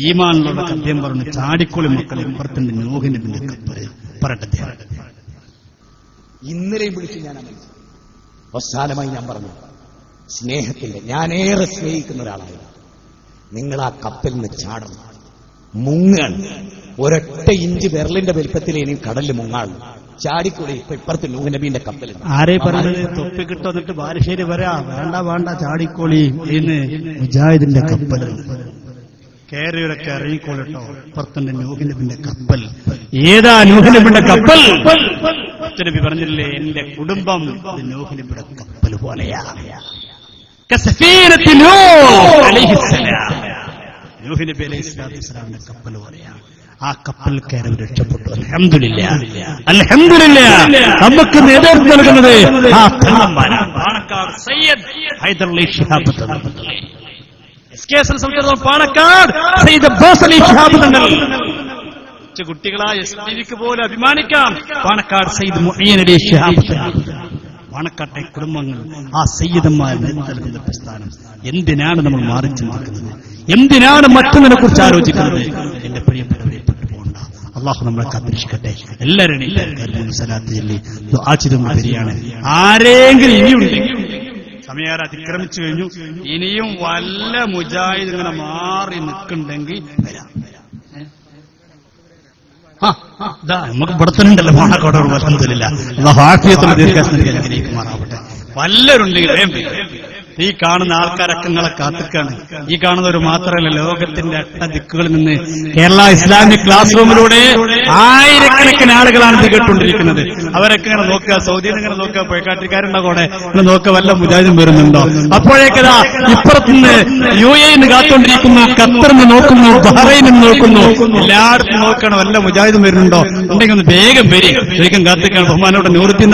ഈമാനുള്ള കദ്യം പറഞ്ഞു, ചാടിക്കോളി മക്കൾ ഇപ്പുറത്തിന്റെ നോഹിന്റെ കപ്പല് പറയട്ടെ. ഇന്നലെയും വിളിച്ച് ഞാൻ അവസാനമായി ഞാൻ പറഞ്ഞു, സ്നേഹത്തിന്റെ ഞാനേറെ സ്നേഹിക്കുന്ന ഒരാളായിരുന്നു. നിങ്ങൾ ആ കപ്പലിൽ നിന്ന് ചാടണം, മുങ്ങാണ്. ഒരൊറ്റ ഇഞ്ച് വിരലിന്റെ വലിപ്പത്തിൽ ഇനിയും കടലിൽ മുങ്ങാണ്. ചാടിക്കൂടി ഇപ്പൊ ഇപ്പുറത്ത് നൂഹ് നബീന്റെ കപ്പലിൽ. ആരെ പറഞ്ഞത്? തൊപ്പി കിട്ടോ എന്നിട്ട് ബാലുശ്ശേരി വരാ, വേണ്ട വേണ്ട ചാടിക്കോളി എന്ന് മുജാഹിദിന്റെ കപ്പൽ. കേരളയൊക്കെ ഇറങ്ങിക്കോളിട്ടോ, ഇപ്പുറത്തിന്റെ നൂഹ് നബിന്റെ കപ്പൽ. ഏതാ നൂഹ് നബിന്റെ കപ്പൽ? നബി പറഞ്ഞില്ലേ, എന്റെ കുടുംബം നൂഹ് നബിയുടെ കപ്പൽ പോലെയാ. നൂഹ് നബി അലൈഹിസ്സലാമിന്റെ കപ്പൽ പോലെയാണ്. ആ കപ്പൽ കയറി രക്ഷപ്പെട്ടു. അൽഹംദുലില്ലാഹ്, അൽഹംദുലില്ലാഹ്. നമുക്ക് നേതൃത്വം നൽകുന്നത് ആ തങ്ങന്മാരാണ്. പാണക്കാട് സയ്യിദ് ഹൈദർ അലി ശിഹാബ് തങ്ങൾ, പാണക്കാട് സയ്യിദ് അബ്ബാസ് അലി ശിഹാബ് തങ്ങൾ. കൊച്ചു കുട്ടികളായ എസ്ഡിക്ക് പോലും അഭിമാനിക്കാം. പാണക്കാട് സയ്യിദ് മുഈനലി ശിഹാബ് പാണക്കാട്ടെ കുടുംബങ്ങൾ ആ സയ്യിദന്മാർ നൽകുന്ന പ്രസ്ഥാനം. എന്തിനാണ് നമ്മൾ മാറി ചിന്തിക്കുന്നത്? എന്തിനാണ് മറ്റൊന്നിനെ കുറിച്ച് ആലോചിക്കുന്നത്? എന്റെ പ്രിയപ്പെട്ടവരെ പെട്ടുപോകണ്ട. അള്ളാഹു നമ്മളെ കാത്തിരക്ഷിക്കട്ടെ. എല്ലാവരുടെയും സലാത്ത് ചൊല്ലി ദുആ ചെയ്തുകൊണ്ട് വരികയാണ്. ആരെങ്കിലും ഇനിയുണ്ടെങ്കിൽ സമയം അതിക്രമിച്ചു കഴിഞ്ഞു, ഇനിയും വല്ല മുജാഹിദ് ഇങ്ങനെ മാറി നിൽക്കുന്നുണ്ടെങ്കിൽ വരാം. നമുക്ക് ഇവിടെ തന്നെ ഉണ്ടല്ലോ പാണക്കാട് അൽഹംദുലില്ലാ. അല്ലാഹു ആഫിയത്തുള്ള ദീർഘായുസ്സ് അനുഗ്രഹിക്കുമാറാവട്ടെ. വല്ലവരുണ്ടെങ്കിൽ ഈ കാണുന്ന ആൾക്കാരൊക്കെ നിങ്ങളെ കാത്തിക്കാണ്. ഈ കാണുന്നവർ മാത്രമല്ല, ലോകത്തിന്റെ 8 ദിക്കുകളിൽ നിന്ന് കേരള ഇസ്ലാമിക് ക്ലാസ് റൂമിലൂടെ ആയിരക്കണക്കിന് ആളുകളാണ് ഇത് കേട്ടുകൊണ്ടിരിക്കുന്നത്. അവരൊക്കെ ഇങ്ങനെ നോക്കുക, സൗദിയിൽ ഇങ്ങനെ നോക്കുക, പുഴക്കാട്ടിക്കാരുണ്ടോ കൂടെ ഇങ്ങനെ നോക്കുക, വല്ല മുജാഹിദും വരുന്നുണ്ടോ? അപ്പോഴേക്കതാ ഇപ്പുറത്തുനിന്ന് UAE കാത്തുകൊണ്ടിരിക്കുന്നു, ഖത്തറിന് നോക്കുന്നു, ബഹ്റൈനിൽ നോക്കുന്നു, എല്ലായിടത്തും നോക്കണം വല്ല മുജാഹിദും വരുന്നുണ്ടോ. ഉണ്ടെങ്കിൽ ഒന്ന് വേഗം വരി, വേഗം കാത്തിക്കാണ്. ബഹുമാനോട് നൂറുദ്ദീൻ